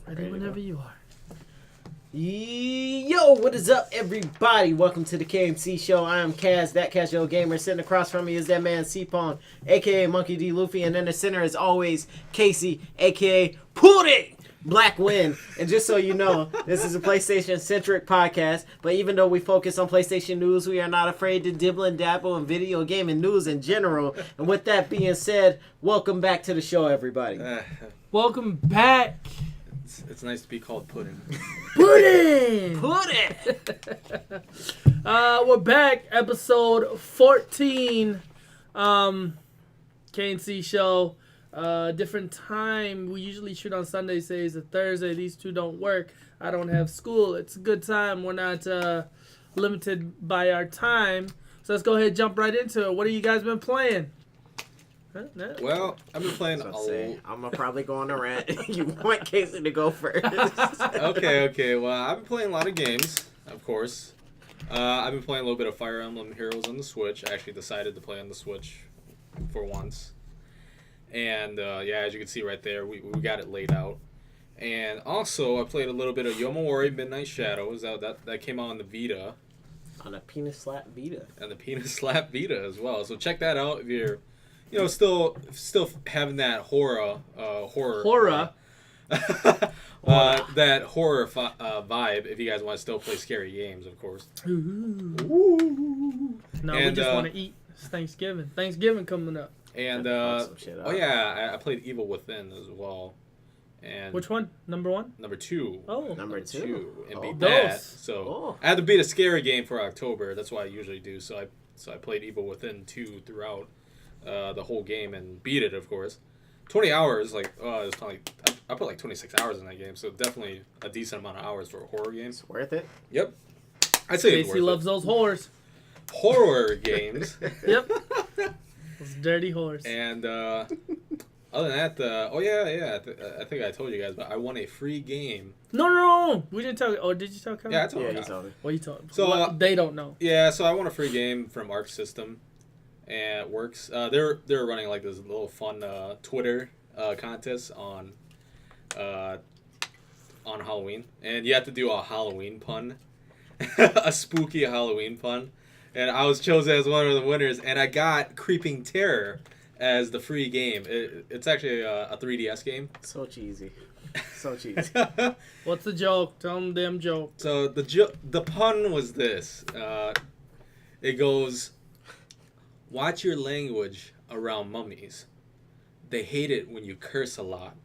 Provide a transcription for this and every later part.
Ready whenever you are. Yo, what is up, everybody? Welcome to the KMC Show. I am Kaz, that casual gamer. Sitting across from me is that man C-Pong, a.k.a. Monkey D. Luffy. And in the center, as always, Casey, a.k.a. Pudding Black Wind. And just so you know, this is a PlayStation-centric podcast. But even though we focus on PlayStation news, we are not afraid to dibble and dabble in video gaming news in general. And with that being said, welcome back to the show, everybody. Welcome back. It's nice to be called Pudding. Pudding! Pudding! We're back, episode 14. KNC show. Different time. We usually shoot on Sunday, say it's a Thursday. These two don't work. I don't have school. It's a good time. We're not limited by our time. So let's go ahead and jump right into it. What have you guys been playing? Huh? No? Well, I've been playing I'm gonna probably go on a rant. You want Casey to go first? Okay. Well, I've been playing a lot of games, of course. I've been playing a little bit of Fire Emblem Heroes on the Switch. I actually decided to play on the Switch for once. And, as you can see right there, we got it laid out. And also, I played a little bit of Yomawari Midnight Shadows. That came out on the Vita. On a penis slap Vita. And the Penis Slap Vita as well. So check that out if you're... still having that horror. That horror vibe. If you guys want to still play scary games, of course. Ooh. No, we just want to eat. It's Thanksgiving. Thanksgiving coming up. And I played Evil Within as well. And which one? Number one? Number two. Oh, number two. And beat that. So I had to beat a scary game for October. That's what I usually do. So I played Evil Within 2 throughout. The whole game and beat it, of course. 20 hours, I put like 26 hours in that game, so definitely a decent amount of hours for a horror game. It's worth it. Yep, I'd say it's worth it. Casey loves those whores. Horror games. Yep, those dirty whores. And other than that, I think I told you guys, but I won a free game. No, we didn't tell. Oh, did you tell Kyle? Yeah, I told you. What you told? So they don't know. Yeah, so I won a free game from Arc System. And it works. They're running like this little fun Twitter contest on Halloween, and you have to do a Halloween pun, a spooky Halloween pun, and I was chosen as one of the winners, and I got Creeping Terror as the free game. It's actually a 3DS game. So cheesy. So cheesy. What's the joke? Tell them the damn joke. So the pun was this. It goes. Watch your language around mummies. They hate it when you curse a lot.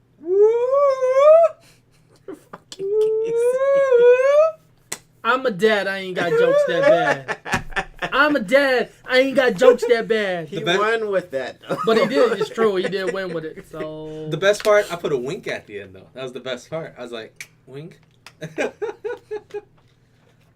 I'm a dad. I ain't got jokes that bad. I'm a dad. I ain't got jokes that bad. He won with that. But he did. It's true. He did win with it. So the best part, I put a wink at the end though. That was the best part. I was like, wink.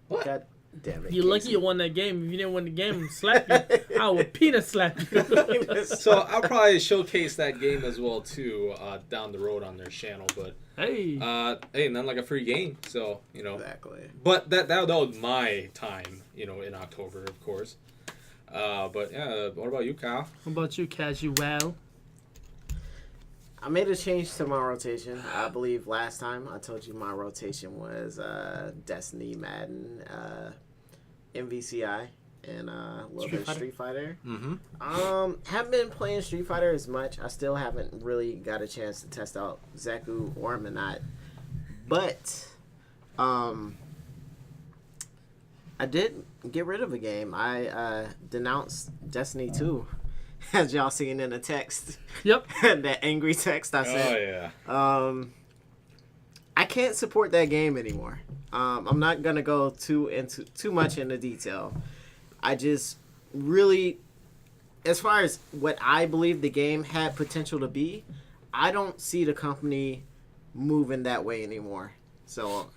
What? God damn it, you're lucky you won that game. If you didn't win the game, slap you. I would penis slap you. So I'll probably showcase that game as well too down the road on their channel. But hey, nothing like a free game. So exactly. But that was my time, in October, of course. But yeah, what about you, Kyle? What about you, Casual? I made a change to my rotation. I believe last time I told you my rotation was Destiny, Madden, MVCI, and a little bit of Street Fighter. Mm-hmm. Haven't been playing Street Fighter as much. I still haven't really got a chance to test out Zeku or Minot. But I did get rid of a game. I denounced Destiny 2. As y'all seen in the text. Yep. That angry text I sent. Oh, yeah. I can't support that game anymore. I'm not going to go too much into detail. I just really, as far as what I believe the game had potential to be, I don't see the company moving that way anymore. So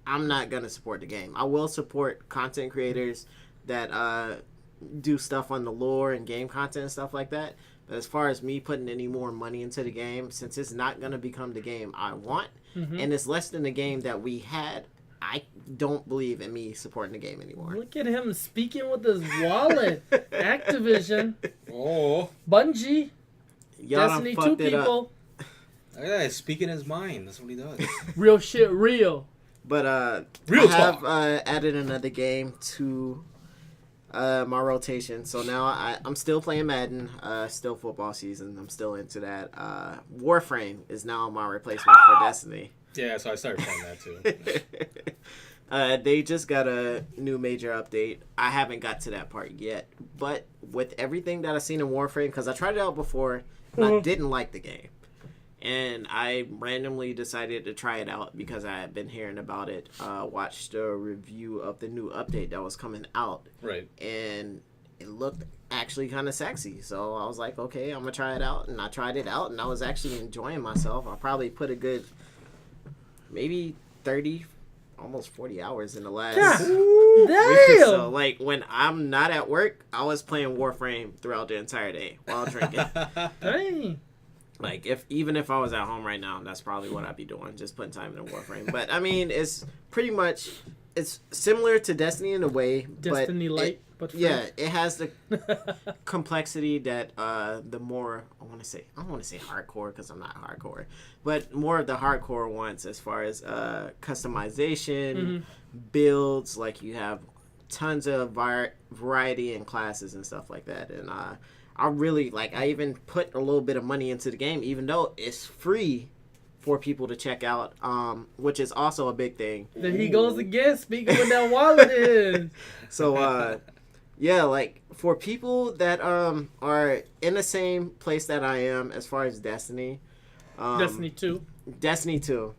I'm not going to support the game. I will support content creators that do stuff on the lore and game content and stuff like that. But as far as me putting any more money into the game, since it's not going to become the game I want, and it's less than the game that we had, I don't believe in me supporting the game anymore. Look at him speaking with his wallet. Activision. Oh. Bungie. Y'all Destiny 2 people. Yeah, speaking his mind. That's what he does. Real shit, real. But Real I have added another game to my rotation. So now I'm still playing Madden. Still football season. I'm still into that. Warframe is now my replacement for Destiny. Yeah, so I started playing that too. They just got a new major update. I haven't got to that part yet. But with everything that I've seen in Warframe, because I tried it out before, and I didn't like the game. And I randomly decided to try it out because I had been hearing about it. Watched a review of the new update that was coming out. Right. And it looked actually kind of sexy. So I was like, okay, I'm going to try it out. And I tried it out, and I was actually enjoying myself. I probably put a good maybe 30, almost 40 hours in the last week or so. Like, when I'm not at work, I was playing Warframe throughout the entire day while drinking. Dang. Like, even if I was at home right now, that's probably what I'd be doing, just putting time in Warframe. But, I mean, it's pretty much, it's similar to Destiny in a way. Destiny Light, but free. Yeah, it has the complexity that the more, I don't want to say hardcore because I'm not hardcore, but more of the hardcore ones as far as customization, builds, like you have tons of variety in classes and stuff like that. And I really, like, I even put a little bit of money into the game, even though it's free for people to check out, which is also a big thing. There he goes again, speaking when that wallet is. So, yeah, like, for people that are in the same place that I am as far as Destiny. Destiny 2. Destiny 2.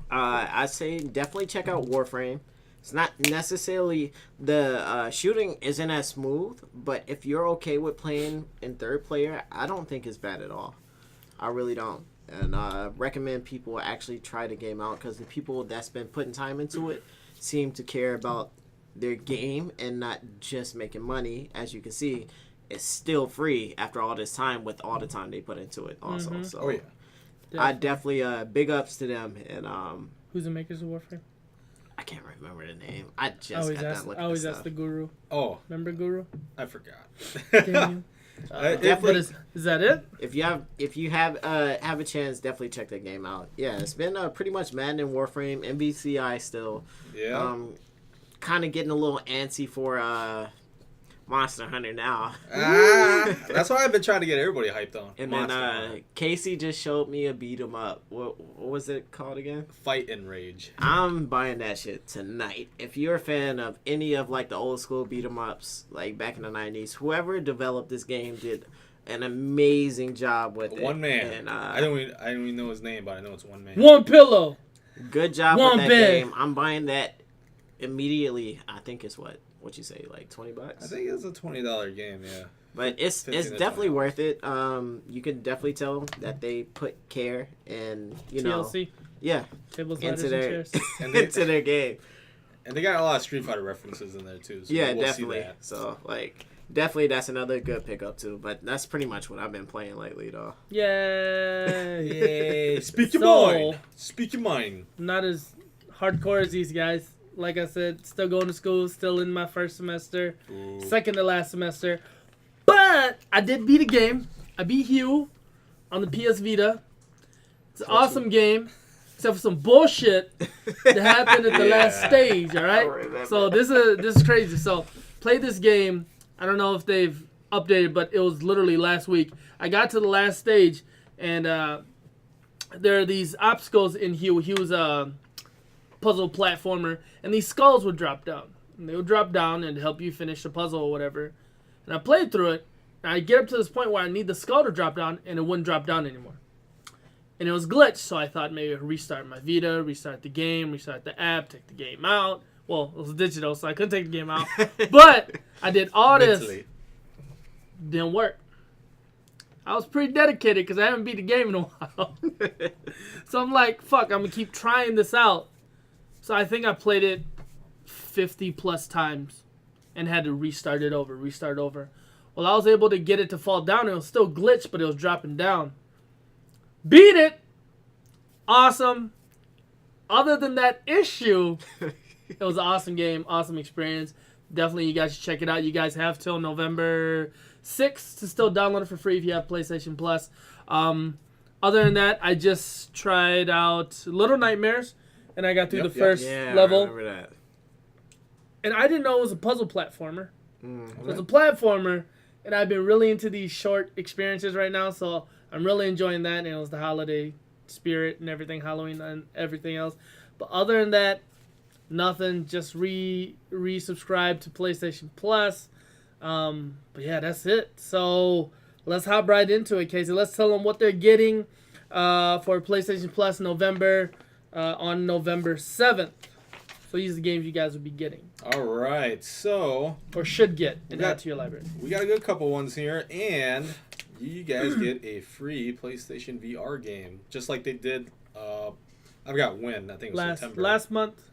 I say definitely check out Warframe. It's not necessarily, the shooting isn't as smooth, but if you're okay with playing in third player, I don't think it's bad at all. I really don't. And recommend people actually try the game out because the people that's been putting time into it seem to care about their game and not just making money. As you can see, it's still free after all this time with all the time they put into it also. So I definitely big ups to them. And who's the makers of Warframe? I can't remember the name. I just I always ask the Guru. Oh, remember Guru? I forgot. Damn you. Definitely. Is that it? If you have a chance, definitely check that game out. Yeah, it's been pretty much Madden and Warframe, MVCI still. Yeah. Kind of getting a little antsy for Monster Hunter now. That's why I've been trying to get everybody hyped on. And Monster then Hunter. Casey just showed me a beat 'em up. What was it called again? Fight and Rage. I'm buying that shit tonight. If you're a fan of any of like the old school beat 'em ups, like back in the 90s, whoever developed this game did an amazing job with it. One man. And, I don't even know his name, but I know it's one man. One pillow. Good job One with that bed. game. I'm buying that immediately. I think it's what you say, like $20? I think it's a $20 game, yeah. But it's 15 to definitely 20. worth it. You can definitely tell that they put care and TLC. yeah, Tables, into ladders, their and chairs. And they, into their game. and they got a lot of Street Fighter references in there too. So Yeah, we'll definitely. See that. So like, definitely that's another good pickup too. But that's pretty much what I've been playing lately, though. Yay. Yay! Speak your So- mind. Speak your mind. Not as hardcore as these guys. Like I said, still going to school, still in my first semester, Ooh. second to last semester. But I did beat a game. I beat Hue on the PS Vita. It's an awesome game, except for some bullshit that happened at the last stage. All right. remember. So this is crazy. So play this game. I don't know if they've updated, but it was literally last week. I got to the last stage, and there are these obstacles in Hue. Hue's a puzzle platformer, and these skulls would drop down. And they would drop down and help you finish the puzzle or whatever. And I played through it, and I get up to this point where I need the skull to drop down, and it wouldn't drop down anymore. And it was glitched, so I thought maybe I'd restart my Vita, restart the game, restart the app, take the game out. Well, it was digital, so I couldn't take the game out. But I did all this. Mentally. Didn't work. I was pretty dedicated because I haven't beat the game in a while. So I'm like, fuck, I'm going to keep trying this out. So I think I played it 50 plus times and had to restart over. Well, I was able to get it to fall down. It was still glitched, but it was dropping down. Beat it. Awesome. Other than that issue, it was an awesome game, awesome experience. Definitely, you guys should check it out. You guys have till November 6th to still download it for free if you have PlayStation Plus. Other than that, I just tried out Little Nightmares, and I got through the Yep. first Yeah, level. I remember that. And I didn't know it was a puzzle platformer. Mm. So it's a platformer, and I've been really into these short experiences right now, so I'm really enjoying that. And it was the holiday spirit and everything, Halloween and everything else. But other than that, nothing. Just resubscribe to PlayStation Plus. But yeah, that's it. So let's hop right into it, Casey. Let's tell them what they're getting for PlayStation Plus November on November 7th. So these are the games you guys will be getting. All right, so Or should get and add to your library. we got a good couple ones here, and you guys get a free PlayStation VR game, just like they did. I forgot when. I think it was September. Last month,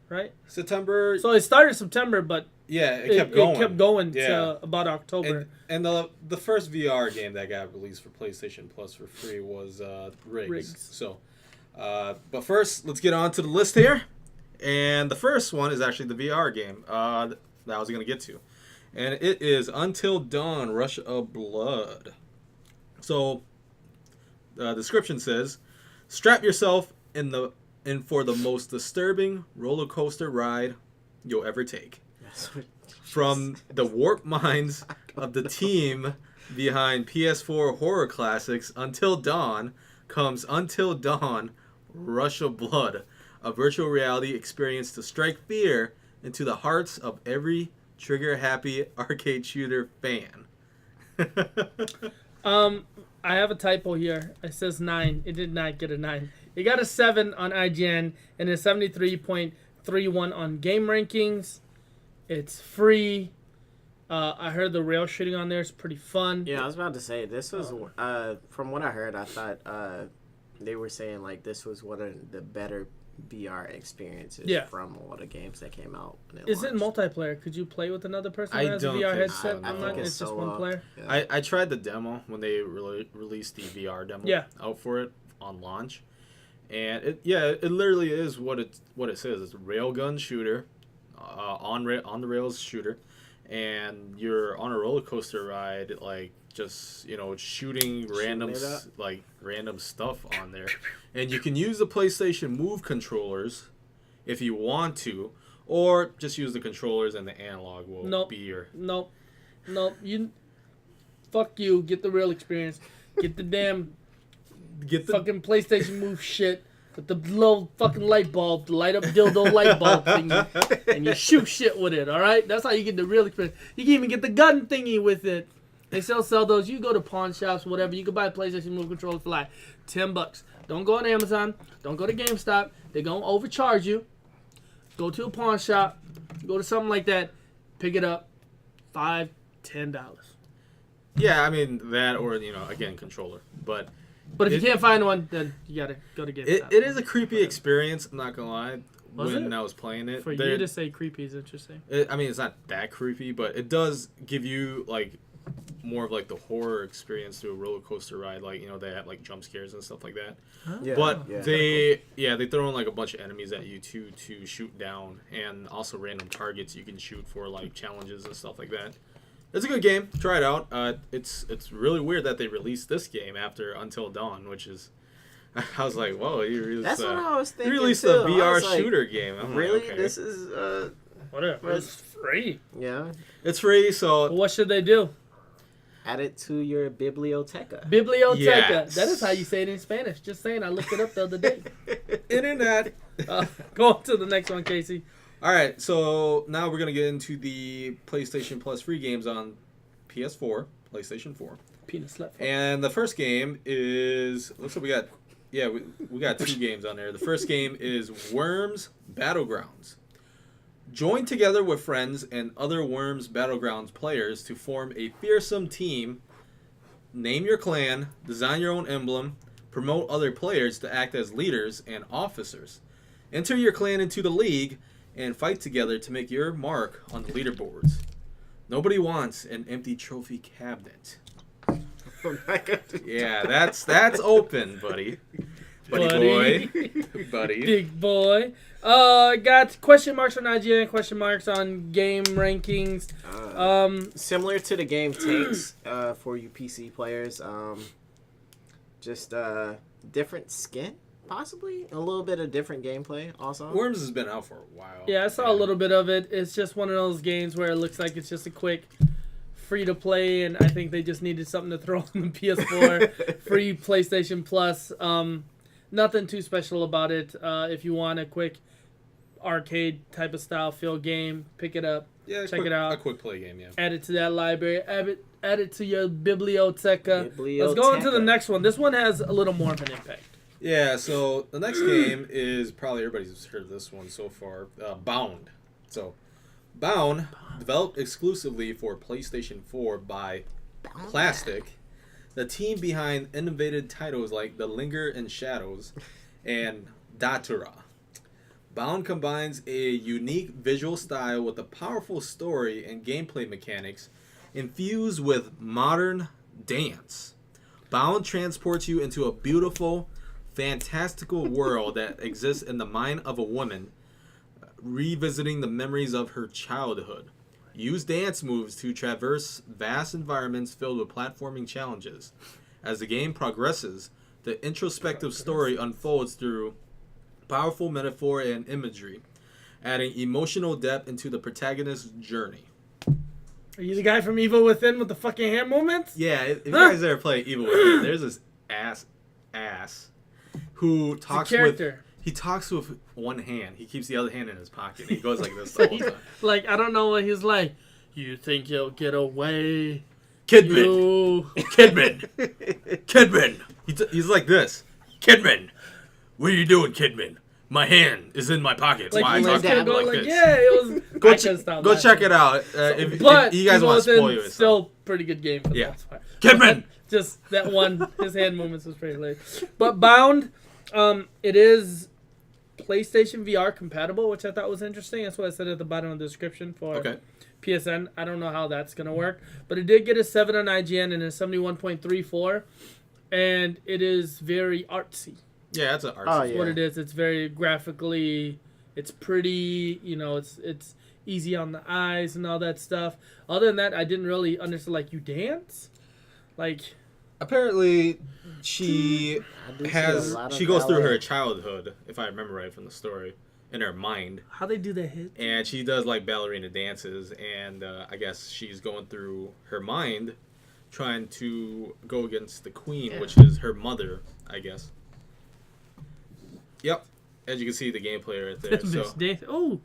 right? September. So it started September, but Yeah, it kept going. It kept going Yeah. to about October. And the first VR game that got released for PlayStation Plus for free was Riggs. So, but first, let's get on to the list here. And the first one is actually the VR game that I was going to get to. And it is Until Dawn, Rush of Blood. So, the description says, strap yourself in for the most disturbing roller coaster ride you'll ever take. From the warped minds of the team behind PS4 horror classics Until Dawn comes Until Dawn, Rush of Blood, a virtual reality experience to strike fear into the hearts of every trigger-happy arcade shooter fan. I have a typo here. It says 9. It did not get a 9. It got a 7 on IGN and a 73.31 on Game Rankings. It's free. I heard the rail shooting on there is pretty fun. Yeah, I was about to say, this was, from what I heard, I thought they were saying, like, this was one of the better VR experiences from a lot of games that came out. Is it multiplayer? Could you play with another person that has a VR headset? I think it's just one player. Yeah. I tried the demo when they released the VR demo out for it on launch. And it literally is what it says. It's a railgun shooter. On the rails shooter, and you're on a roller coaster ride, like just shooting random stuff on there, and you can use the PlayStation Move controllers if you want to, or just use the controllers and the analog will be your. Nope. Fuck you. Get the real experience. Get the fucking PlayStation Move shit. With the little fucking light bulb, the light up dildo light bulb thingy, and you shoot shit with it, alright? That's how you get the real experience. You can even get the gun thingy with it. They sell those. You go to pawn shops, whatever. You can buy a PlayStation Move controller for like $10. Don't go on Amazon. Don't go to GameStop. They're going to overcharge you. Go to a pawn shop. Go to something like that. Pick it up. $5, $10. Yeah, I mean, that or, again, controller. But if you can't find one, then you gotta go to GameStop. It is a creepy experience. I'm not gonna lie. I was playing it, for you to say creepy is interesting. It's not that creepy, but it does give you like more of like the horror experience through a roller coaster ride. Like they have like jump scares and stuff like that. Huh? Yeah, but yeah. they throw in like a bunch of enemies at you too to shoot down, and also random targets you can shoot for like challenges and stuff like that. It's a good game. Try it out. It's really weird that they released this game after Until Dawn, which is. I was like, whoa, you released. That's what I was thinking. You released too. a VR like, shooter game. I'm really? like, okay. This is Whatever. It's free. Yeah. It's free, so. Well, what should they do? Add it to your biblioteca. Biblioteca. Yes. That is how you say it in Spanish. Just saying. I looked it up the other day. Internet. Go on to the next one, Casey. All right, so now we're gonna get into the PlayStation Plus free games on PS4, PlayStation 4. Penis slap. And the first game is looks like we got 2 games on there. The first game is Worms Battlegrounds. Join together with friends and other Worms Battlegrounds players to form a fearsome team. Name your clan, design your own emblem, promote other players to act as leaders and officers. Enter your clan into the league and fight together to make your mark on the leaderboards. Nobody wants an empty trophy cabinet. Yeah, that's open, buddy. Buddy boy. Buddy. Big boy. Got question marks on IGN, question marks on game rankings. Similar to the game Tanks for you PC players. Just different skin, possibly a little bit of different gameplay. Also, Worms has been out for a while. Yeah, I saw a little bit of it. It's just one of those games where it looks like it's just a quick free to play, and I think they just needed something to throw on the PS4 free PlayStation Plus. Nothing too special about it. If you want a quick arcade type of style feel game, pick it up. Yeah, check it out. A quick play game, yeah. Add it to that library. Add it to your biblioteca. Let's go into the next one. This one has a little more of an impact. Yeah, so the next game is probably everybody's heard of this one so far. Bound. So, Bound, developed exclusively for PlayStation 4 by Plastic, the team behind innovative titles like The Linger in Shadows and Datura. Bound combines a unique visual style with a powerful story and gameplay mechanics infused with modern dance. Bound transports you into a beautiful, fantastical world that exists in the mind of a woman, revisiting the memories of her childhood. Use dance moves to traverse vast environments filled with platforming challenges. As the game progresses, the introspective story unfolds through powerful metaphor and imagery, adding emotional depth into the protagonist's journey. Are you the guy from Evil Within with the fucking hand movements? Yeah, if you guys ever play Evil Within, there's this ass who talks with... He talks with one hand. He keeps the other hand in his pocket. He goes like this the whole time. Like, I don't know what he's like. You think you'll get away? Kidman! Kidman! He's like this. Kidman! What are you doing, Kidman? My hand is in my pocket. Like, why I talk to him like this. Yeah, it was... Go check it out. If you guys want to spoil yourself. Still pretty good game for yeah. that part. Kidman! Just that one, his hand movements was pretty hilarious. But Bound, it is PlayStation VR compatible, which I thought was interesting. That's what I said at the bottom of the description for PSN. I don't know how that's going to work. But it did get a 7 on IGN and a 71.34. And it is very artsy. Yeah, that's an artsy. That's what it is. It's very graphically, it's pretty, it's easy on the eyes and all that stuff. Other than that, I didn't really understand, like, you dance? Like... Apparently, she goes through her childhood, if I remember right from the story, in her mind. How they do the hit? And she does like ballerina dances, and I guess she's going through her mind, trying to go against the queen, which is her mother, I guess. Yep, as you can see, the gameplay right there. So,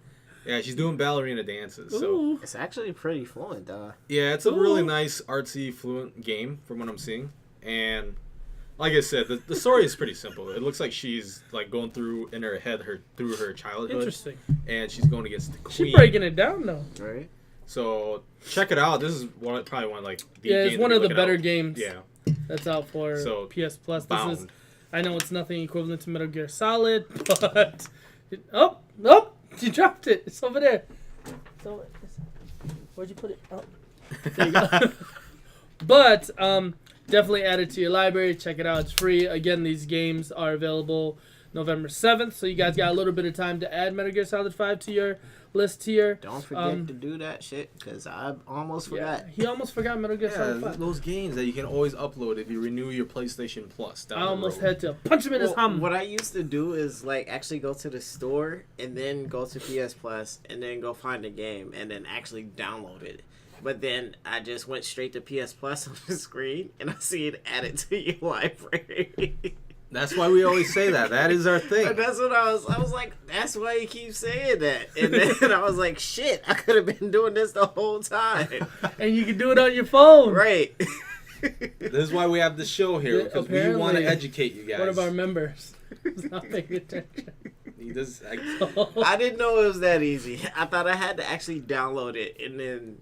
yeah, she's doing ballerina dances. So it's actually pretty fluent, though. Yeah, it's a really nice, artsy, fluent game from what I'm seeing. And like I said, the story is pretty simple. It looks like she's like going through in her head through her childhood. Interesting. And she's going against the queen. She's breaking it down though. Right. So check it out. This is probably one of like it's one of the better games. Yeah. That's out for PS Plus. Bound. This is. I know it's nothing equivalent to Metal Gear Solid, but you dropped it. It's over there. Where'd you put it? Oh, there you go. But definitely add it to your library. Check it out. It's free. Again, these games are available November 7th, so you guys got a little bit of time to add Metal Gear Solid 5 to your list here. Don't forget to do that shit, because I almost forgot. He almost forgot Metal Gear Solid 5. Those games that you can always upload if you renew your PlayStation Plus. I almost had to punch him in his hum. What I used to do is like actually go to the store and then go to PS Plus and then go find a game and then actually download it. But then I just went straight to PS Plus on the screen and I see it added to your library. That's why we always say that. That is our thing. And that's what I was like, that's why you keep saying that. And then I was like, shit, I could have been doing this the whole time. And you can do it on your phone. Right. This is why we have the show here, because we want to educate you guys. One of our members is not paying attention. I didn't know it was that easy. I thought I had to actually download it and then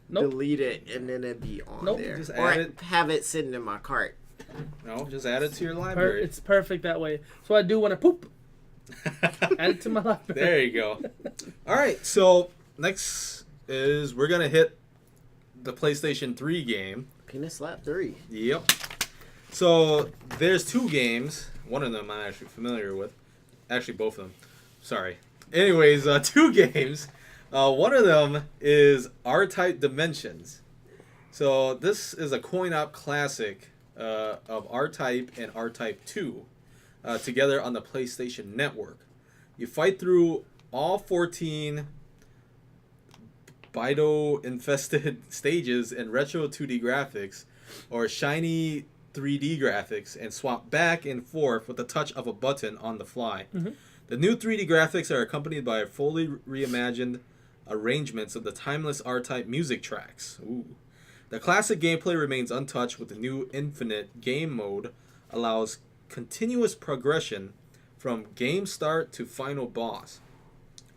delete it and then it'd be on there. Just or have it sitting in my cart. No, just add it to your library. It's perfect that way. So I do want to poop. Add it to my library. There you go. All right, so next is we're going to hit the PlayStation 3 game. Penis Slap 3. Yep. So there's two games. One of them I'm actually familiar with. Actually, both of them. Sorry. Anyways, two games. One of them is R-Type Dimensions. So this is a coin-op classic of R-Type and R-Type 2 together on the PlayStation Network. You fight through all 14 Vita-infested stages in retro 2D graphics or shiny 3D graphics and swap back and forth with the touch of a button on the fly. Mm-hmm. The new 3D graphics are accompanied by fully reimagined arrangements of the timeless R-Type music tracks. Ooh. The classic gameplay remains untouched with the new Infinite Game Mode allows continuous progression from game start to final boss.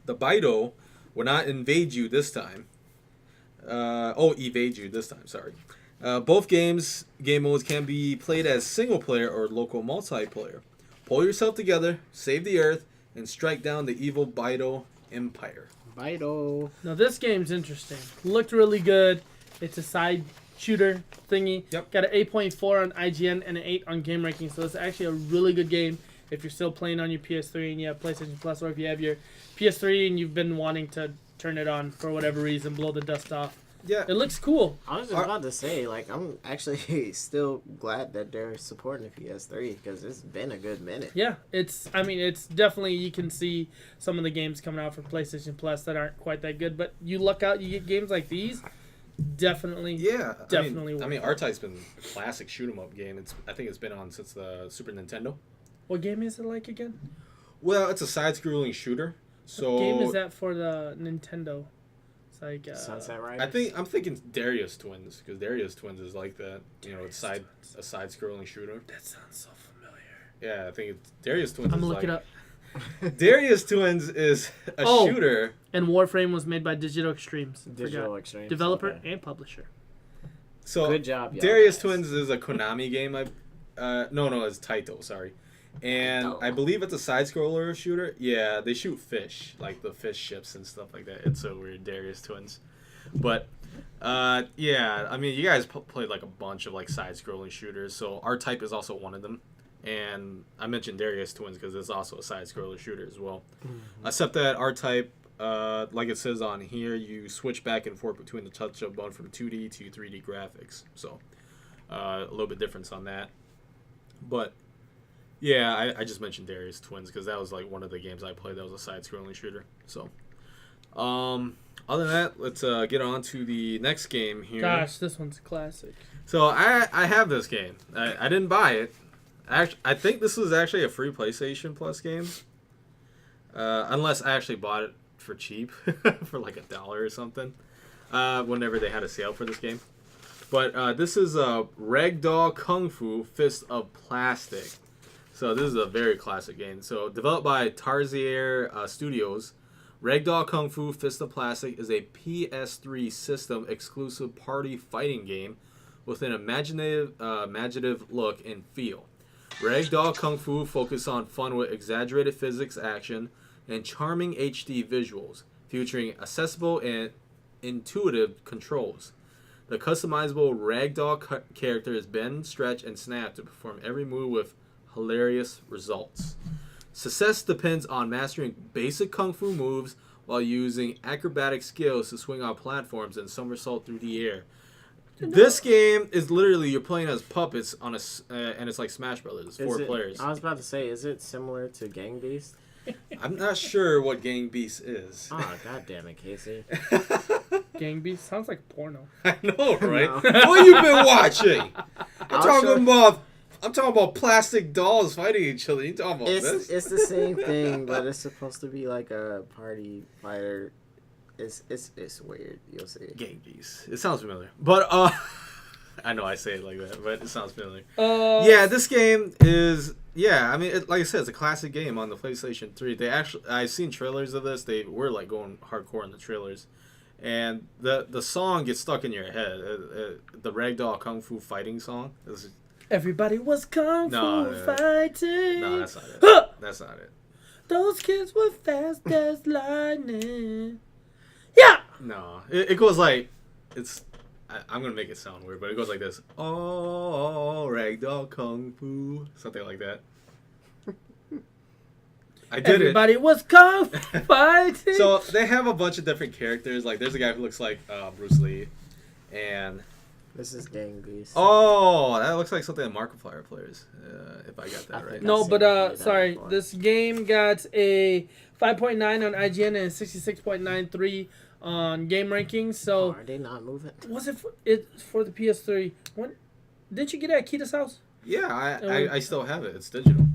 The Bido will not invade you this time. Evade you this time, sorry. Both game modes can be played as single player or local multiplayer. Pull yourself together, save the earth, and strike down the evil Bido Empire. Bido. Now this game's interesting. Looked really good. It's a side shooter thingy. Yep. Got an 8.4 on IGN and an 8 on Game Ranking. So it's actually a really good game if you're still playing on your PS3 and you have PlayStation Plus, or if you have your PS3 and you've been wanting to turn it on for whatever reason, blow the dust off. Yeah. It looks cool. I was just about to say, like, I'm actually still glad that they're supporting the PS3 because it's been a good minute. Yeah, it's definitely, you can see some of the games coming out for PlayStation Plus that aren't quite that good, but you look out, you get games like these, definitely. Yeah, definitely. I mean, R-Type's been a classic shoot 'em up game. I think it's been on since the Super Nintendo. What game is it like again? Well, it's a side-scrolling shooter. So What game is that for the Nintendo? It's like Sunset Riders? I'm thinking Darius Twins, because Darius Twins is like that. You know, it's a side-scrolling shooter. That sounds so familiar. Yeah, I think it's Darius Twins. I'm is gonna look like, it up. Darius Twins is a shooter. And Warframe was made by Digital Extremes. Digital Extremes. Developer okay. and publisher. So Good job, y'all Darius guys. Twins is a Konami game. No, it's Taito. Sorry. And Taito. I believe it's a side-scroller shooter. Yeah, they shoot fish, like the fish ships and stuff like that. It's so weird, Darius Twins. But yeah, I mean, you guys played like a bunch of like side-scrolling shooters. So R-Type is also one of them. And I mentioned Darius Twins because it's also a side-scroller shooter as well. Mm-hmm. Except that R-Type, like it says on here, you switch back and forth between the touch of button from 2D to 3D graphics. So a little bit difference on that. But yeah, I just mentioned Darius Twins because that was like one of the games I played that was a side-scrolling shooter. So other than that, let's get on to the next game here. Gosh, this one's a classic. So I have this game. I didn't buy it. I think this was actually a free PlayStation Plus game. Unless I actually bought it for cheap, for like $1 or something. Whenever they had a sale for this game. But this is Ragdoll Kung Fu Fist of Plastic. So this is a very classic game. So developed by Tarsier Studios, Ragdoll Kung Fu Fist of Plastic is a PS3 system exclusive party fighting game with an imaginative look and feel. Ragdoll Kung Fu focuses on fun with exaggerated physics, action, and charming HD visuals, featuring accessible and intuitive controls. The customizable Ragdoll character is bend, stretch, and snap to perform every move with hilarious results. Success depends on mastering basic kung fu moves while using acrobatic skills to swing on platforms and somersault through the air. This game is literally you're playing as puppets on and it's like Smash Brothers. Four players. I was about to say, is it similar to Gang Beast? I'm not sure what Gang Beast is. Oh, god damn it, Casey. Gang Beast sounds like porno. I know, right? No. What you been watching? I'm I'll talking about plastic dolls fighting each other. You talking about this? It's the same thing, but it's supposed to be like a party fighter. It's weird. You'll see. Gang Beast. It sounds familiar, but I know I say it like that, but it sounds familiar. Yeah, this game is. Yeah, I mean, like I said, it's a classic game on the PlayStation 3. I've seen trailers of this. They were like going hardcore in the trailers, and the song gets stuck in your head. The Ragdoll Kung Fu fighting song. Everybody was kung fu fighting. No, that's not it. That's not it. Those kids were fast as lightning. Yeah. No, it goes like I'm gonna make it sound weird, but it goes like this. Oh, Ragdoll Kung Fu, something like that. I did Everybody was kung fu fighting. So they have a bunch of different characters. Like there's a guy who looks like Bruce Lee, and This is Gang Goose. Oh, that looks like something that Markiplier plays. If I got that right. think No, I've seen that but sorry, before. this game got a 5.9 on IGN and 66.93 on Game Rankings. So Are they not moving? was it for the PS3? When didn't you get it at Kita's house? Yeah, I still have it. It's digital.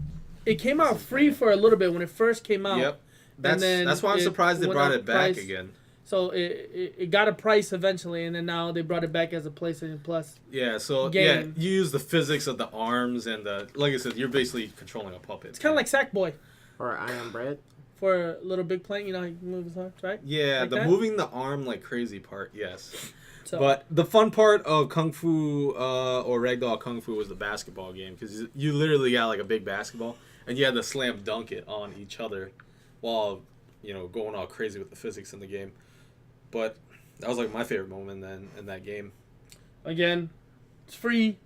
It came out free for a little bit when it first came out. Yep. That's why I'm it surprised they went brought up it back price. again. So it got a price eventually, and then now they brought it back as a PlayStation Plus. Yeah, so Game. you use the physics of the arms and like I said, you're basically controlling a puppet. It's kind of like Sackboy Or Iron Bread? for a little big playing. You know how you can move his arms, right? Yeah, Like the that? moving the arm like crazy part, yes. So, But the fun part of Kung Fu or Ragdoll Kung Fu was the basketball game because you literally got like a big basketball and you had to slam dunk it on each other while going all crazy with the physics in the game. But that was like my favorite moment then in that game. again, it's free.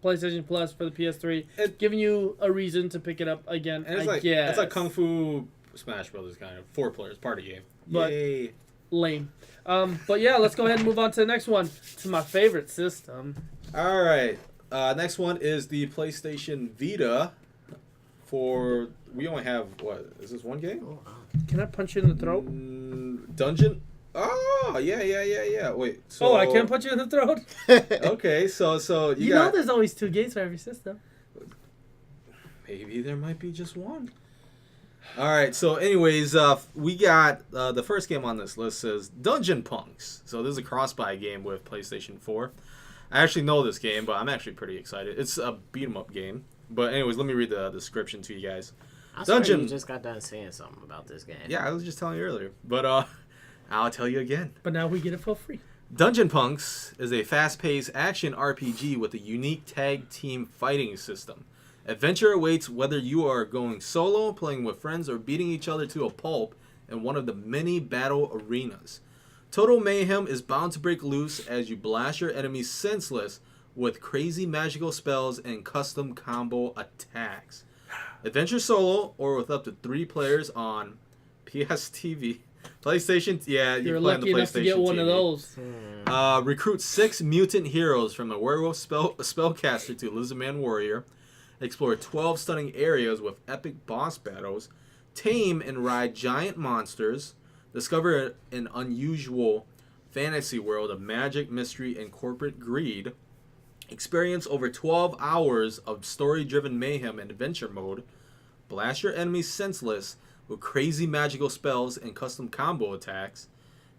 PlayStation Plus for the PS3, giving you a reason to pick it up again. And it's it's like Kung Fu Smash Brothers kind of 4 players party game. But- Yay! Lame. But yeah, let's go ahead and move on to the next one. To my favorite system. All right. Next one is the PlayStation Vita. We only have is this one game? Oh, wow. Can I punch you in the throat? Dungeon. Oh yeah. Wait. So, Oh, I can't punch you in the throat. Okay, so You know, there's always 2 games for every system. maybe there might be just one. All right. So, anyways, we got the first game on this list says Dungeon Punks. So this is a cross-buy game with PlayStation 4. I actually know this game, but I'm actually pretty excited. It's a beat 'em up game. But anyways, let me read the description to you guys. I swear Dungeon. you just got done saying something about this game. Yeah, I was just telling you earlier, but I'll tell you again. But now we get it for free. Dungeon Punks is a fast-paced action RPG with a unique tag team fighting system. Adventure awaits whether you are going solo, playing with friends, or beating each other to a pulp in one of the many battle arenas. Total mayhem is bound to break loose as you blast your enemies senseless with crazy magical spells and custom combo attacks. Adventure solo or with up to 3 players on PSTV, PlayStation. Yeah, You're play on lucky the enough to get PlayStation one of TV. those. Recruit 6 mutant heroes from a werewolf spellcaster to lizardman warrior. Explore 12 stunning areas with epic boss battles. Tame and ride giant monsters. Discover an unusual fantasy world of magic, mystery, and corporate greed. Experience over 12 hours of story-driven mayhem and adventure mode. Blast your enemies senseless with crazy magical spells and custom combo attacks.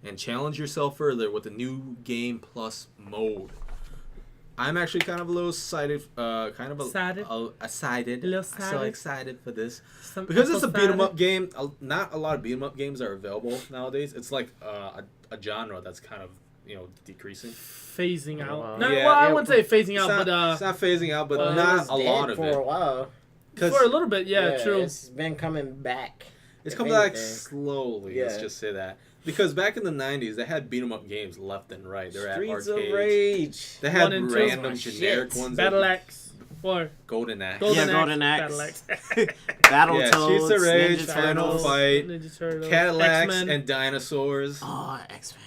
And challenge yourself further with the new Game Plus mode. I'm actually kind of a little excited. Excited? Excited. A little So excited? excited for this. Some Because it's a apple beat 'em cider. up game. Not a lot of beat 'em up games are available nowadays. It's like a genre that's kind of decreasing. Phasing out. Wow. No, Yeah, well, I yeah, wouldn't say phasing out, It's not phasing out, but well, It not was a lot dead of for it. a while. for a little bit, yeah, true. It's been coming back. It's if coming back anything. slowly. Let's Yeah. just say that. Because back in the 90s, they had beat 'em up games left and right. They were at Streets arcades. of Rage. They had 1 and 2. random My generic shit. ones. Battle Axe. Or Golden Axe. Golden Yeah, Golden Axe. Axe. Battle Axe. Battletoads, Streets of Rage, Ninja Final Turtles. Fight, Ninja Turtles. Cadillacs X-Men. and dinosaurs. Oh, X-Men.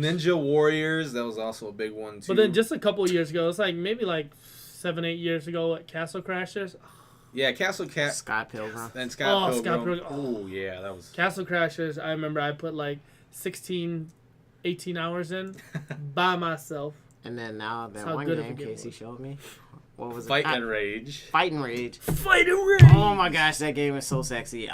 Ninja Warriors, that was also a big one too. But then just a couple of years ago, it's like maybe like 7-8 years ago at Castle Crashers. yeah, Castle Cat Sky Pilgrim. and Scott Oh, Scott Pilgrim. Pilgrim. Oh yeah, that was. Castle Crashers, I remember I put like 16, 18 hours in by myself. And then now that That's how one good of a game game it Casey was. showed me. What was it? Fight and Rage. Fight and Rage. Fight and Rage! Oh my gosh, that game is so sexy.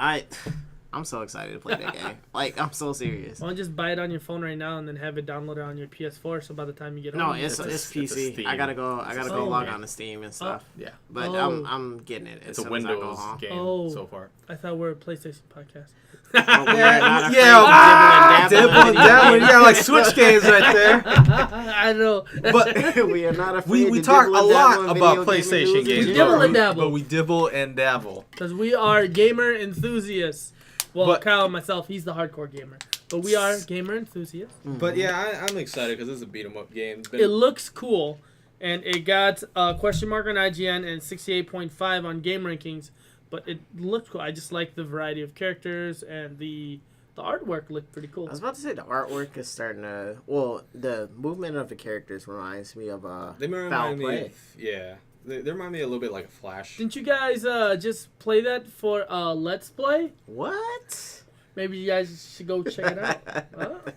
I'm so excited to play that game. Like, I'm so serious. Why don't you just buy it on your phone right now and then have it downloaded on your PS4 so by the time you get No, home... it's It's a PC. Steam. I gotta go Oh, log okay. on to Steam and stuff. Yeah, But Oh. I'm getting it. it's a as soon as I go Windows home. game Oh. so far. I thought we were a PlayStation podcast. But we Yeah, are not afraid yeah, of dibble and Dibble, dabble. you got like Switch games right there. I know. But We are not afraid we to talk dibble a and lot dabble in about video gaming PlayStation news games, in Dibble general. and dabble. but we dibble and dabble. Because we are gamer enthusiasts. Well, But- Kyle and myself, he's the hardcore gamer. But we are gamer enthusiasts. But yeah, I'm excited because this is a beat 'em up game. It's been- It looks cool. And it got a question mark on IGN and 68.5 on Game Rankings. But it looked cool. I just like the variety of characters and the The artwork looked pretty cool. I was about to say the artwork is starting to. Well, the movement of the characters reminds me of They Foul remind me, Play. yeah. They remind me a little bit like a Flash. Didn't you guys just play that for Let's Play? What? Maybe you guys should go check it out.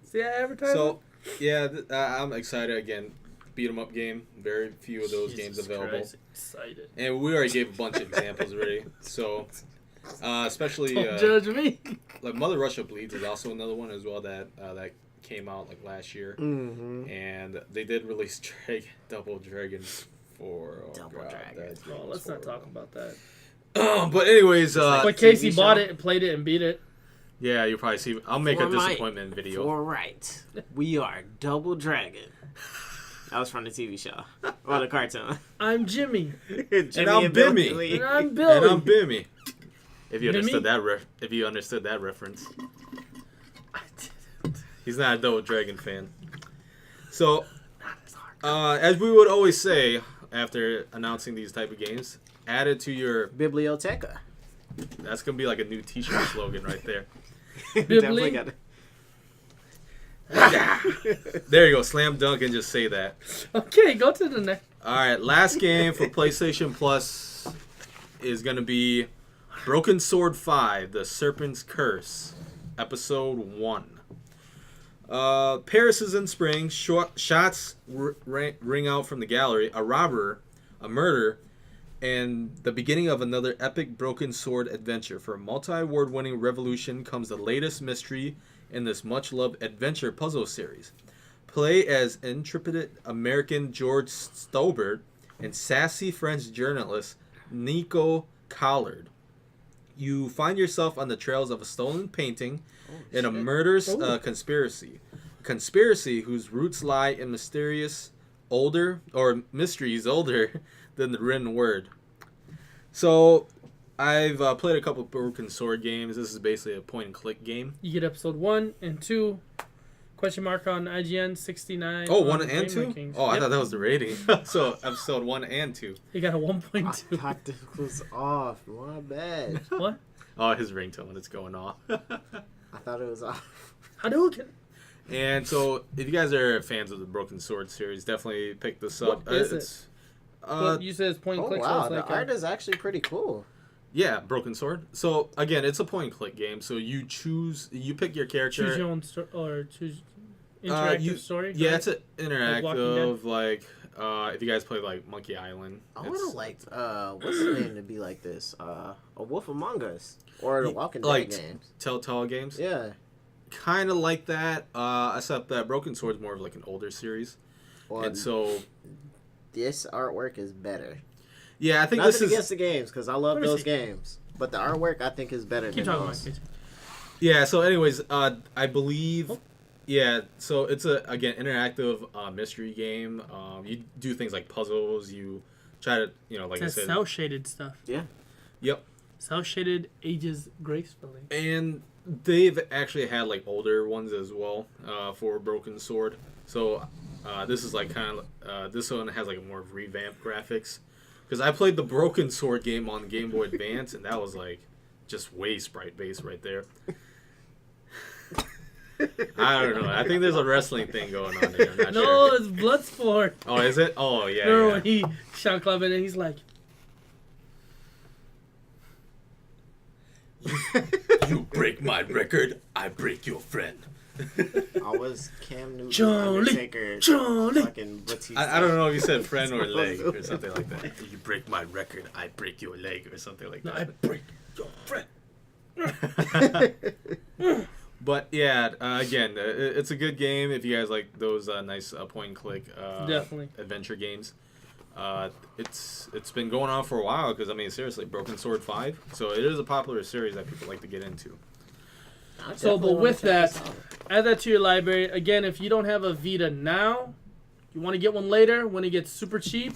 See that advertisement? So, yeah, I'm excited again. Beat 'em up game. Very few of those games Jesus available. Christ, excited. And we already gave a bunch of examples already. So, especially Don't judge me. like Mother Russia Bleeds is also another one as well that came out like last year. Mm-hmm. And they did release Double Dragon 4. Double Dragon. that's Oh, let's not talk about that. But anyways, But Casey TV bought show? it and played it and beat it. yeah, you'll probably see. I'll make a For my- disappointment video. All right, we are Double Dragon. That was from the TV show or the cartoon. I'm Jimmy. Jimmy I'm Bill Bimmy. Lee. And I'm Billy. And I'm Bimmy. If you Bimmy? understood that, if you understood that reference, I didn't. he's not a Double Dragon fan. So, as we would always say after announcing these type of games, add it to your. Biblioteca. That's gonna be like a new T-shirt slogan right there. Definitely got it. There you go, slam dunk and just say that. Okay, go to the next. All right, last game for PlayStation Plus is gonna be Broken Sword 5: The Serpent's Curse, Episode 1. Paris is in spring. Shots ring out from the gallery. A robber, a murder, and the beginning of another epic Broken Sword adventure. For a multi-award-winning revolution comes the latest mystery in this much-loved adventure puzzle series. Play as intrepid American George Stobart and sassy French journalist Nico Collard. You find yourself on the trails of a stolen painting in a murderous conspiracy. A conspiracy whose roots lie in mysteries older than the written word. So, I've played a couple Broken Sword games. This is basically a point-and-click game. You get episode 1 and 2. Question mark on IGN 69. Oh, on 1 Game and 2? Rankings. Oh, I Yep. thought that was the rating. So, episode 1 and 2. You got a I 1.2. thought this was off. My bad. What? Oh, his ringtone is going off. I thought it was off. Hadouken. And so, if you guys are fans of the Broken Sword series, definitely pick this up. What is It's, Well, you said it's point and Oh click, so wow, it's the like art is actually pretty cool. yeah, Broken Sword. So, again, it's a point-and-click game. So, you pick your character. choose your own story or choose interactive story. Yeah, right? it's an Walking interactive, like, if you guys play, like, Monkey Island. I would have liked what's the name to be like this? A Wolf Among Us or the Walking Dead like games. Telltale games. Yeah. Kind of like that, except that Broken Sword's more of, like, an older series. Well, And so, this artwork is better. yeah, I think Nothing this is... against the games because I love Let me those see. games, but the artwork I think is better Keep than talking about those. it. Yeah, so anyways, I believe... Oh. Yeah, so it's a, again, interactive mystery game. You do things like puzzles. You try to, like I It's said... cell shaded stuff. Yeah. Yep. Cell shaded ages gracefully. And they've actually had like older ones as well for Broken Sword. So this is like kind of this one has like more revamped graphics. Because I played the Broken Sword game on Game Boy Advance, and that was like just way sprite based right there. I don't know. I think there's a wrestling thing going on there. I'm not No, sure. it's Bloodsport. Oh, is it? Oh, yeah. Remember yeah. when he shot Club in and he's like, You break my record, I break your friend. I was Cam Newton, Charlie, Undertaker, Charlie. fucking Batista. I don't know if you said friend or leg or something like that. You break my record, I break your leg or something like no, that. I break your friend. But yeah, again, it's a good game if you guys like those nice point and click Definitely. adventure games. It's been going on for a while because I mean seriously, Broken Sword 5. So it is a popular series that people like to get into. So, but with that, add that to your library. Again, if you don't have a Vita now, you want to get one later when it gets super cheap,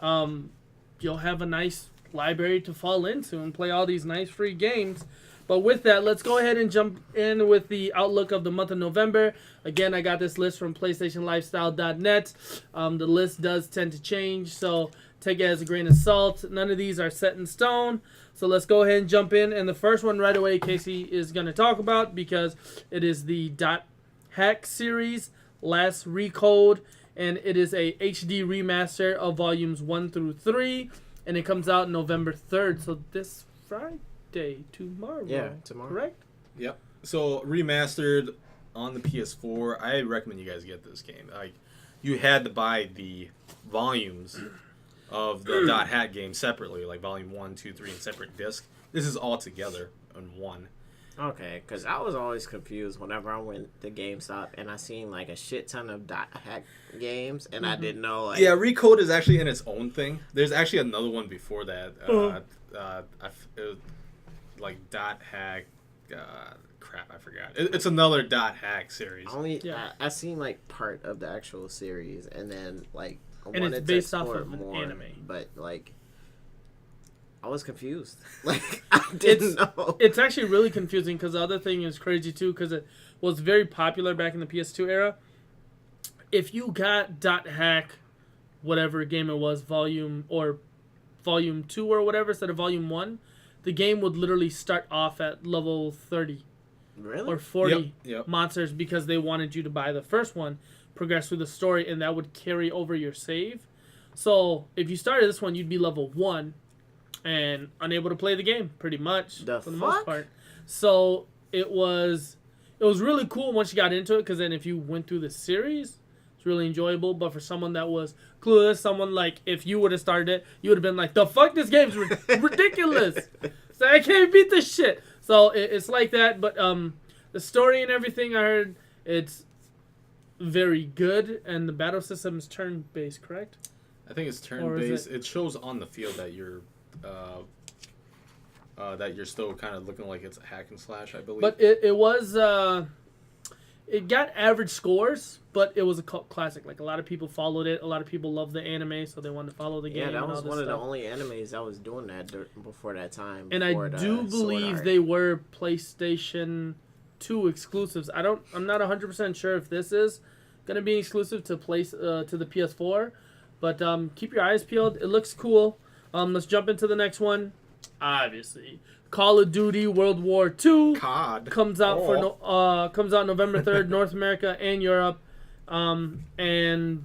you'll have a nice library to fall into and play all these nice free games. But with that, let's go ahead and jump in with the outlook of the month of November. Again, I got this list from PlayStationLifestyle.net. The list does tend to change, so take it as a grain of salt. None of these are set in stone. So let's go ahead and jump in. And the first one right away, Casey is going to talk about because it is the .hack series, last Recode, and it is a HD remaster of volumes 1 through 3, and it comes out November 3rd. So this Friday, tomorrow. Yeah, tomorrow. Correct? Yep. So remastered on the PS4. I recommend you guys get this game. Like, you had to buy the volumes of the .hack game separately, like volume 1, 2, 3 in separate disc. This is all together in one. Okay, because I was always confused whenever I went to GameStop and I seen like a shit ton of .hack games, and I didn't know like. Yeah, Recode is actually in its own thing. There's actually another one before that. It was like .hack. Crap, I forgot. It's another .hack series. I seen like part of the actual series, and then like I And wanted it's based to off explore of an more, anime. but like I was confused. Like I didn't know. It's actually really confusing because the other thing is crazy too because it was very popular back in the PS2 era. If you got .hack, whatever game it was, volume 2 or whatever instead of volume 1, the game would literally start off at level 30 Really? or 40 Yep. monsters because they wanted you to buy the first one, progress through the story, and that would carry over your save. So if you started this one, you'd be level 1 and unable to play the game pretty much The for the fuck? most part. So it was really cool once you got into it because then if you went through the series, it's really enjoyable. But for someone that was clueless, someone like if you would have started it, you would have been like, "The fuck, this game's ridiculous! So I can't beat this shit." So it's like that. But the story and everything I heard, it's very good, and the battle system is turn-based, correct? I think it's turn-based. It shows on the field that you're still kind of looking like it's a hack and slash, I believe. But it was it got average scores, but it was a cult classic. Like a lot of people followed it. A lot of people loved the anime, so they wanted to follow the game. Yeah, that and was all this one of the stuff. only animes that was doing that before that time. And I before the do Sword believe Art. they were PlayStation 2 exclusives. I'm not 100% sure if this is gonna be exclusive to the PS4, but keep your eyes peeled. It looks cool. Let's jump into the next one. Obviously, Call of Duty World War II COD comes out comes out November 3rd, North America and Europe, and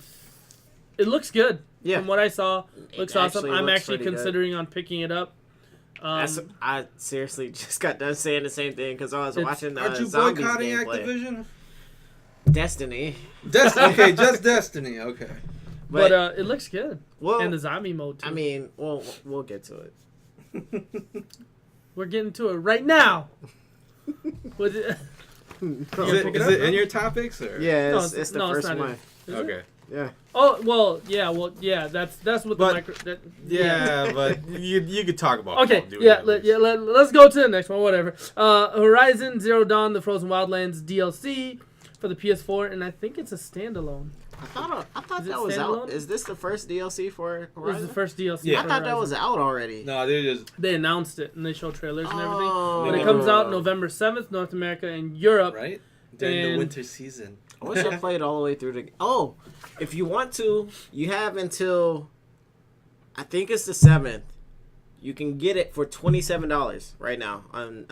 it looks good. Yeah. From what I saw, looks awesome. I'm looks actually pretty good. considering on picking it up. I seriously just got done saying the same thing because I was watching Aren't you Zombies boycotting gameplay. Activision? Destiny. Okay, just Destiny. Okay. But it looks good. Well, And the zombie mode too. I mean, we'll get to it. We're getting to it right now. Was it? Is it in your topics or? Yeah, No, it's the no, it's first not one. Is it? Okay. Yeah. Oh well, yeah. That's what the But- micro. Yeah, but you could talk about. Call Okay, of Duty yeah, at least. let's go to the next one. Whatever. Horizon Zero Dawn: The Frozen Wildlands DLC for the PS4, and I think it's a standalone. I thought Is it that was standalone? out. Is this the first DLC for This Horizon? is the first DLC. Yeah. for I thought that was Horizon. out already. No, they just They announced it and they showed trailers and everything. Oh. But it comes out November 7th, North America and Europe. right during the And- winter season. I wish I played all the way through the. Oh, if you want to, you have until I think it's the 7th. You can get it for $27 right now on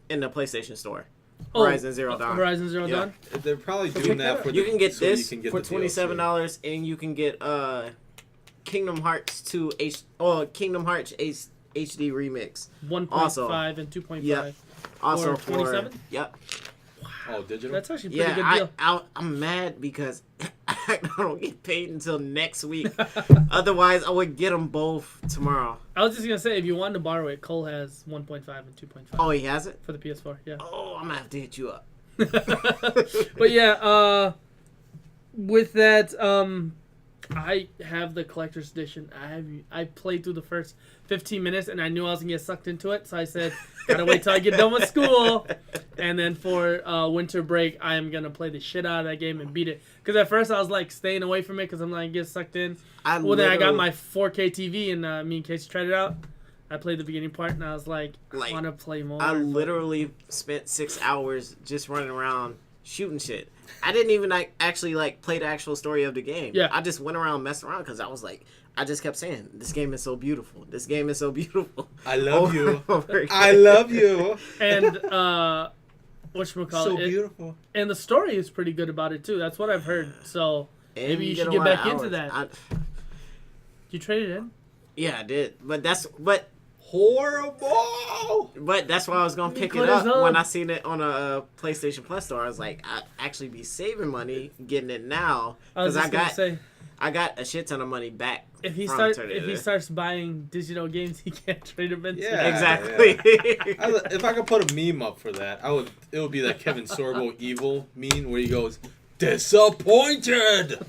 in the PlayStation Store. Horizon Zero Dawn. Horizon Zero Yeah, Dawn. they're probably So doing check that that for. out. You can get so this you can get for the DLC. $27, and you can get Kingdom Hearts 2 Kingdom Hearts HD remix. 1.5 Also- and 2.5. Yep. Also For 27? Yep. Oh, digital. That's actually a pretty Yeah, good deal. I'm mad because I don't get paid until next week. Otherwise, I would get them both tomorrow. I was just going to say, if you wanted to borrow it, Cole has 1.5 and 2.5 Oh, he has it? for the PS4. Yeah. Oh, I'm going to have to hit you up. But yeah, with that, I have the collector's edition. I played through the first 15 minutes and I knew I was gonna get sucked into it, so I said, gotta wait till I get done with school, and then for winter break, I am gonna play the shit out of that game and beat it. Because at first I was like staying away from it because I'm like get sucked in. Well, then I got my 4K TV and me and Casey tried it out. I played the beginning part and I was like, I want to play more. I literally spent 6 hours just running around shooting shit. I didn't even actually play the actual story of the game. Yeah. I just went around messing around because I was like, I just kept saying, this game is so beautiful. This game is so beautiful. I love you. Over I love you. And whatchamacallit? So beautiful. And the story is pretty good about it too. That's what I've heard. So And maybe you get should a get lot back of into hours. that. You traded in? Yeah, I did. But that's Horrible. why I was gonna pick Put it his up own. when I seen it on a PlayStation Plus store. I was like, I'd actually be saving money getting it now I was because just gonna say, I got a shit ton of money back. if he from turning it in. starts buying digital games, he can't trade them in. Yeah. Exactly. If I could put a meme up for that, it would be that Kevin Sorbo evil meme where he goes, disappointed.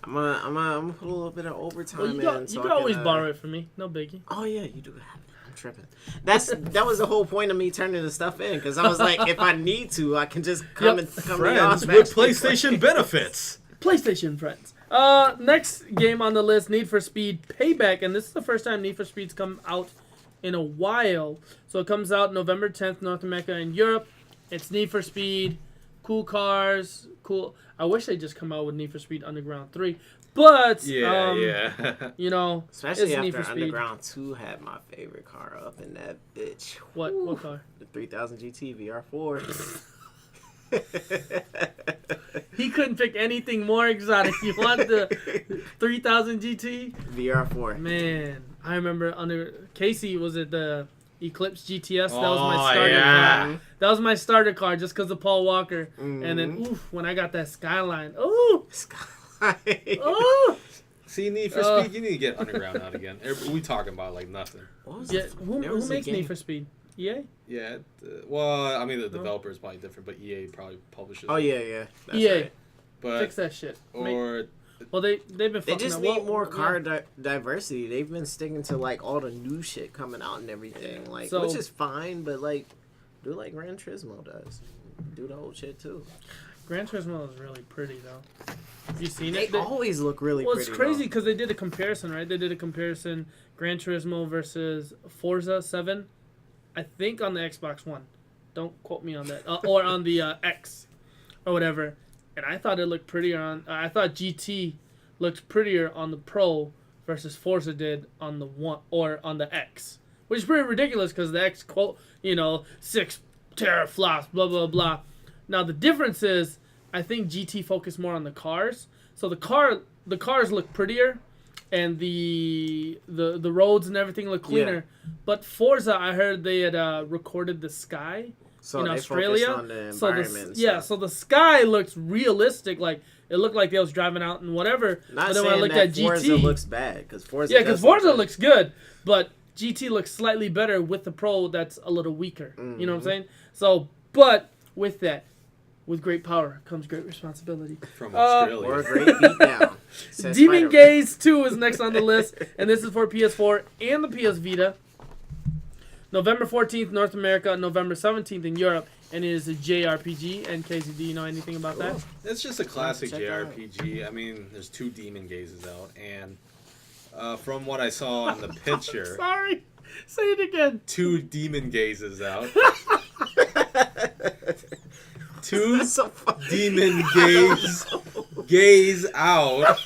I'm gonna put a little bit of overtime Well, in. you can always borrow it from me. No biggie. Oh yeah, you do have it. I'm tripping. That was the whole point of me turning the stuff in because I was like, if I need to, I can just come to y'all's Friends with match. PlayStation benefits. PlayStation friends. Next game on the list, Need for Speed Payback, and this is the first time Need for Speed's come out in a while. So it comes out November 10th, North America and Europe. It's Need for Speed, cool cars, cool. I wish they just come out with Need for Speed Underground 3, but Yeah. you know, Especially it's Need after for Speed. Underground 2 had my favorite car up in that bitch. What Woo. what car? The 3000 GT VR4. He couldn't pick anything more exotic. You want the 3000 GT? VR4. Man, I remember under Casey, was it the Eclipse GTS? That was Oh, my starter yeah. car. That was my starter car just because of Paul Walker. Mm-hmm. And then, oof, when I got that Skyline, ooh, Skyline. ooh. See, Need for Speed, you need to get Underground out again. We talking about like nothing. What was Yeah, it? who There was a makes game- Need for Speed? EA? Yeah. Well, I mean, the developer is probably different, but EA probably publishes Oh it. yeah. That's EA. right. But, Fix that shit. or Well, they've been They fucking just up. need Well, more yeah. car diversity. They've been sticking to like all the new shit coming out and everything, like So- which is fine, but like do like Gran Turismo does. Do the old shit too. Gran Turismo is really pretty, though. Have you seen They it? always look really Well, pretty. it's crazy because they did a comparison, right? They did a comparison Gran Turismo versus Forza 7, I think on the Xbox One. Don't quote me on that. Or on the X or whatever. And I thought it looked prettier on... I thought GT looked prettier on the Pro versus Forza did on the One or on the X. Which is pretty ridiculous because the X, 6 teraflops, blah, blah, blah. Now, the difference is I think GT focused more on the cars. So the cars look prettier, and the roads and everything look cleaner. Yeah. But Forza, I heard they had recorded the sky so in they Australia. focused on the So environment. and yeah, stuff. so the sky looks realistic. Like it looked like they was driving out and whatever. Not but then saying when I looked that at Forza GT, looks bad because Forza. yeah, because does look Forza good. looks good, but GT looks slightly better with the Pro that's a little weaker. You know what I'm saying? So, but with that, with great power comes great responsibility. from or a Australia. great beatdown. Says Demon Spider-Man. Gaze 2 is next on the list, and this is for PS4 and the PS Vita. November 14th, North America, November 17th in Europe, and it is a JRPG. And Casey, do you know anything about that? It's just a classic Check it out. JRPG. I mean, there's 2 Demon Gazes out, and from what I saw in the picture, Sorry, say it again. 2 Demon Gazes out. 2 That's so funny. Demon gaze out.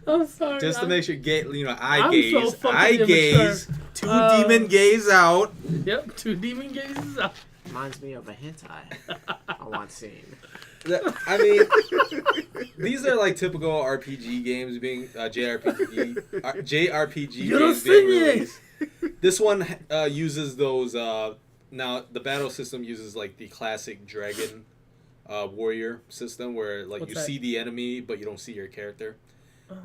I'm sorry. Just to make sure, eye I'm gaze, so fucking eye gaze, immature. 2 Demon Gaze out. Yep, 2 Demon Gazes out. Reminds me of a hentai I once seen. I mean, these are like typical RPG games being JRPG You're games singing. being released. This one uses those. Now the battle system uses like the classic Dragon Warrior system, where like What's you that? see the enemy but you don't see your character,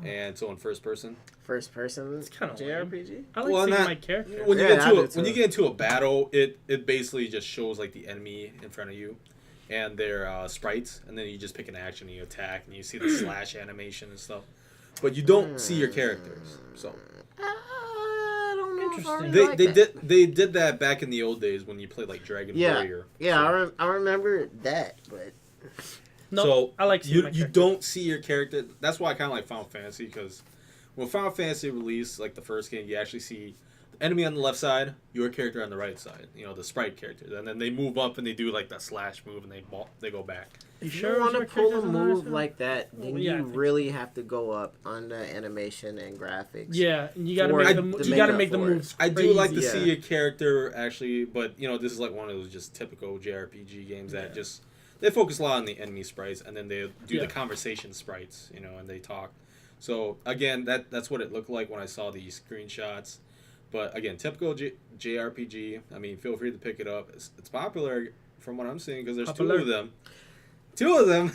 and so in first person. First person kinda lame. JRPG? I like Well, seeing not- my character. When you Yeah, get I into do too. when you get into a battle, it basically just shows like the enemy in front of you, and their sprites, and then you just pick an action and you attack, and you see the slash animation and stuff, but you don't see your characters. So I don't know. if I Interesting. really like that. they did that back in the old days when you played like Dragon Yeah, Warrior. yeah, So, I remember that, but No, so I like seeing my you character. don't see your character. That's why I kind of like Final Fantasy, because when Final Fantasy released like the first game, you actually see enemy on the left side, your character on the right side. You know, the sprite character. And then they move up and they do like that slash move and they go back. If sure you want to your pull a character's on the right move side? like that, then Yeah, I you think really have to go up on the animation and graphics. Yeah, and you gotta For make it the to you make gotta up make the for it. moves. I do like to Yeah. see a character actually, but you know, this is like one of those just typical JRPG games that just they focus a lot on the enemy sprites and then they do the conversation sprites, you know, and they talk. So again, that's what it looked like when I saw these screenshots. But again, typical JRPG. I mean, feel free to pick it up. It's popular from what I'm seeing because there's Popular. two of them. Two of them.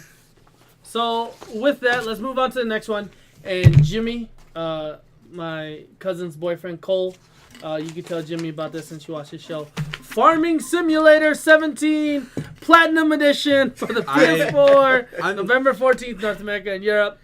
So with that, let's move on to the next one. And Jimmy, my cousin's boyfriend Cole, you can tell Jimmy about this since you watched his show. Farming Simulator 17 Platinum Edition for the PS4, November 14th, North America and Europe.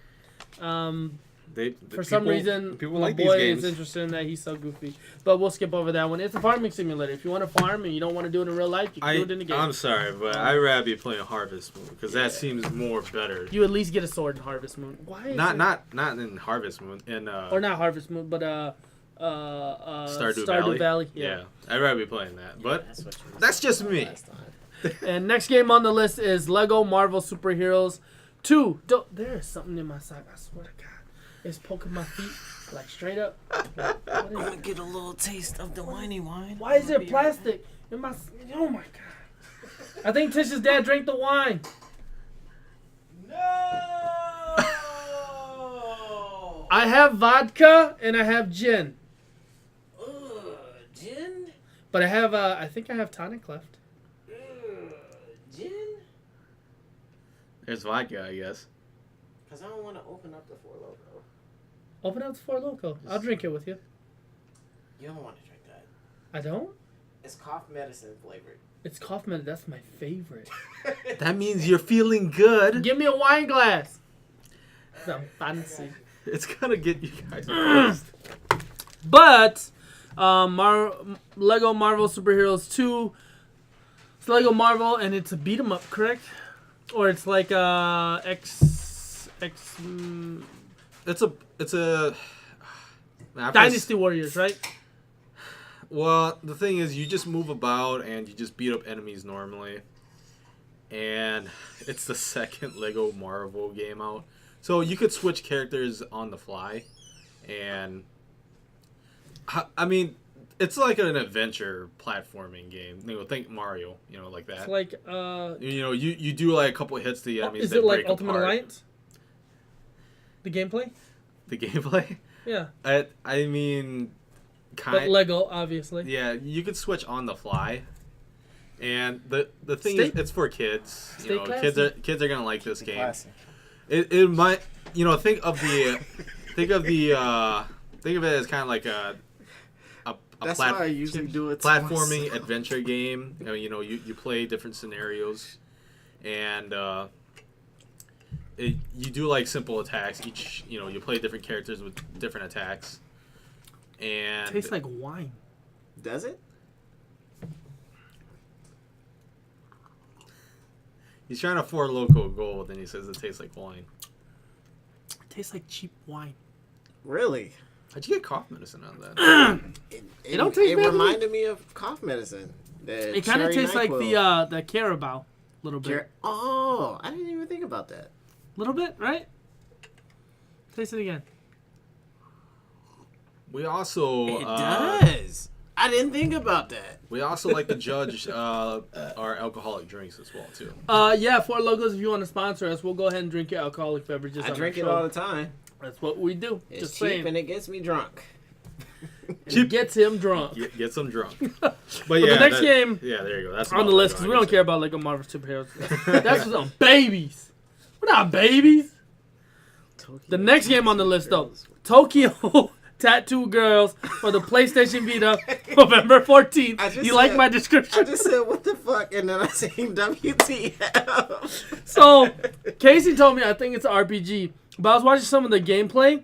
For some reason, people my like these boy games. is interested in that. He's so goofy. But we'll skip over that one. It's a farming simulator. If you want to farm and you don't want to do it in real life, you can do it in the game. I'm sorry, but I'd rather be playing Harvest Moon because that seems more better. You at least get a sword in Harvest Moon. Why? Is Not in Harvest Moon or not Harvest Moon, but Stardew Valley. Yeah, I'd rather be playing that. But That's what you were that's saying just me. last time. And next game on the list is Lego Marvel Superheroes 2. There is something in my sock. I swear to God, it's poking my feet like straight up. What is I'm it? gonna get a little taste of the whiny wine. Why is there plastic in my? Oh my God! I think Tish's dad drank the wine. No. I have vodka and I have gin, Gin. but I think I have tonic left. Gin. There's vodka, I guess. Cause I don't want to open up the Four Loko. Open up the Four Loko. I'll drink it with you. You don't want to drink that. I don't. It's cough medicine flavored. It's cough medicine. That's my favorite. That means you're feeling good. Give me a wine glass. I'm fancy. It's gonna get you guys pissed. But Lego Marvel Superheroes 2. It's Lego Marvel and it's a beat 'em up, correct? Or it's like It's a Dynasty Warriors, right? Well, the thing is, you just move about and you just beat up enemies normally. And it's the second Lego Marvel game out. So you could switch characters on the fly. And, I mean, it's like an adventure platforming game. You know, think Mario, you know, like that. It's like, You know, you do like a couple of hits to the enemies. is that it like break Ultimate apart. Alliance? The gameplay? The gameplay? Yeah. I mean, But Lego, obviously. Yeah, you could switch on the fly, and the thing Stay- is, it's for kids. stay You know, classy. kids are gonna like this game. Classic. It might, you know, think of it as kind of like a That's why I usually do it. to platforming myself. adventure game. You know, you play different scenarios, and you do like simple attacks. You play different characters with different attacks. And Tastes like wine. Does it? he's trying to Four Loko Gold, and he says it tastes like wine. Tastes like cheap wine. Really? How'd you get cough medicine on that? It don't taste It bad to me. reminded me of cough medicine. It kind of tastes like the Carabao, a little bit. Oh, I didn't even think about that. Little bit, right? Taste it again. We also It does. I didn't think about that. we also like to judge our alcoholic drinks as well too. Yeah, Four Logos, if you want to sponsor us, we'll go ahead and drink your alcoholic beverages. I on drink the it show. all the time. That's what we do. It's Just cheap saying. and it gets me drunk. It gets him drunk. Get some drunk. But yeah, the next game Yeah, there you go. That's on the about list, Lego, because I we don't guess. care about Lego Marvel Superheroes. That's for some babies. We're not babies. The next game on the list, though, Tokyo Tattoo Girls for the PlayStation Vita, November 14th. You like my description? I just said, what the fuck? And then I said, WTF. So, Casey told me I think it's an RPG, but I was watching some of the gameplay.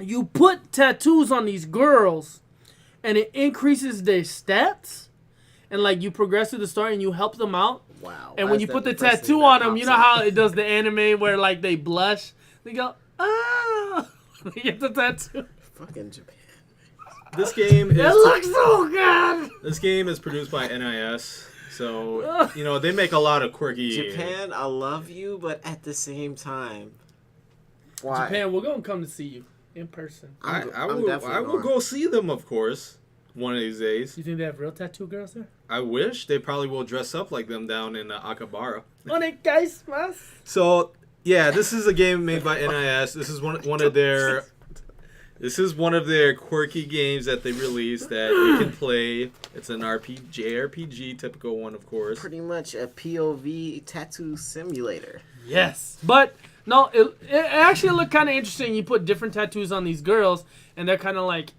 You put tattoos on these girls, and it increases their stats, and like you progress through the story and you help them out. Wow. And why when is you that put the person tattoo that on them, you know pops how up? it does the anime where like they blush. They go, ah, they get the tattoo. Fucking Japan. This game It is looks so good. this game is produced by NIS, so they make a lot of quirky. Japan, I love you, but at the same time, why? Japan, we're gonna come to see you in person. I I'm will definitely go see them, of course, one of these days. You think they have real tattoo girls there? I wish they probably will dress up like them down in Akabara. Onegaishimasu. So yeah, this is a game made by NIS. This is one of their. This is one of their quirky games that they released that you can play. It's an JRPG, typical one, of course. Pretty much a POV tattoo simulator. Yes, but no, it actually looked kind of interesting. You put different tattoos on these girls, and they're kind of like,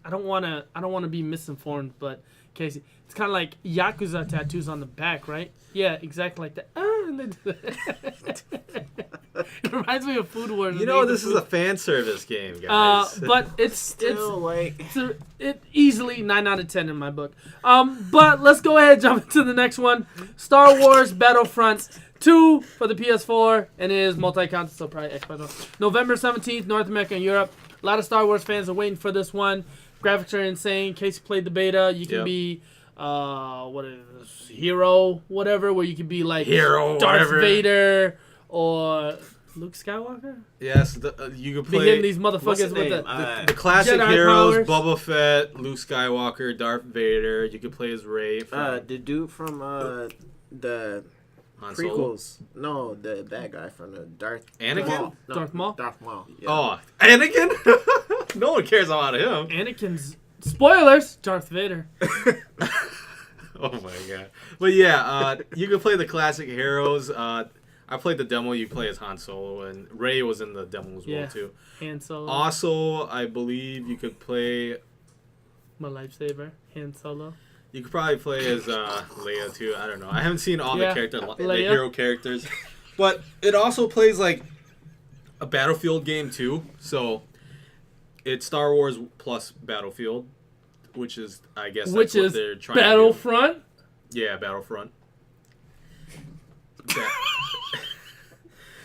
I don't want to be misinformed, but Casey, it's kind of like Yakuza tattoos on the back, right? Yeah, exactly like that. And they do that. It reminds me of Food Wars. This is a fan service game, guys. But it's Still, like, it easily 9 out of 10 in my book. But let's go ahead and jump into the next one. Star Wars Battlefront 2 for the PS4, and it is multi-console, so probably Xbox One. November 17th, North America and Europe. A lot of Star Wars fans are waiting for this one. Graphics are insane. In case you played the beta, you can be what is this? Hero, whatever, where you can be like Darth Vader or Luke Skywalker. Yes, you can play Begin these motherfuckers with the classic Jedi heroes: powers. Boba Fett, Luke Skywalker, Darth Vader. You can play as Rey. the dude from the Han Solo. prequels. No, the bad guy from the Anakin? Maul. No, Darth Maul? Darth Maul. Yeah. Oh, Anakin! No one cares about him. Anakin's spoilers. Darth Vader. Oh my god! But yeah, you can play the classic heroes. I played the demo. You play as Han Solo, and Rey was in the demo as well too. Han Solo. Also, I believe you could play. My lifesaver. Han Solo. You could probably play as Leia too. I don't know. I haven't seen all Yeah, the Leia. hero characters, but it also plays like a Battlefield game too. So it's Star Wars plus Battlefield, which is that's Which what is they're trying Battlefront. to do. Yeah, Battlefront.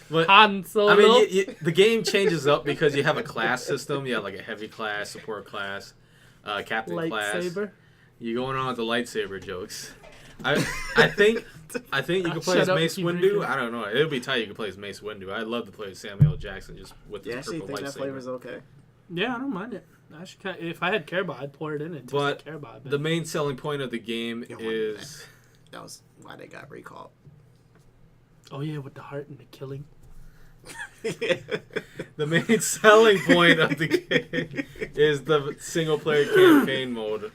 But Han Solo. I mean, the game changes up because you have a class system. You have like a heavy class, support class, captain class. Lightsaber. You're going on with the lightsaber jokes. I think you can play as Shut up, Mace keep Windu. reading. I don't know. It would be tight. You could play as Mace Windu. I'd love to play as Samuel L. Jackson just with You his actually purple think that flavor's lightsaber. okay? Yeah, I don't mind it. If I had Care Bar, I'd pour it in it. But Care Bar, the main selling point of the game You don't want is That was why they got recalled. oh yeah, with the heart and the killing. the main selling point of the game is the single player campaign mode.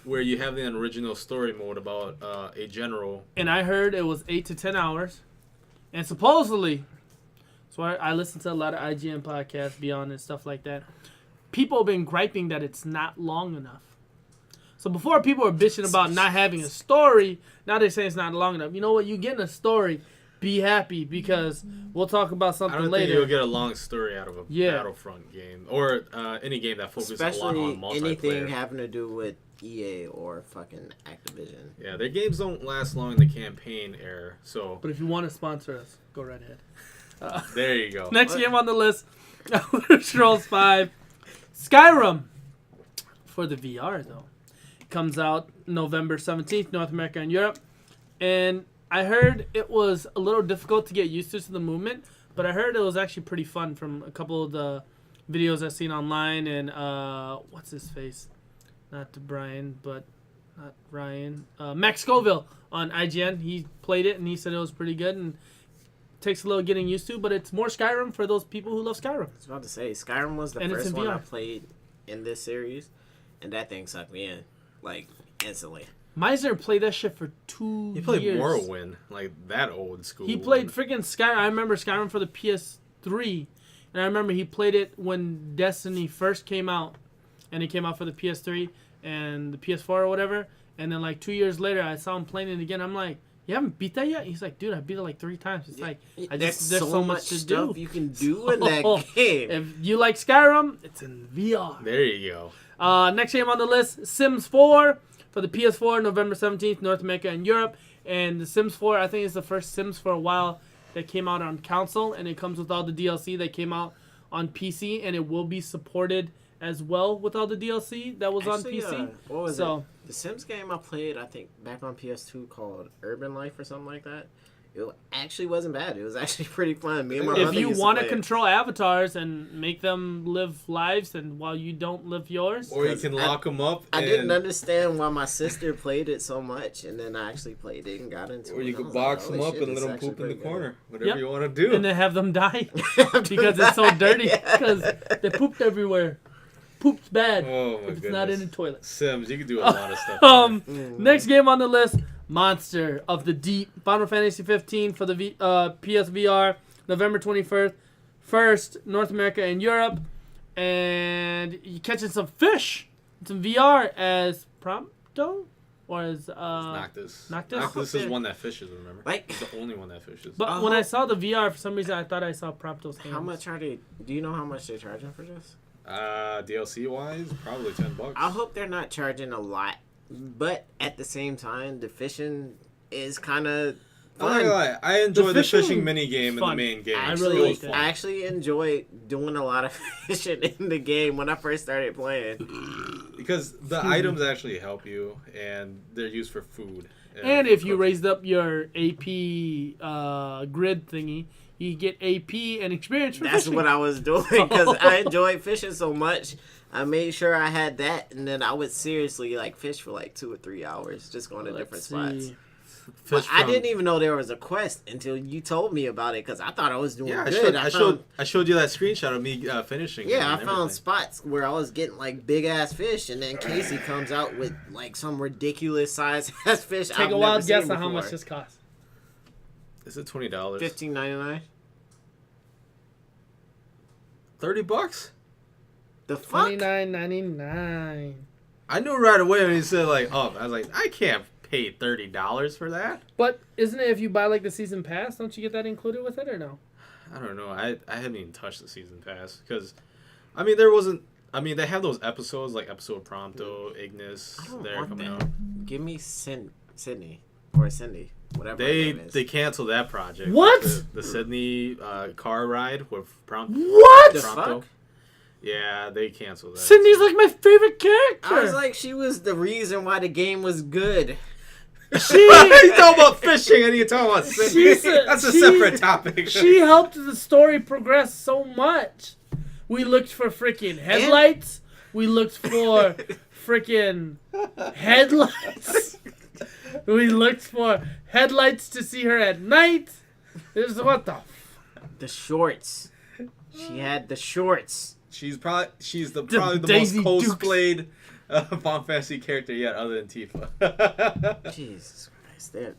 Where you have the original story mode about a general. And I heard it was 8 to 10 hours, and supposedly, so I listened to a lot of IGN podcasts, Beyond and stuff like that. People have been griping that it's not long enough. So before people were bitching about not having a story, now they're saying it's not long enough. You know what? You getting a story, be happy, because we'll talk about I something don't later. think you'll get a long story out of a Yeah. Battlefront game or any game that focuses a lot Especially on multiplayer. anything having to do with EA or fucking Activision. Yeah, their games don't last long in the campaign era. So But if you want to sponsor us, go right ahead. there you go. Next game on the list, Elder Scrolls 5, Skyrim for the VR though. Comes out November 17th, North America and Europe. And I heard it was a little difficult to get used to the movement, but I heard it was actually pretty fun from a couple of the videos I've seen online. And what's his face? Not Brian, but not Ryan. Max Scoville on IGN. He played it and he said it was pretty good and takes a little getting used to, but it's more Skyrim for those people who love Skyrim. I was about to say, Skyrim was the And it's first in one I VR. played in this series, and that thing sucked me in, like, instantly. Meisner played that shit for 2 He played years. Morrowind, like that old school. He played one. freaking Skyrim. I remember Skyrim for the PS3, and I remember he played it when Destiny first came out, and it came out for the PS3 and the PS4 or whatever. And then like 2 years later, I saw him playing it again. I'm like, you haven't beat that yet? He's like, dude, I beat it like 3 times. It's like, there's so much to stuff do. you can do in that game. If you like Skyrim, it's in VR. There you go. Next game on the list, Sims 4 for the PS4, November 17th, North America and Europe. And the Sims 4, I think, is the first Sims for a while that came out on console, and it comes with all the DLC that came out on PC, and it will be supported as well with all the DLC that was Actually, on PC. what was So- it? The Sims game I played, I think, back on PS2 called Urban Life or something like that. It actually wasn't bad. It was actually pretty fun. Me and my If brother you used want to to play it. control avatars and make them live lives, and while you don't live yours, Or you can lock them up. I and, didn't understand why my sister played it so much, and then I actually played it and got into it. Or you and I could was box like, them "Holy up shit, and this let them is actually poop in the pretty good." corner. Whatever Yep. you want to do. and then have them die because it's so dirty Yeah. because they pooped everywhere. Poop's bad Oh my if it's goodness. not in the toilet. Sims, you can do a lot of stuff. Next game on the list, Monster of the Deep, Final Fantasy 15 for the PSVR, November 21st, first North America and Europe, and you catching some fish, some VR as Prompto or as Noctis. Noctis? Noctis is one that fishes, remember? Like- He's the only one that fishes. But when I saw the VR, for some reason I thought I saw Prompto's hands. How much are they? Do you know how much they're charging for this? DLC wise, probably $10. I hope they're not charging a lot, but at the same time, the fishing is kind of I'm not fun. gonna lie, I enjoy the fishing fishing mini game in the fun. main game. I It's really still like fun. that. I actually enjoy doing a lot of fishing in the game when I first started playing. Because the items actually help you, and they're used for food. And for if you cooking. raised up your AP grid thingy, you get AP and experience for That's fishing. what I was doing because I enjoyed fishing so much. I made sure I had that, and then I would seriously like fish for like 2 or 3 hours, just going to different spots. But Fish I from- didn't even know there was a quest until you told me about it because I thought I was doing Yeah, good. I showed you that screenshot of me finishing. it Yeah, I and found everything. spots where I was getting like big ass fish, and then Casey comes out with like some ridiculous size ass fish. Take I've a wild never guess seen on how before. much this costs. Is it $20? $15.99. $30? The fuck? $29.99. I knew right away when he said like, "Oh," I was like, "I can't pay $30 for that." But isn't it if you buy like the season pass, don't you get that included with it or no? I don't know. I haven't even touched the season pass because, I mean, there wasn't. I mean, they have those episodes like episode Prompto, Ignis. I don't They're want coming that. out. Give me Sydney or Cindy, whatever her name is. They canceled that project. What? The Sydney car ride with Prompto. What? The fuck? Yeah, they canceled that. Cindy's like my favorite character. I was like, she was the reason why the game was good. she You talking about fishing and you talking about Sydney. That's a she- separate topic. she helped the story progress so much. We looked for freaking headlights. We looked for freaking headlights. We looked for headlights to see her at night. This is what the. The shorts. She had the shorts. She's probably the Daisy most Dukes. cosplayed Final Fantasy character yet, other than Tifa. Jesus Christ.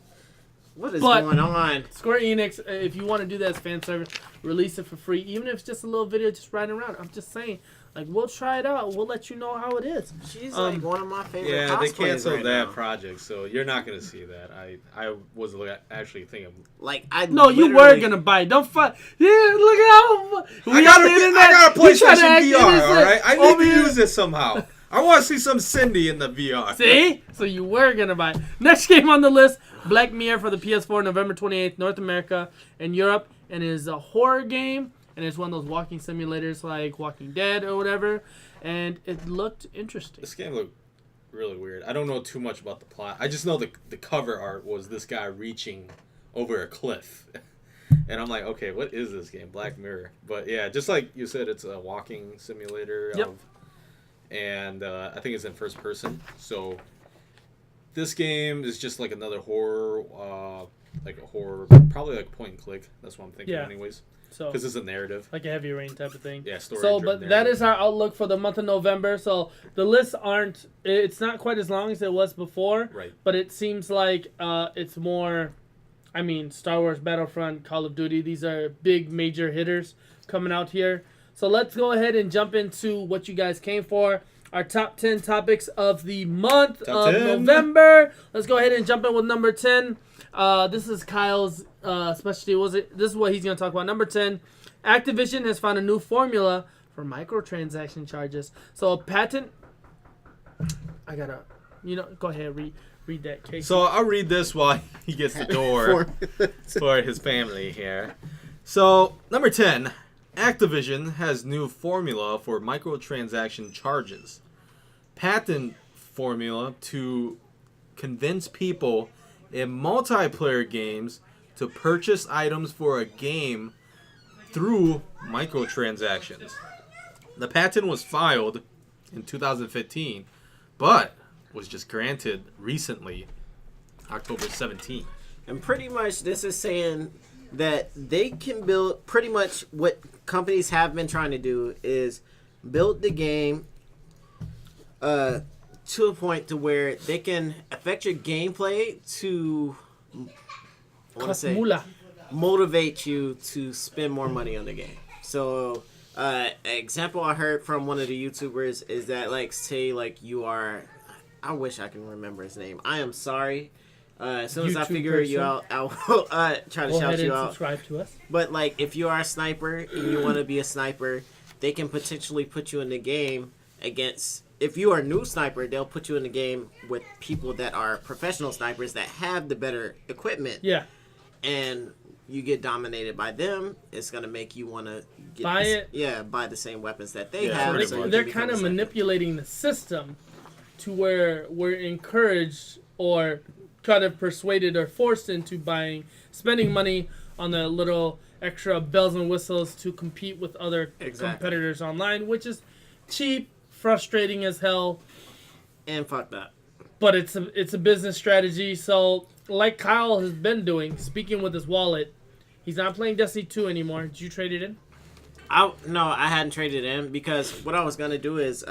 What is But- going on? Square Enix, if you want to do that as fan service, release it for free, even if it's just a little video just riding around. I'm just saying, like, we'll try it out. We'll let you know how it is. She's like one of my favorite Yeah, they cosplayers canceled right that now. project, so you're not gonna see that. I was actually thinking. Like, I No, you were literally- gonna buy it. Don't fight. Yeah, look how we I got on a the internet. I got a You trying to PlayStation act VR. innocent All right, I need over to here. use this somehow. I want to see some Cindy in the VR. See? So you were gonna buy it. Next game on the list, Black Mirror for the PS4, November 28th, North America and Europe, and it is a horror game, and it's one of those walking simulators like Walking Dead or whatever, and it looked interesting. This game looked really weird. I don't know too much about the plot. I just know the cover art was this guy reaching over a cliff. And I'm like, okay, what is this game? Black Mirror. But yeah, just like you said, it's a walking simulator. Yep. And I think it's in first person. So this game is just like another horror, probably like point and click. That's what I'm thinking Yeah. anyways. So Because it's a narrative. like a heavy rain type of thing. Yeah, story. So, but that is our outlook for the month of November. So the lists it's not quite as long as it was before, Right. but it seems like it's more, I mean, Star Wars Battlefront, Call of Duty, these are big major hitters coming out here. So let's go ahead and jump into what you guys came for. Our top 10 topics of the month Top of 10. November. Let's go ahead and jump in with number 10. This is Kyle's specialty. This is what he's going to talk about. Number 10, Activision has found a new formula for microtransaction charges. So a patent. I gotta, go ahead, read that case. So I'll read this while he gets the door for his family here. So, number 10. Activision has new formula for microtransaction charges. Patent formula to convince people in multiplayer games to purchase items for a game through microtransactions. The patent was filed in 2015, but was just granted recently, October 17th. And pretty much this is saying that they can build pretty much what companies have been trying to do is build the game to a point to where they can affect your gameplay to motivate you to spend more money on the game. So an example I heard from one of the YouTubers is that, like, say like you are, I wish I can remember his name. I am sorry. As soon as I figure you out, I will try to shout you out. Subscribe to us. But like, if you are a sniper and you want to be a sniper, they can potentially put you in the game against. If you are a new sniper, they'll put you in the game with people that are professional snipers that have the better equipment. Yeah. And you get dominated by them. It's gonna make you want to buy buy the same weapons that they have. So they're kind of manipulating the system to where we're encouraged or kind of persuaded or forced into spending money on the little extra bells and whistles to compete with other competitors online, which is cheap, frustrating as hell, and fucked up. But it's a business strategy. So like Kyle has been doing, speaking with his wallet, he's not playing Destiny 2 anymore. Did you trade it in? No, I hadn't traded in because what I was gonna do is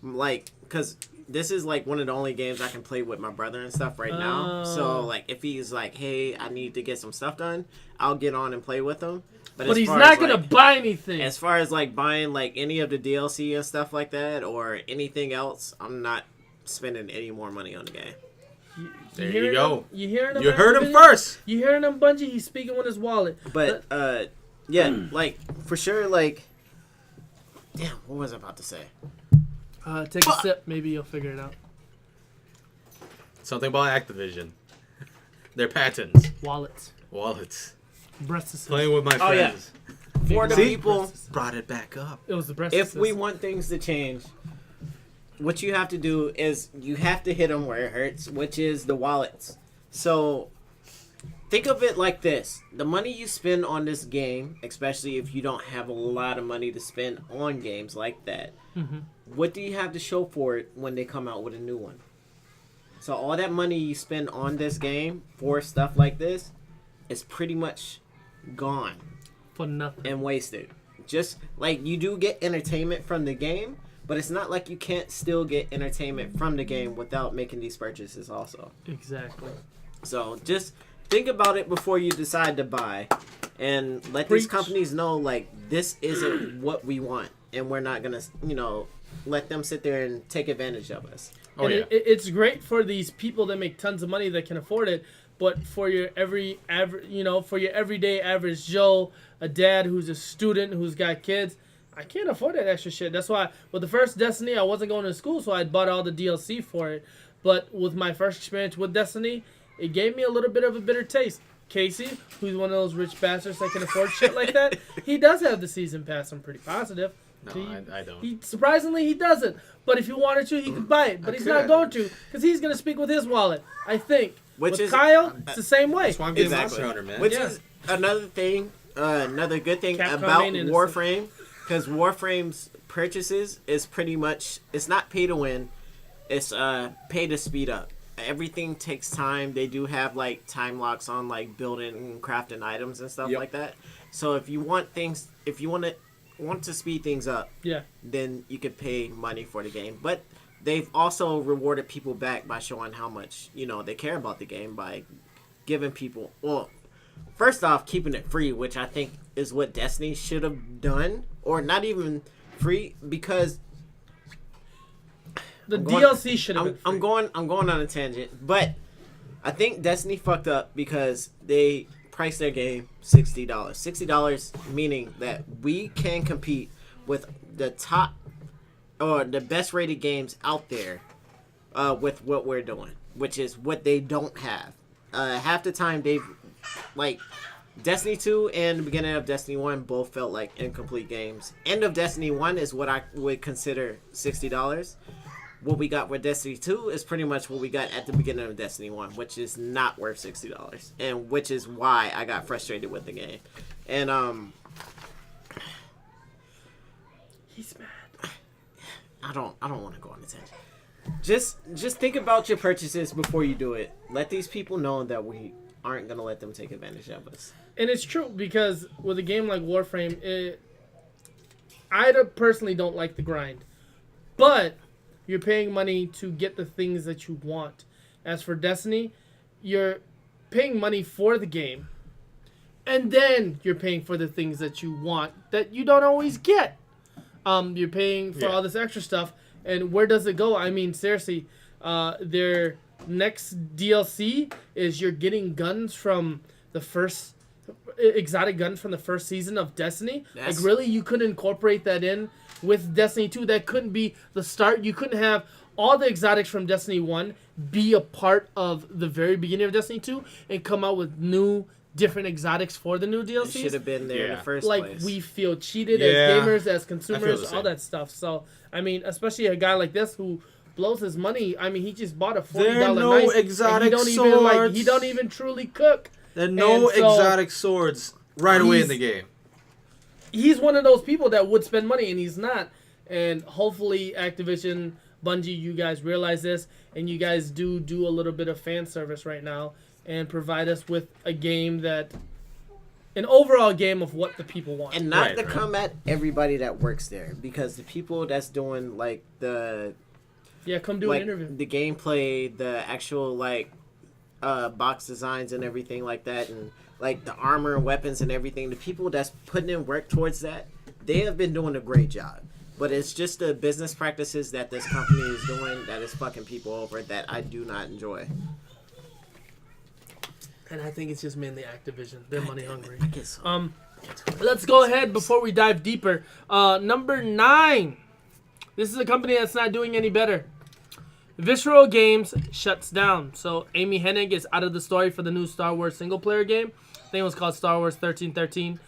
because this is like one of the only games I can play with my brother and stuff right now. So like if he's like, hey, I need to get some stuff done, I'll get on and play with him. But he's not gonna buy anything. As far as like buying like any of the DLC and stuff like that or anything else, I'm not spending any more money on the game. There you go. You hearing him? You heard him first. You hearing him, Bungie? He's speaking with his wallet. But yeah, like for sure, like damn, what was I about to say? Take a sip. Maybe you'll figure it out. Something about Activision. Their patents. Wallets. Breasts. Playing with my friends. Yeah. For the people, brought it back up. It was the breast. If we want things to change, what you have to do is you have to hit them where it hurts, which is the wallets. So think of it like this. The money you spend on this game, especially if you don't have a lot of money to spend on games like that, what do you have to show for it when they come out with a new one? So all that money you spend on this game for stuff like this is pretty much gone. For nothing. And wasted. Just like you do get entertainment from the game, but it's not like you can't still get entertainment from the game without making these purchases also. Exactly. So just think about it before you decide to buy and let these companies know like this isn't what we want and we're not going to, let them sit there and take advantage of us. Oh, and yeah. It's great for these people that make tons of money that can afford it, but for your for your everyday average Joe, a dad who's a student who's got kids, I can't afford that extra shit. That's why with the first Destiny, I wasn't going to school, so I bought all the DLC for it. But with my first experience with Destiny, it gave me a little bit of a bitter taste. Casey, who's one of those rich bastards that can afford shit like that, he does have the season pass. I'm pretty positive. No, I don't. Surprisingly, he doesn't. But if he wanted to, he could buy it. But he's not going to because he's going to speak with his wallet, I think. With Kyle, it's the same way. That's why I'm getting Monster Hunter, man. Which is another thing, another good thing about Warframe, because Warframe's purchases is pretty much, it's not pay to win, it's pay to speed up. Everything takes time. They do have like time locks on like building and crafting items and stuff like that. So if you want to speed things up, then you could pay money for the game. But they've also rewarded people back by showing how much they care about the game by giving people, well, first off, keeping it free, which I think is what Destiny should have done, or not even free, because the DLC should have been free. I'm going on a tangent, but I think Destiny fucked up because they priced their game $60. $60 meaning that we can compete with the top or the best rated games out there with what we're doing, which is what they don't have. Half the time they've Destiny 2 and the beginning of Destiny 1 both felt like incomplete games. End of Destiny 1 is what I would consider $60. What we got with Destiny 2 is pretty much what we got at the beginning of Destiny 1, which is not worth $60. And which is why I got frustrated with the game. And He's mad. I don't want to go on a tangent. Just think about your purchases before you do it. Let these people know that we aren't going to let them take advantage of us. And it's true, because with a game like Warframe, I personally don't like the grind. But you're paying money to get the things that you want. As for Destiny, you're paying money for the game. And then you're paying for the things that you want that you don't always get. You're paying for all this extra stuff. And where does it go? I mean, seriously, their next DLC is you're getting guns from the first exotic guns from the first season of Destiny. Like, really, you couldn't incorporate that in with Destiny 2? That couldn't be the start. You couldn't have all the exotics from Destiny 1 be a part of the very beginning of Destiny 2 and come out with new different exotics for the new DLCs. It should have been there in the first like, place. we feel cheated as gamers, as consumers, all that stuff. So, I mean, especially a guy like this who blows his money. I mean, he just bought a $40 knife. Exotic and swords. He don't even truly cook. There are no exotic swords right away in the game. He's one of those people that would spend money, and he's not. And hopefully Activision, Bungie, you guys realize this, and you guys do a little bit of fan service right now and provide us with a game that, an overall game of what the people want. And not to come at everybody that works there, because the people that's doing like the... Yeah, come do an interview. The gameplay, the actual like box designs and everything like that, and like the armor and weapons and everything, the people that's putting in work towards that, they have been doing a great job. But it's just the business practices that this company is doing that is fucking people over that I do not enjoy. And I think it's just mainly Activision. They're money hungry. I guess so. Let's go ahead before we dive deeper. Number 9. This is a company that's not doing any better. Visceral Games shuts down. So Amy Hennig is out of the story for the new Star Wars single-player game. I think it was called Star Wars 1313.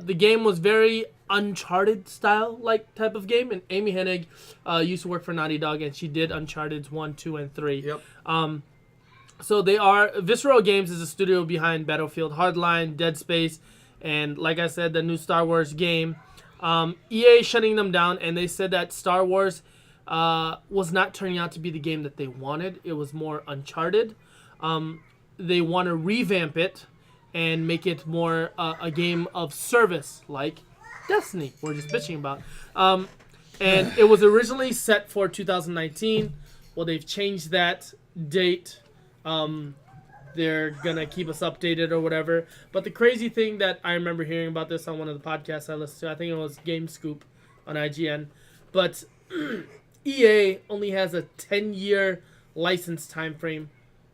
The game was very Uncharted style like type of game, and Amy Hennig used to work for Naughty Dog, and she did Uncharted 1, 2, and 3. Yep. So they are... Visceral Games is a studio behind Battlefield Hardline, Dead Space, and like I said, the new Star Wars game. EA shutting them down, and they said that Star Wars was not turning out to be the game that they wanted. It was more Uncharted. They want to revamp it and make it more a game of service, like Destiny we're just bitching about. And it was originally set for 2019. Well, they've changed that date. They're gonna keep us updated or whatever. But the crazy thing that I remember hearing about this on one of the podcasts I listened to, I think it was Game Scoop on IGN, but EA only has a 10-year license time frame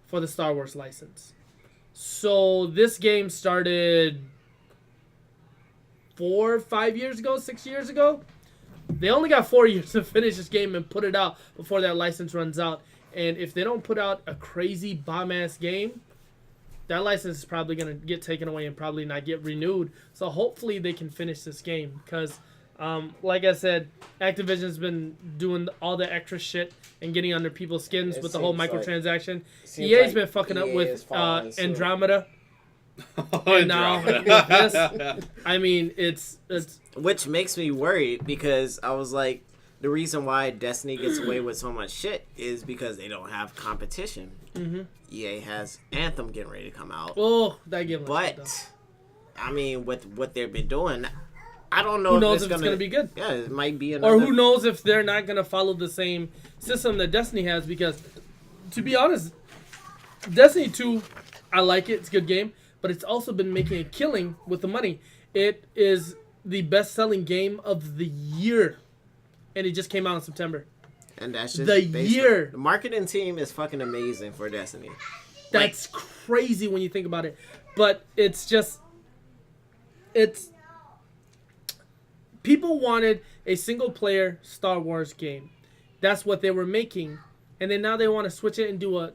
for the Star Wars license. So this game started 4, 5 years ago, 6 years ago. They only got 4 years to finish this game and put it out before that license runs out. And if they don't put out a crazy bomb-ass game, that license is probably going to get taken away and probably not get renewed. So hopefully they can finish this game because, like I said, Activision's been doing all the extra shit and getting under people's skins with the whole microtransaction. EA's been fucking up with Andromeda. And now with this, I mean, it's... Which makes me worried because I was like, the reason why Destiny gets away with so much shit is because they don't have competition. Mm-hmm. EA has Anthem getting ready to come out. Oh, that game. But I mean, with what they've been doing, I don't know. Who knows if it's gonna be good? Yeah, it might be another. Or who knows if they're not gonna follow the same system that Destiny has? Because, to be honest, Destiny 2, I like it. It's a good game, but it's also been making a killing with the money. It is the best-selling game of the year. And it just came out in September. And that's just the year. The marketing team is fucking amazing for Destiny. That's crazy when you think about it. But it's just... People wanted a single-player Star Wars game. That's what they were making. And then now they want to switch it and do a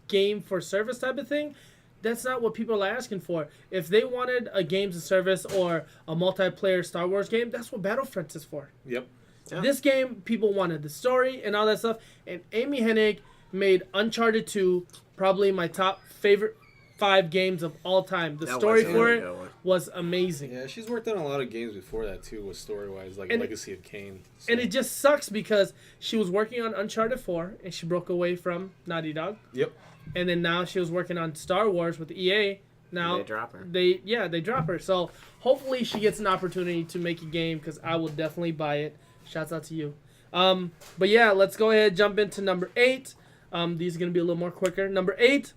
game for service type of thing. that's not what people are asking for. If they wanted a games of service or a multiplayer Star Wars game, that's what Battlefront is for. Yep. Yeah. This game, people wanted the story and all that stuff. And Amy Hennig made Uncharted 2 probably my top favorite 5 games of all time. The story for it was amazing. Yeah, she's worked on a lot of games before that too, with story-wise, like And- Legacy of Kain. So. And it just sucks because she was working on Uncharted 4 and she broke away from Naughty Dog. Yep. And then now she was working on Star Wars with EA. Now They drop her. They drop her. So hopefully she gets an opportunity to make a game because I will definitely buy it. Shouts out to you. But yeah, let's go ahead and jump into number 8. These are going to be a little more quicker. Number 8,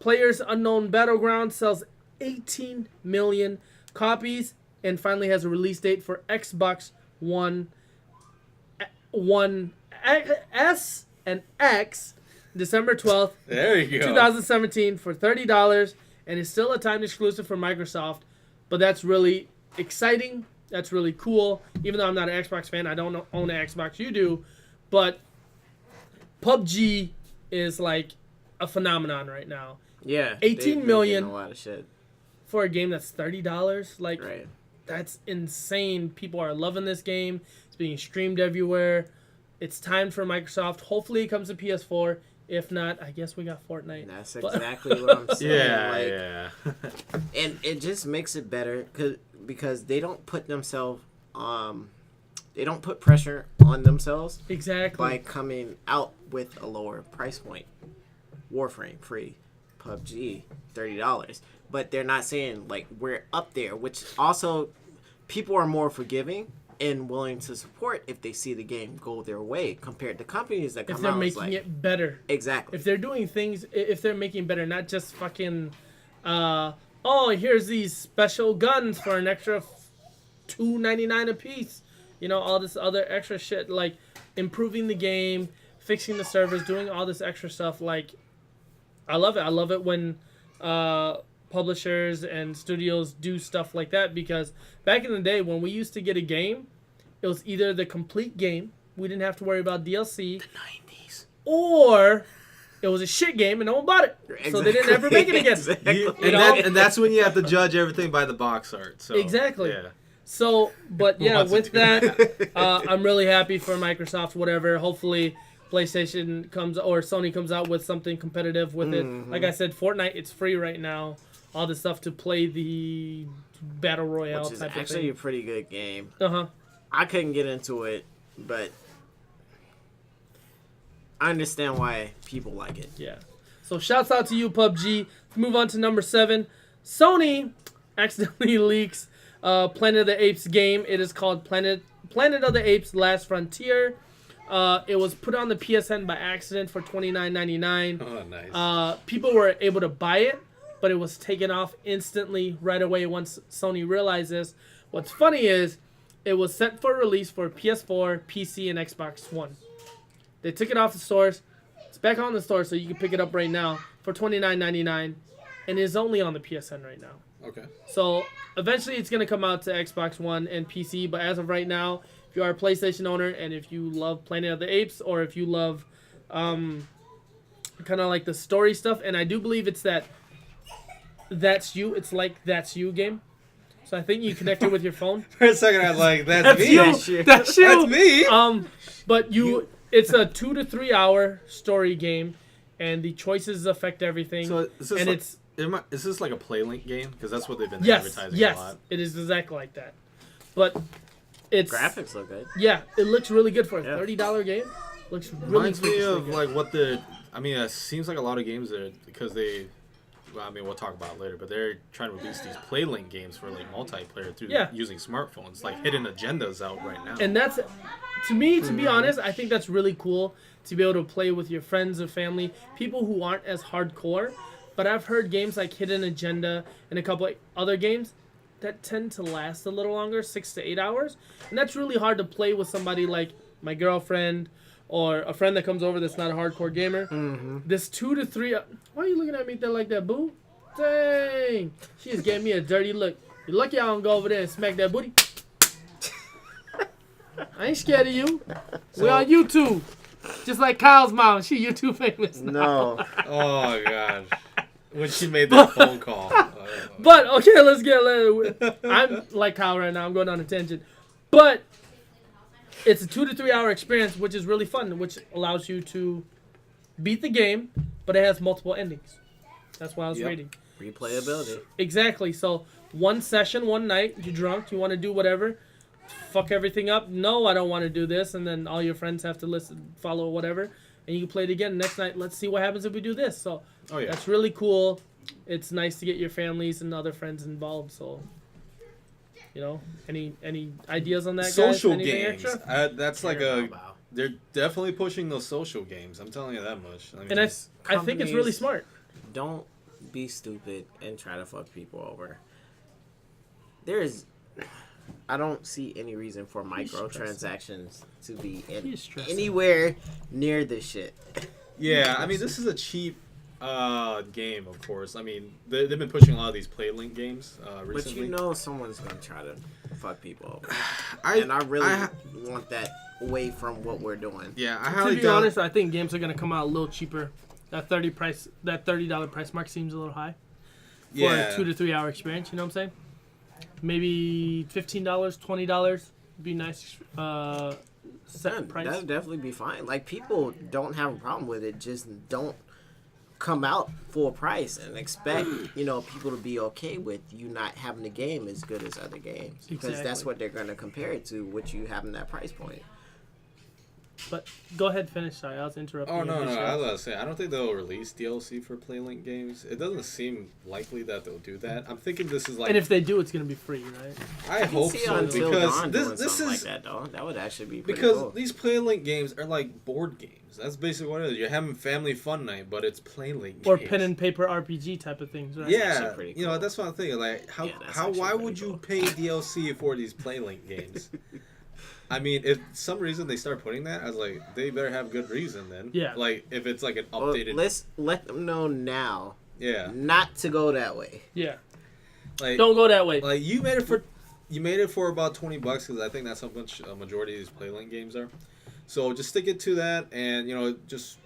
Players Unknown Battlegrounds sells 18 million copies and finally has a release date for Xbox One S and X, December 12th, There you go. 2017 for $30, and it's still a timed exclusive for Microsoft. But that's really exciting. That's really cool. Even though I'm not an Xbox fan, I don't own an Xbox. You do, but PUBG is like a phenomenon right now. Yeah. 18 they million. getting a lot of shit. For a game that's $30, like Right. that's insane. People are loving this game. It's being streamed everywhere. It's time for Microsoft. Hopefully it comes to PS4. If not, I guess we got Fortnite. That's But- exactly what I'm saying. Yeah, like, yeah. And it just makes it better because they don't put themselves they don't put pressure on themselves Exactly. by coming out with a lower price point. Warframe free, PUBG $30, but they're not saying like we're up there, which also people are more forgiving and willing to support if they see the game go their way compared to companies that come if they're out making like, it better. exactly. If they're doing things, if they're making better, not just fucking, oh, here's these special guns for an extra $2.99 a piece. You know, all this other extra shit, like improving the game, fixing the servers, doing all this extra stuff. Like, I love it. I love it when publishers and studios do stuff like that, because back in the day when we used to get a game, it was either the complete game, we didn't have to worry about DLC, 90s. or it was a shit game and no one bought it, so they didn't ever make it again. Exactly. And that's when you have to judge everything by the box art. So Exactly. Yeah. So, but yeah, Lots of with that, I'm really happy for Microsoft. Whatever, hopefully PlayStation comes or Sony comes out with something competitive with it. Like I said, Fortnite, it's free right now. All the stuff to play the battle royale Which is type actually a of pretty good game. thing. I couldn't get into it, but I understand why people like it. Yeah. So shouts out to you, PUBG. Let's move on to number 7. Sony accidentally leaks Planet of the Apes game. It is called Planet of the Apes: Last Frontier. It was put on the PSN by accident for $29.99. Oh, nice. People were able to buy it, but it was taken off instantly right away once Sony realized this. What's funny is it was set for release for PS4, PC, and Xbox One. They took it off the stores. It's back on the store, so you can pick it up right now for $29.99, and it's only on the PSN right now. Okay. So eventually it's going to come out to Xbox One and PC, but as of right now, if you are a PlayStation owner and if you love Planet of the Apes, or if you love kind of like the story stuff, and I do believe it's That's You, it's like That's You game. So I think you connect it with your phone. For a second, I was like, "That's me." you. That's you. That's me. But it's a 2 to 3 hour story game, and the choices affect everything. So is this and like, is this like a PlayLink game? Because that's what they've been yes, advertising yes, a lot. it is exactly like that. But it's Graphics look good. Yeah, it looks really good for a Yeah. $30 game. Looks really Reminds me really of good. like what I mean, it seems like a lot of games are because well, I mean, we'll talk about it later, but they're trying to release these PlayLink games for like multiplayer through using smartphones. Like Hidden Agenda's out right now. And that's, to me, to be honest, I think that's really cool to be able to play with your friends or family, people who aren't as hardcore. But I've heard games like Hidden Agenda and a couple other games that tend to last a little longer, 6 to 8 hours. And that's really hard to play with somebody like my girlfriend or a friend that comes over that's not a hardcore gamer. This 2 to 3... Why are you looking at me there like that, boo? Dang. She just gave me a dirty look. You're lucky I don't go over there and smack that booty. I ain't scared of you. We're on YouTube. Just like Kyle's mom. She YouTube famous now. No. Oh gosh. when she made that phone call. But okay, let's get. I'm like Kyle right now. I'm going on a tangent, but it's a 2 to 3 hour experience, which is really fun, which allows you to beat the game, but it has multiple endings. That's why I was rating. Replayability. Exactly. So one session, one night, you're drunk, you want to do whatever, fuck everything up. No, I don't want to do this, and then all your friends have to listen, follow whatever, and you can play it again next night. Let's see what happens if we do this. So that's really cool. It's nice to get your families and other friends involved. So, any ideas on that, guys? Social Anything games. extra? That's like they're definitely pushing those social games. I'm telling you that much. I mean, And I think it's really smart. Don't be stupid and try to fuck people over. I don't see any reason for microtransactions to be anywhere near this shit. Yeah, I mean, this is a cheap game, of course. I mean, they've been pushing a lot of these PlayLink games recently. But someone's going to try to fuck people over. I really want that away from what we're doing. Yeah, to be honest, I think games are going to come out a little cheaper. That $30 price mark seems a little high for a 2 to 3 hour experience. You know what I'm saying? Maybe $15, $20 would be nice. Set price. That'd definitely be fine. Like, people don't have a problem with it. Just don't come out full price and expect people to be okay with you not having a game as good as other games, because that's what they're going to compare it to, what you have in that price point. But go ahead, finish. Sorry, I was interrupting. Oh, no. I was about to say, I don't think they'll release DLC for PlayLink games. It doesn't seem likely that they'll do that. I'm thinking this is like... And if they do, it's going to be free, right? I hope so, because this is... like that, though. That would actually be pretty because cool. These PlayLink games are like board games. That's basically what it is. You're having family fun night, but it's PlayLink games. Or pen and paper RPG type of things, right? Yeah, cool. That's what I'm thinking. Like, why would you pay DLC for these PlayLink games? I mean, if some reason they start putting that, I was like, they better have good reason then. Yeah. Like, if it's like an updated... let's let them know now. Yeah. Not to go that way. Yeah. Like, don't go that way. Like, you made it for about $20, because I think that's how much a majority of these PlayLink games are. So just stick it to that, and, just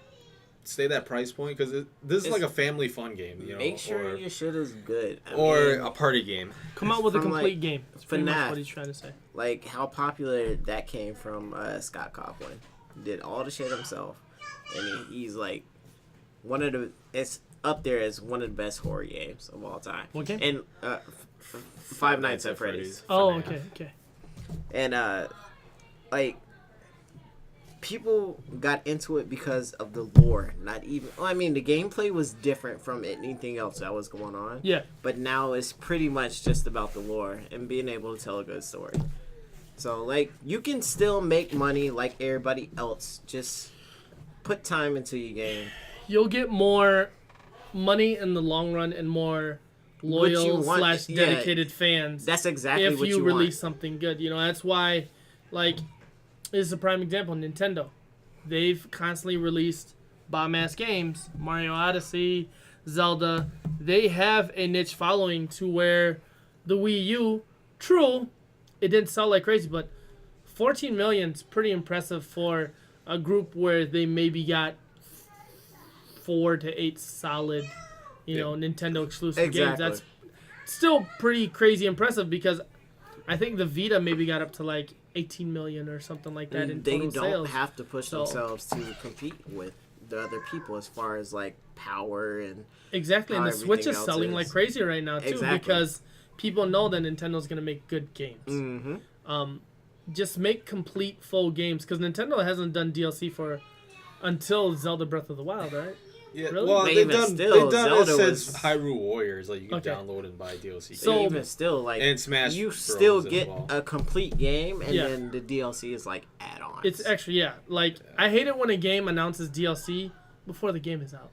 stay that price point, because this is like a family fun game. Make sure your shit is good. Or a party game. Come out with a complete game. That's pretty much FNAF, what he's trying to say. Like, how popular that came from Scott Cawthon. Did all the shit himself. And he's like it's up there as one of the best horror games of all time. What game? And Five Nights at Freddy's. Oh, okay. And like, people got into it because of the lore. Not even... I mean, the gameplay was different from anything else that was going on. Yeah. But now it's pretty much just about the lore and being able to tell a good story. So, like, you can still make money like everybody else. Just put time into your game. You'll get more money in the long run and more loyal / dedicated fans. That's exactly what you want. If you release something good. That's why, like... This is a prime example. Nintendo, they've constantly released bomb-ass games. Mario Odyssey, Zelda. They have a niche following to where the Wii U, true, it didn't sell like crazy, but 14 million is pretty impressive for a group where they maybe got 4 to 8 solid, Nintendo exclusive games. That's still pretty crazy impressive, because I think the Vita maybe got up to like 18 million or something like that in total sales. They don't have to push themselves to compete with the other people as far as like power and exactly. And the Switch is selling like crazy right now too, because people know that Nintendo's gonna make good games. Mm-hmm. Just make complete full games, because Nintendo hasn't done DLC until Zelda Breath of the Wild, right? Yeah, really? well, they've done it since Hyrule Warriors. Like, you can download and buy DLC. So even still, like, and Smash you Bros still get a complete game, and then the DLC is like add-ons. It's actually I hate it when a game announces DLC before the game is out,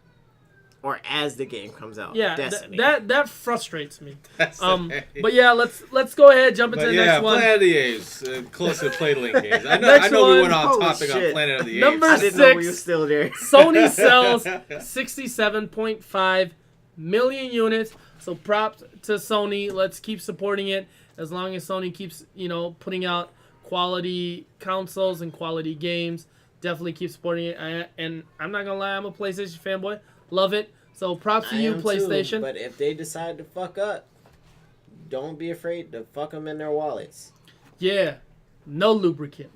or as the game comes out. Yeah, Destiny. that frustrates me. But yeah, let's go ahead, jump into the next one. Planet of the Apes, close to PlayLink games. I know we went off topic on Planet of the Apes. Number 6, I didn't know we were still there. Sony sells 67.5 million units. So props to Sony. Let's keep supporting it. As long as Sony keeps, putting out quality consoles and quality games, definitely keep supporting it. And I'm not gonna lie, I'm a PlayStation fanboy. Love it. So props to you, PlayStation. Too, but if they decide to fuck up, don't be afraid to fuck them in their wallets. Yeah, no lubricant.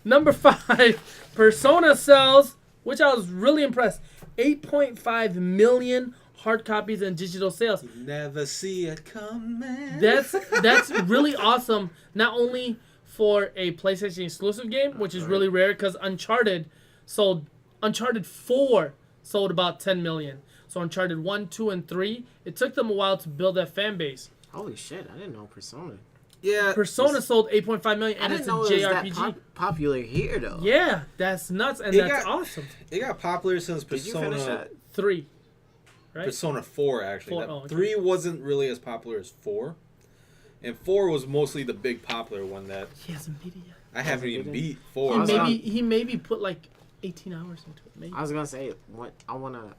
Number 5, Persona sells, which I was really impressed. 8.5 million hard copies and digital sales. Never see it coming. That's really awesome. Not only for a PlayStation exclusive game, which is really rare, because Uncharted 4 sold about 10 million. So Uncharted 1, 2, and 3, it took them a while to build that fan base. Holy shit, I didn't know Persona. Yeah, Persona sold 8.5 million, and it's a JRPG. It was that popular here, though. Yeah, that's nuts, and that's awesome. It got popular since Persona. Did you finish that? 3, right? Persona 4, actually. 4, okay. 3 wasn't really as popular as 4. And 4 was mostly the big popular one that... He hasn't beat it yet. I haven't even beat 4. He maybe put like 18 hours into it. Maybe. I was gonna say, I wanna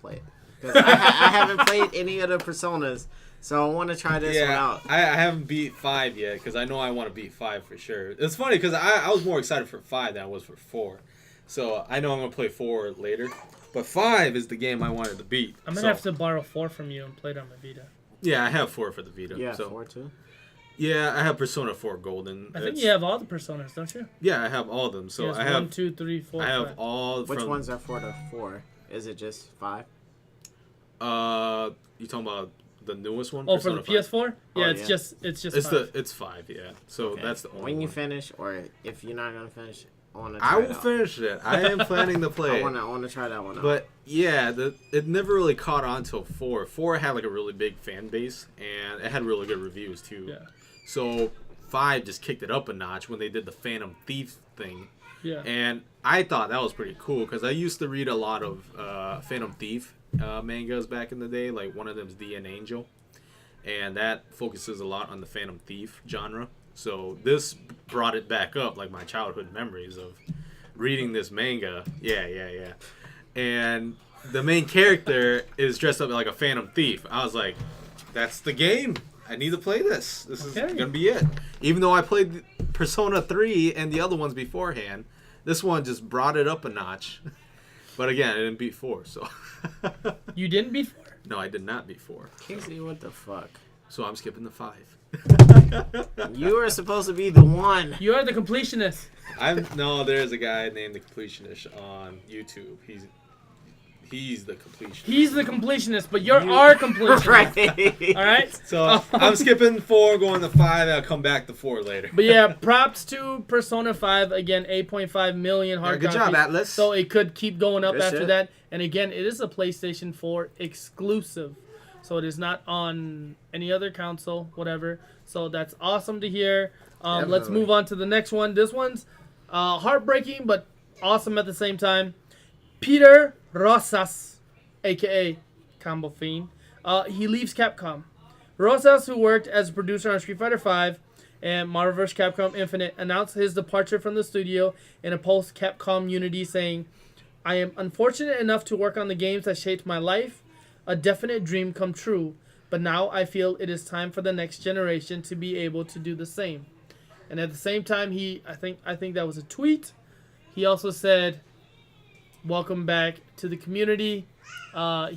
play it because I haven't played any of the Personas, so I want to try this one out. I haven't beat 5 yet because I know I want to beat 5 for sure. It's funny because I was more excited for 5 than I was for 4, so I know I'm gonna play 4 later. But 5 is the game I wanted to beat. I'm gonna have to borrow 4 from you and play it on my Vita. Yeah, I have 4 for the Vita. Yeah, so. 4 too. Yeah, I have Persona 4 Golden. I think you have all the Personas, don't you? Yeah, I have all of them. So I have 1, 2, 3, 4. I have 5. all. Which ones are for the 4? Is it just 5? You talking about the newest one? Oh, for the PS4? Yeah, it's yeah. just It's 5. It's 5. Yeah. So Okay. that's the only. When you one. finish, or if you're not gonna finish, I will finish it. I am planning to play. I want to try that one out. But yeah, it never really caught on till 4. 4 had like a really big fan base, and it had really good reviews too. Yeah. So 5 just kicked it up a notch when they did the Phantom Thief thing. Yeah. And I thought that was pretty cool because I used to read a lot of Phantom Thief mangas back in the day. Like one of them's The An Angel, and that focuses a lot on the Phantom Thief genre. So this brought it back up, like my childhood memories of reading this manga. Yeah. And the main character is dressed up like a Phantom Thief. I was like, that's the game. I need to play this. This is going to be it. Even though I played Persona 3 and the other ones beforehand, this one just brought it up a notch. But again, I didn't beat 4, so. You didn't beat 4? No, I did not beat 4. Casey, what the fuck? So I'm skipping the 5. You were supposed to be the one. You are the completionist. There's a guy named the Completionist on YouTube. He's the completionist. He's the completionist, but you're our completionist. Right. All right? So I'm skipping 4, going to 5, and I'll come back to 4 later. But yeah, props to Persona 5. Again, 8.5 million hard good copies. job, Atlas. So it could keep going up Good after shit. that. And again, it is a PlayStation 4 exclusive. So it is not on any other console, whatever. So that's awesome to hear. Let's move on to the next one. This one's heartbreaking, but awesome at the same time. Peter Rosas, a.k.a. Combo Fiend. He leaves Capcom. Rosas, who worked as a producer on Street Fighter V and Marvel vs. Capcom Infinite, announced his departure from the studio in a post-Capcom Unity saying, "I am unfortunate enough to work on the games that shaped my life, a definite dream come true, but now I feel it is time for the next generation to be able to do the same." And at the same time, I think that was a tweet. He also said, "Welcome back to the community."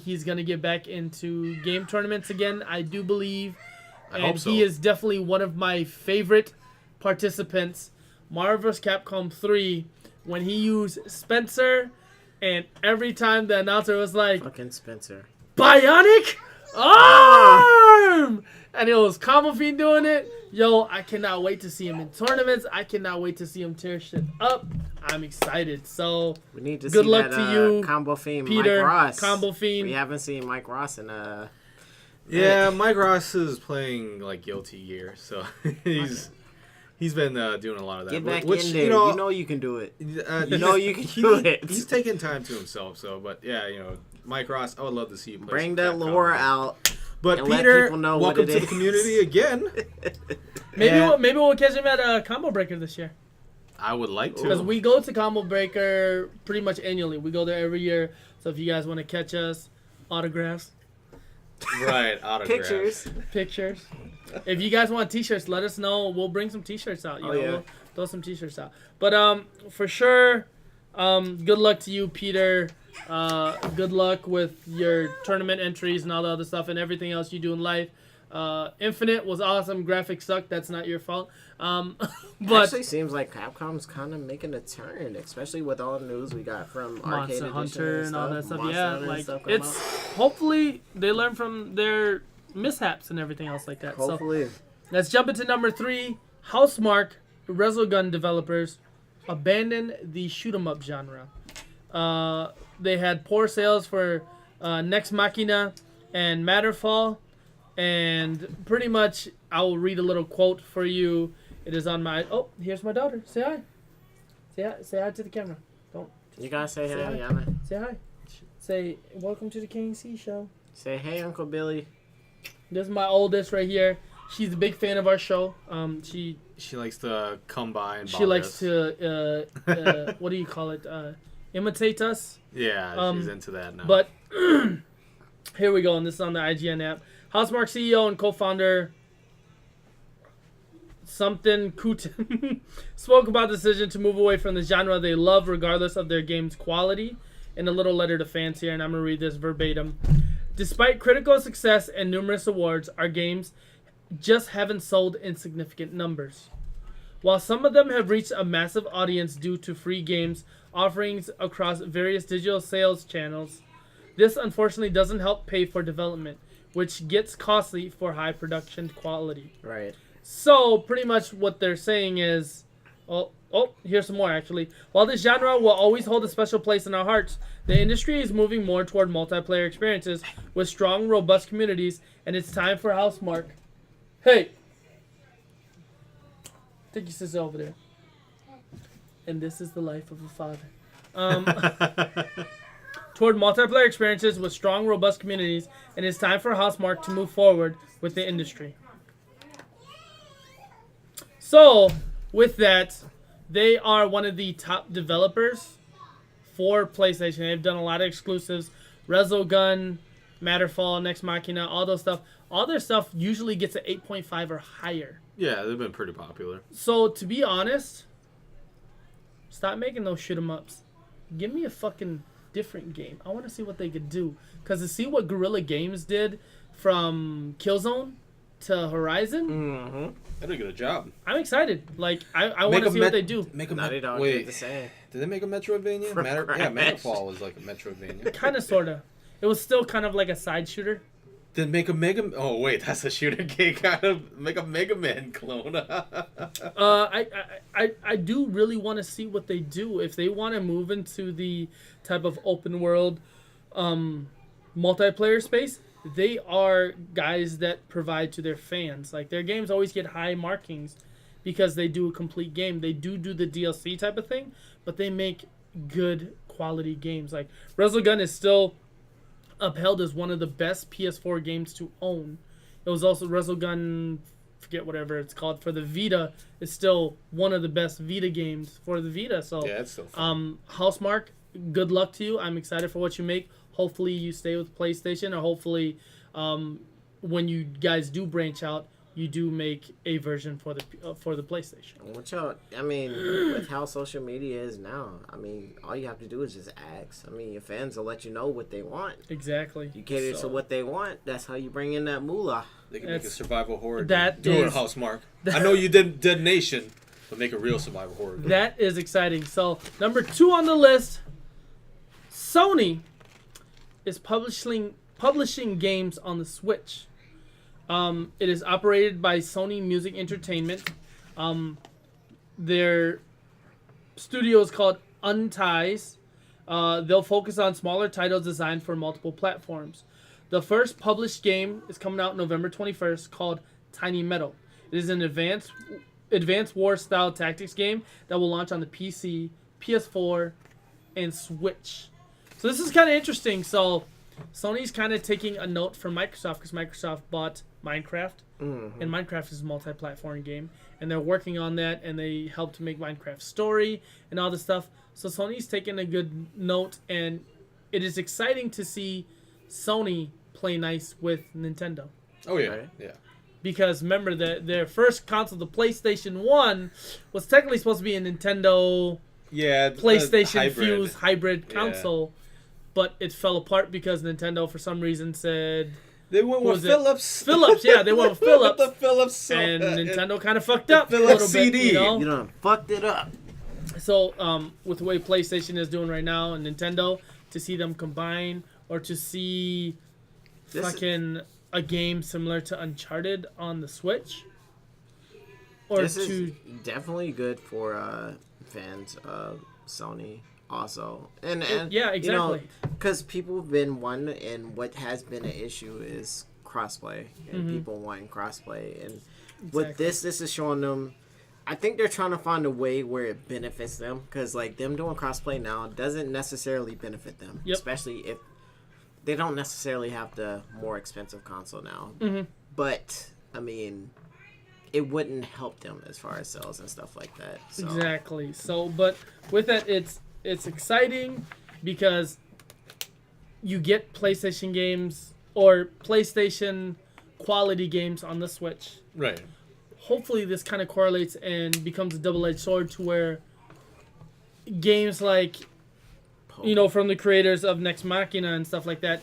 He's gonna get back into game tournaments again, I do believe, and hope so. he is definitely one of my favorite participants. Marvel vs. Capcom 3, when he used Spencer, and every time the announcer was like, Fucking Spencer. "Bionic Arm!" And it was Combo Fiend doing it. Yo, I cannot wait to see him in tournaments. I cannot wait to see him tear shit up. I'm excited. So, We need to good see luck that, to you, Combo Fiend, Peter. Mike Ross. Combo Fiend. We haven't seen Mike Ross in Yeah, Mike Ross is playing like Guilty Gear, so he's been doing a lot of that. Get back which, in there. You know you can do it. You know you can do it. He's taking time to himself, so but yeah, Mike Ross, I would love to see you play. Bring some that Capcom lore games. out. But and let Peter, people know what welcome it to the is. community again. Maybe we'll catch him at Combo Breaker this year. I would like to. Because we go to Combo Breaker pretty much annually. We go there every year. So if you guys want to catch us, autographs, Right, autographs. pictures. If you guys want t-shirts, let us know. We'll bring some t-shirts out. Yeah. We'll throw some t-shirts out. But for sure, good luck to you, Peter. Good luck with your tournament entries and all the other stuff and everything else you do in life. Infinite was awesome. Graphics sucked. That's not your fault. But actually seems like Capcom's kind of making a turn, especially with all the news we got from Arcade Monster Hunter Edition and all that stuff. Monster Yeah, Hunter and like stuff come it's out. hopefully they learn from their mishaps and everything else like that. Hopefully. So let's jump into number 3. Housemarque Resogun developers abandon the shoot 'em up genre. They had poor sales for Nex Machina and Matterfall, and pretty much I will read a little quote for you. It is on my. Oh, here's my daughter. Say hi. Say hi. Say hi to the camera. Don't. You gotta say Say hi, hi. Yana. Say hi. Say welcome to the KC show. Say hey, Uncle Billy. This is my oldest right here. She's a big fan of our show. She likes to come by and she likes to what do you call it? Imitate us. Yeah, she's into that now. But here we go, and this is on the IGN app. Housemarque CEO and co-founder Something Kutin spoke about the decision to move away from the genre they love, regardless of their game's quality, in a little letter to fans here, and I'm gonna read this verbatim. Despite critical success and numerous awards, our games just haven't sold in significant numbers. While some of them have reached a massive audience due to free games offerings across various digital sales channels, this unfortunately doesn't help pay for development, which gets costly for high production quality. Right. So pretty much what they're saying is, here's some more actually. While this genre will always hold a special place in our hearts, the industry is moving more toward multiplayer experiences with strong, robust communities, and it's time for Housemarque. Hey! Take your sister over there. And this is the life of a father. Toward multiplayer experiences with strong, robust communities, and it's time for Housemarque to move forward with the industry. So, with that, they are one of the top developers for PlayStation. They've done a lot of exclusives. Resogun, Matterfall, Nex Machina, all those stuff. All their stuff usually gets an 8.5 or higher. Yeah, they've been pretty popular. So, to be honest, stop making those shoot 'em ups. Give me a fucking different game. I want to see what they could do. Because to see what Guerrilla Games did from Killzone to Horizon, They did a good job. I'm excited. Like, I want to see what they do. Make a Naughty Dog did the same. Did they make a Metroidvania? Matterfall was like a Metroidvania. Kind of, sort of. It was still kind of like a side shooter. Then make a Mega... Oh, wait, that's a shooter game. Kind of make a Mega Man clone. I do really want to see what they do. If they want to move into the type of open world multiplayer space, they are guys that provide to their fans. Like, their games always get high markings because they do a complete game. They do the DLC type of thing, but they make good quality games. Like, Resogun is still upheld as one of the best PS4 games to own. It was also Resogun, forget whatever it's called, for the Vita, is still one of the best Vita games for the Vita. So Yeah, it's still fun. Housemarque, good luck to you. I'm excited for what you make. Hopefully you stay with PlayStation, or hopefully when you guys do branch out, you do make a version for the PlayStation. What y'all, I mean, with how social media is now, I mean, all you have to do is just ask. I mean, your fans will let you know what they want. Exactly. You cater to what they want. That's how you bring in that moolah. They can make a survival horror that game. Do it, is- Housemarque. I know you did Dead Nation, but make a real survival horror game. That is exciting. So, number 2 on the list, Sony is publishing games on the Switch. It is operated by Sony Music Entertainment. Their studio is called Unties. They'll focus on smaller titles designed for multiple platforms. The first published game is coming out November 21st, called Tiny Meadow. It is an advanced war-style tactics game that will launch on the PC, PS4, and Switch. So this is kind of interesting. So Sony's kind of taking a note from Microsoft, because Microsoft bought Minecraft, and Minecraft is a multi-platform game, and they're working on that, and they helped make Minecraft story and all this stuff. So Sony's taking a good note, and it is exciting to see Sony play nice with Nintendo. Oh, yeah. Right. Yeah. Because remember that their first console, the PlayStation 1, was technically supposed to be a Nintendo Yeah. PlayStation hybrid. fused hybrid Yeah. console. but it fell apart because Nintendo, for some reason, said They went with Philips. Philips, yeah, they went with Philips. The Philips. And Nintendo kind of fucked up a Philips little bit, CD. you know? You done fucked it up. So, with the way PlayStation is doing right now and Nintendo, to see them combine or to see a game similar to Uncharted on the Switch, or this is definitely good for fans of Sony also. And yeah, exactly. Because people have been one, and what has been an issue is crossplay, and people wanting crossplay. And with this is showing them. I think they're trying to find a way where it benefits them, because like them doing crossplay now doesn't necessarily benefit them, especially if they don't necessarily have the more expensive console now. But I mean, it wouldn't help them as far as sales and stuff like that. So. Exactly. So, but with that, it's exciting because you get PlayStation games or PlayStation quality games on the Switch. Right. Hopefully this kind of correlates and becomes a double-edged sword to where games like, you know, from the creators of Nex Machina and stuff like that,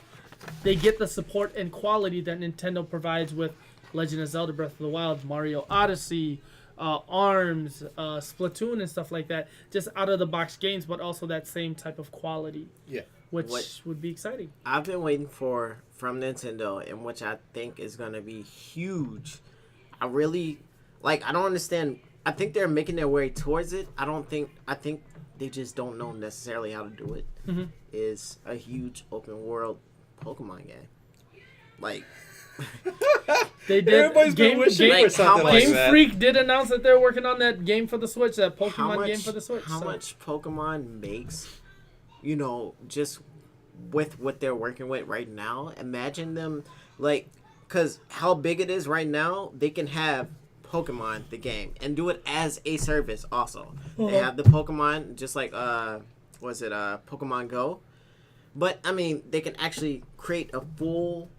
they get the support and quality that Nintendo provides with Legend of Zelda Breath of the Wild, Mario Odyssey, ARMS, Splatoon and stuff like that. Just out-of-the-box games, but also that same type of quality. Yeah. Which would be exciting. I've been waiting for from Nintendo, and which I think is going to be huge. I don't understand. I think they're making their way towards it. I think they just don't know necessarily how to do it. Is a huge open world Pokemon game. Like they did. Everybody's been wishing for something like that. Game Freak did announce that they're working on that game for the Switch, that Pokemon game for the Switch. How much Pokemon makes, you know, just with what they're working with right now? Imagine them, like, because how big it is right now, they can have Pokemon, the game, and do it as a service also. They have the Pokemon, just like, Pokemon Go? But, I mean, they can actually create a full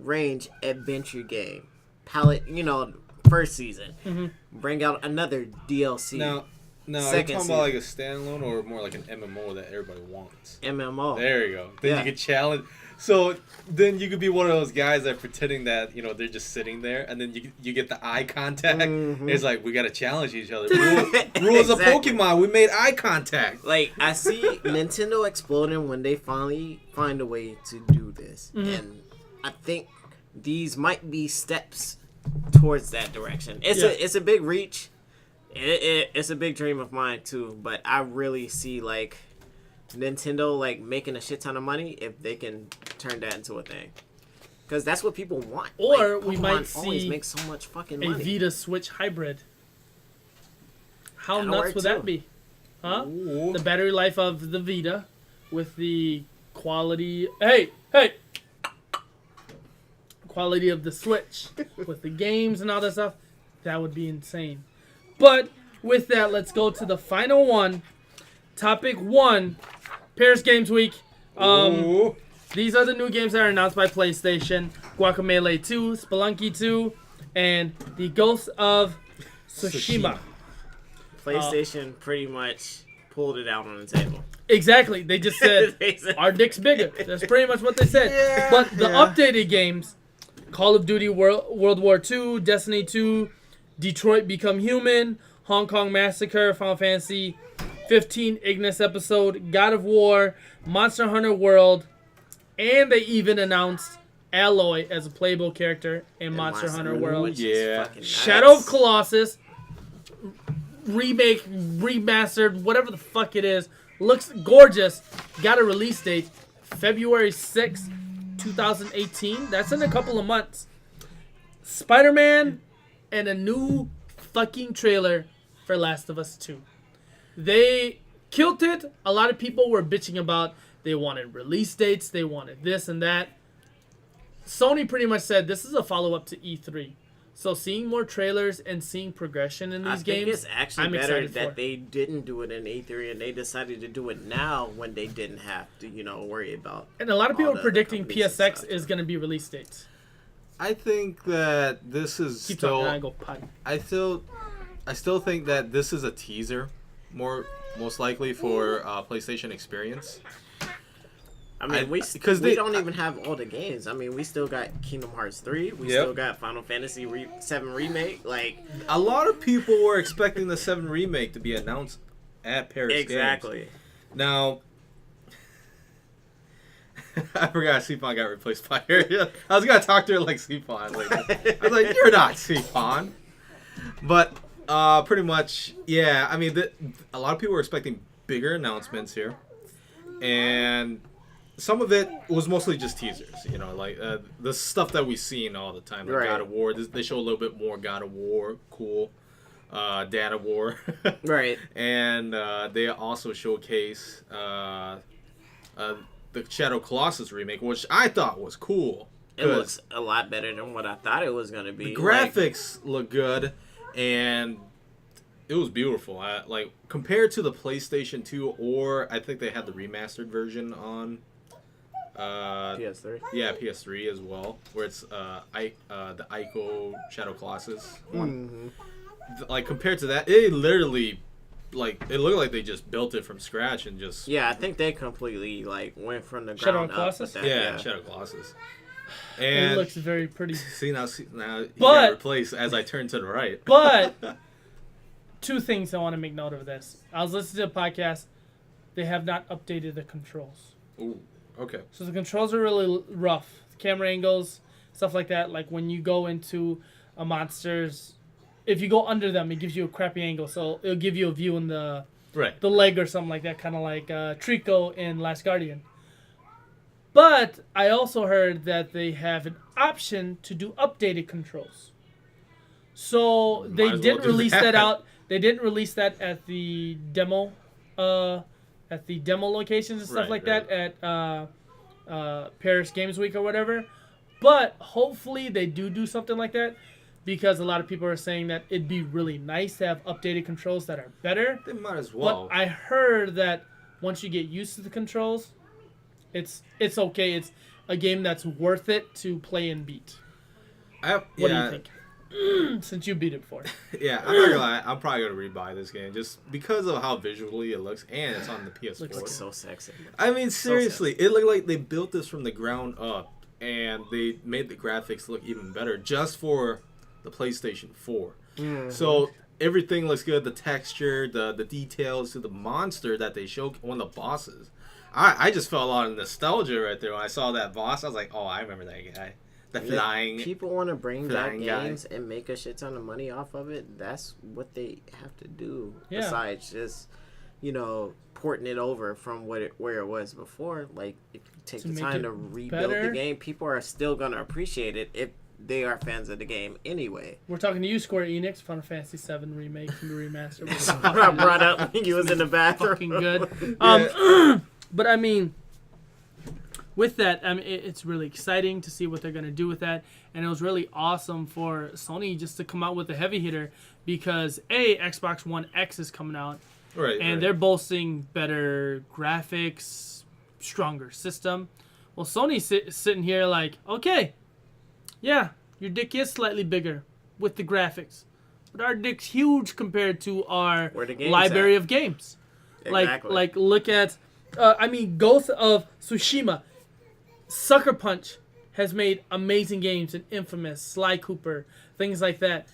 range adventure game. Palette, you know, first season. Bring out another DLC. Now, are you talking about like a standalone or more like an MMO that everybody wants? MMO. There you go. Then you can challenge. So then you could be one of those guys that pretending that, you know, they're just sitting there, and then you get the eye contact. It's like, we got to challenge each other. Rules of Pokemon, we made eye contact. Like, I see Nintendo exploding when they finally find a way to do this. And I think these might be steps towards that direction. It's a big reach. It's a big dream of mine, too. But I really see, like, Nintendo like making a shit ton of money if they can turn that into a thing, because that's what people want. Or like, we might see make so much fucking a money. Vita Switch hybrid. How That'll nuts work would too. that be? Huh? Ooh. The battery life of the Vita with the quality. Quality of the Switch with the games and all that stuff. That would be insane. But with that, let's go to the final one. Topic 1. Paris Games Week. These are the new games that are announced by PlayStation. Guacamelee 2, Spelunky 2, and The Ghost of Tsushima. PlayStation pretty much pulled it out on the table. Exactly. They just said, our dick's bigger. That's pretty much what they said. But the updated games, Call of Duty World War II, Destiny 2, Detroit Become Human, Hong Kong Massacre, Final Fantasy 15 Ignis episode, God of War, Monster Hunter World, and they even announced Aloy as a playable character in Monster Hunter World. Yeah. Shadow of Colossus, remake, remastered, whatever the fuck it is, looks gorgeous. Got a release date, February 6th, 2018. That's in a couple of months. Spider-Man and a new fucking trailer for Last of Us 2. They killed it. A lot of people were bitching about they wanted release dates, they wanted this and that. Sony pretty much said this is a follow-up to E3. So seeing more trailers and seeing progression in these games, it's actually I'm better excited that for. they didn't do it in E3 and they decided to do it now when they didn't have to, you know, worry about. And a lot of people all are the predicting companies and PSX stuff. is going to be release dates. I think that this is Keep still. talking, and I go potty. I still think that this is a teaser, most likely for PlayStation Experience. I mean, we don't even have all the games. I mean, we still got Kingdom Hearts 3. We still got Final Fantasy 7 Remake. Like, a lot of people were expecting the 7 Remake to be announced at Paris exactly. Games. Now, I forgot Seapon got replaced by her. I was going to talk to her like Seapon. Like, I was like, you're not Seapon. But pretty much, yeah. I mean, a lot of people were expecting bigger announcements here. And some of it was mostly just teasers, you know, like the stuff that we've seen all the time. Like right. God of War, they show a little bit more God of War, cool. Dad of War. Right. And they also showcase the Shadow Colossus remake, which I thought was cool. It looks a lot better than what I thought it was going to be. The graphics look good, and it was beautiful. Like, compared to the PlayStation 2, or I think they had the remastered version on PS3. Yeah, PS3 as well, where it's the Ico Shadow Colossus one. Mm-hmm. Like, compared to that, it literally, like, it looked like they just built it from scratch and just... Yeah, I think they completely, like, went from the Shadow ground Colossus? up. Yeah, Shadow Colossus. And it looks very pretty. Now he got replaced as I turn to the right. But two things I want to make note of this. I was listening to a podcast. They have not updated the controls. Ooh, okay. So the controls are really rough. Camera angles, stuff like that. Like when you go into a monster's, if you go under them, it gives you a crappy angle. So it'll give you a view in the leg or something like that, kind of like Trico in Last Guardian. But I also heard that they have an option to do updated controls. So they didn't release that out. They didn't release that at the demo, locations and stuff like that at Paris Games Week or whatever. But hopefully they do something like that, because a lot of people are saying that it'd be really nice to have updated controls that are better. They might as well. But I heard that once you get used to the controls, it's okay. It's a game that's worth it to play and beat. What do you think? Since you beat it before. Yeah, I'm not gonna lie. I'm probably gonna rebuy this game just because of how visually it looks, and it's on the PS4. It looks so sexy. I mean, seriously, it looked like they built this from the ground up, and they made the graphics look even better just for the PlayStation 4. Mm-hmm. So everything looks good. The texture, the details to the monster that they show, one of the bosses. I just felt a lot of nostalgia right there when I saw that boss. I was like, oh, I remember that guy. The flying. People want to bring back games and make a shit ton of money off of it. That's what they have to do. Yeah. Besides just, porting it over from where it was before. Like, if you take the time to rebuild the game, people are still going to appreciate it if they are fans of the game anyway. We're talking to you, Square Enix, Final Fantasy 7 Remake and Remaster. I brought up when you was in the bathroom. Fucking good. But I mean, with that, I mean, it's really exciting to see what they're going to do with that. And it was really awesome for Sony just to come out with a heavy hitter because, Xbox One X is coming out. Right. And they're boasting better graphics, stronger system. Well, Sony's sitting here like, okay, yeah, your dick is slightly bigger with the graphics. But our dick's huge compared to our library of games. Exactly. Like look at... Ghost of Tsushima, Sucker Punch has made amazing games in Infamous, Sly Cooper, things like that.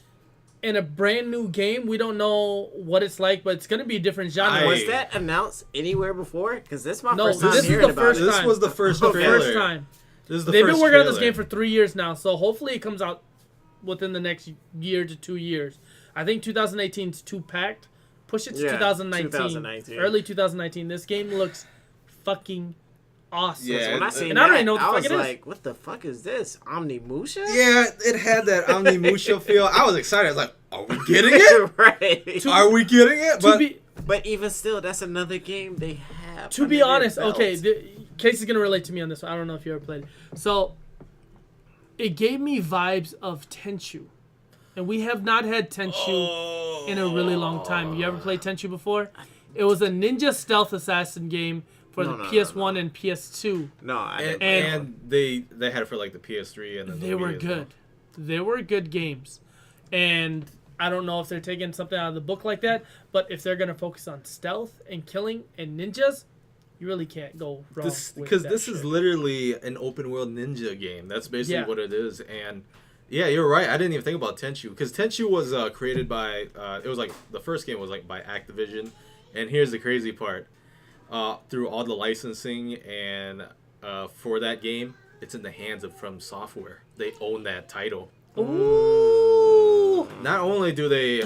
In a brand new game, we don't know what it's like, but it's going to be a different genre. Was that announced anywhere before? Because this is my first time hearing about it. This was the first trailer. First time. They've been working on this game for 3 years now, so hopefully it comes out within the next year to 2 years. I think 2018 is too packed. Push it to 2019. Early 2019. This game looks fucking awesome. Yeah, when I seen and I don't even know what the fuck it is. I was like, what the fuck is this? Omnimusha? Yeah, it had that Omnimusha feel. I was excited. I was like, are we getting it? Right. Are we getting it? But even still, that's another game they have. To be honest, okay, Casey's going to relate to me on this one. I don't know if you ever played it. So, it gave me vibes of Tenchu. And we have not had Tenchu in a really long time. You ever played Tenchu before? It was a ninja stealth assassin game for the PS1 and PS2. No, I didn't. And they had it for like the PS3 and then they were good. Well. They were good games. And I don't know if they're taking something out of the book like that, but if they're going to focus on stealth and killing and ninjas, you really can't go wrong. Because this is literally an open world ninja game. That's basically what it is. And yeah, you're right. I didn't even think about Tenchu, because Tenchu was created by it was like the first game was like by Activision. And here's the crazy part: through all the licensing and for that game, it's in the hands of From Software. They own that title. Ooh. Not only do they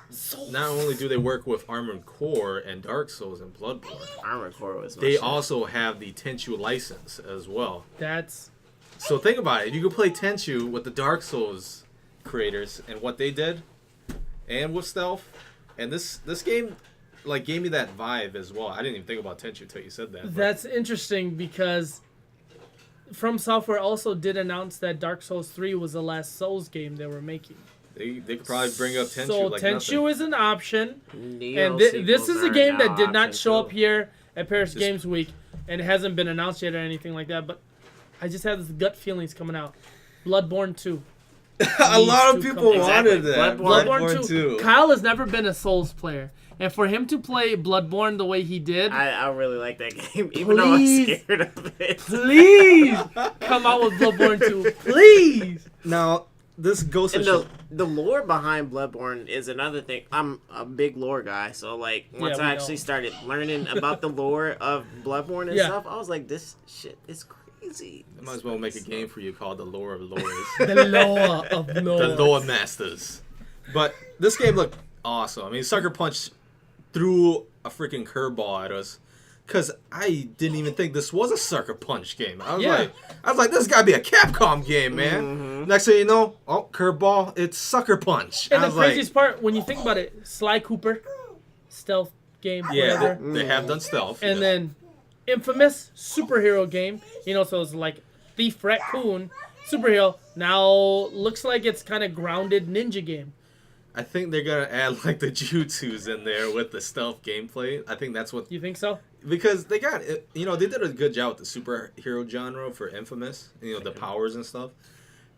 Souls. Not only do they work with Armored Core and Dark Souls and Bloodborne, Armored Core was. They also have the Tenchu license as well. That's So think about it. You could play Tenchu with the Dark Souls creators and what they did, and with stealth. And this game, like, gave me that vibe as well. I didn't even think about Tenchu until you said that. That's interesting because From Software also did announce that Dark Souls 3 was the last Souls game they were making. They could probably bring up Tenchu. So like Tenchu nothing. is an option, Neo and this is a game that did not option show too. up here at Paris Games Week, and it hasn't been announced yet or anything like that. But I just have this gut feelings coming out. Bloodborne 2. A lot of to people come out. wanted that. Bloodborne 2. Kyle has never been a Souls player, and for him to play Bloodborne the way he did, I really like that game, even though I'm scared of it. please come out with Bloodborne 2, please. Now, this Ghost And of the lore behind Bloodborne is another thing. I'm a big lore guy, so like once we I actually know. started learning about the lore of Bloodborne and stuff, I was like, this shit is crazy. I might as well make a game for you called The Lore of Lores. The lore of lore. The Lore Masters. But this game looked awesome. I mean, Sucker Punch threw a freaking curveball at us, because I didn't even think this was a Sucker Punch game. I was like, this gotta be a Capcom game, man. Mm-hmm. Next thing you know, curveball, it's Sucker Punch. And I the was craziest part, when you think about it, Sly Cooper, stealth game, whatever. they have done stealth. And then Infamous, superhero game. You know, so it's like Thief Raccoon, superhero. Now looks like it's kind of grounded ninja game. I think they're gonna add like the jutsus in there with the stealth gameplay. I think that's what. You think so? Because they got, they did a good job with the superhero genre for Infamous, the powers and stuff.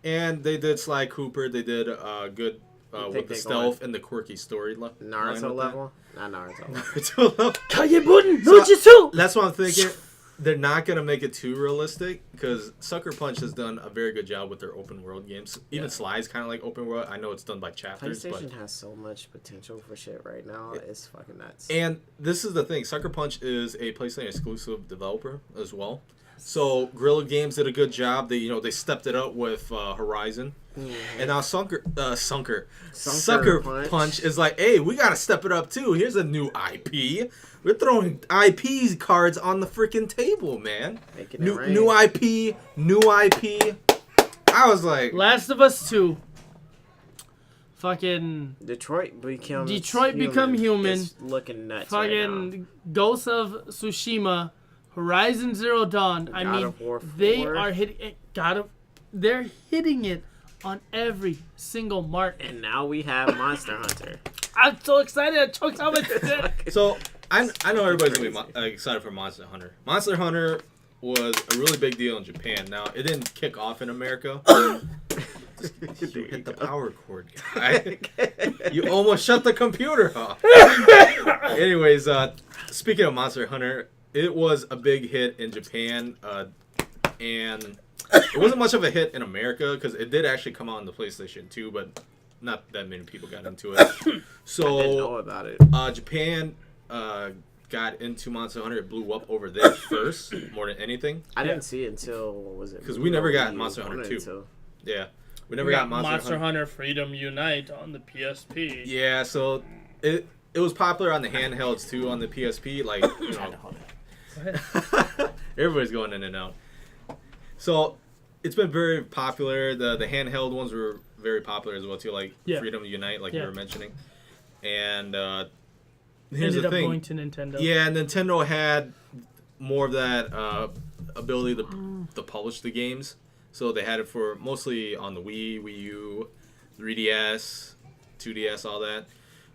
And they did Sly Cooper, they did good with the stealth and the quirky story. Naruto level? Not Naruto level. Naruto level. Kayebun no Jutsu! That's what I'm thinking. They're not going to make it too realistic, because Sucker Punch has done a very good job with their open world games. Even Sly's kind of like open world. I know it's done by chapters. PlayStation has so much potential for shit right now. It's fucking nuts. And this is the thing. Sucker Punch is a PlayStation exclusive developer as well. So Guerrilla Games did a good job. They stepped it up with Horizon. And now Sucker Punch is like, hey, we got to step it up too. Here's a new IP. We're throwing IP cards on the freaking table, man. New IP. I was like, Last of Us 2. Fucking Detroit become human. It's looking nuts. fucking right Ghost of Tsushima, Horizon Zero Dawn. I God mean, of War they 4. are hitting it. They're hitting it on every single mark. now. And now we have Monster Hunter. I'm so excited. I choked out my shit. so I know everybody's going to be excited for Monster Hunter. Monster Hunter was a really big deal in Japan. Now, it didn't kick off in America. You hit the power cord, guy. You almost shut the computer off. Anyways, speaking of Monster Hunter, it was a big hit in Japan, and it wasn't much of a hit in America, because it did actually come out on the PlayStation 2, but not that many people got into it. So I didn't know about it. Japan got into Monster Hunter. It blew up over there first, more than anything. I didn't see it until, what was it? Because we never got Monster Hunter 2. Yeah. We never got Monster Hunter Freedom Unite on the PSP. Yeah, so it was popular on the handhelds too, on the PSP. Like, everybody's going in and out. So it's been very popular. The handheld ones were very popular as well too, like Freedom Unite, like you were mentioning. And here's the thing. Going to Nintendo. Yeah, Nintendo had more of that ability to publish the games. So they had it for mostly on the Wii, Wii U, 3DS, 2DS, all that.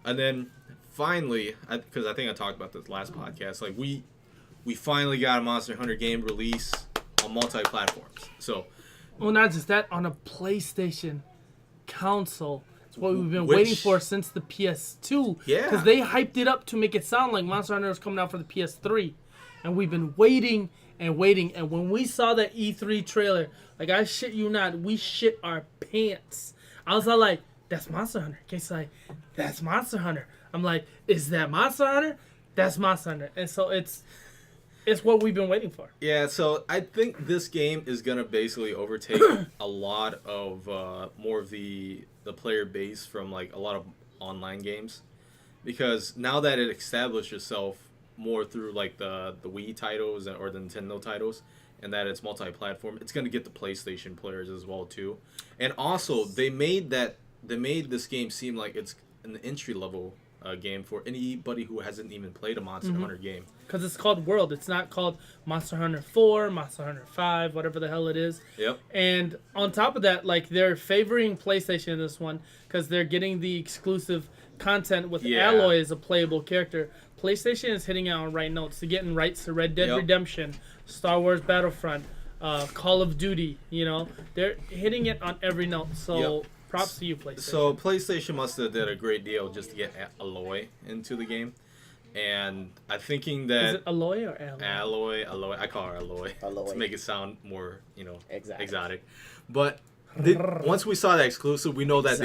And then finally, because I think I talked about this last podcast, like we finally got a Monster Hunter game release on multi-platforms. So, well, not just that, on a PlayStation console. It's what we've been waiting for since the PS2. Yeah. Because they hyped it up to make it sound like Monster Hunter was coming out for the PS3. And we've been waiting and waiting. And when we saw that E3 trailer, like, I shit you not, we shit our pants. I was all like, that's Monster Hunter. Casey's like, that's Monster Hunter. I'm like, is that Monster Hunter? That's Monster Hunter. And so it's what we've been waiting for. Yeah, so I think this game is gonna basically overtake a lot of more of the player base from like a lot of online games, because now that it established itself more through like the Wii titles or the Nintendo titles, and that it's multi-platform, it's gonna get the PlayStation players as well too. And also they made this game seem like it's an entry level game for anybody who hasn't even played a Monster Hunter game. Because it's called World. It's not called Monster Hunter 4, Monster Hunter 5, whatever the hell it is. Yep. And on top of that, like, they're favoring PlayStation in this one because they're getting the exclusive content with Alloy as a playable character. PlayStation is hitting out on right notes. They're getting rights to Red Dead Redemption, Star Wars Battlefront, Call of Duty. You know, they're hitting it on every note. So props to you, PlayStation. So PlayStation must have did a great deal just to get Alloy into the game. And I'm thinking that... Is it Alloy or Alloy? Alloy. I call her Alloy. To make it sound more, exotic. But once we saw that exclusive, we know that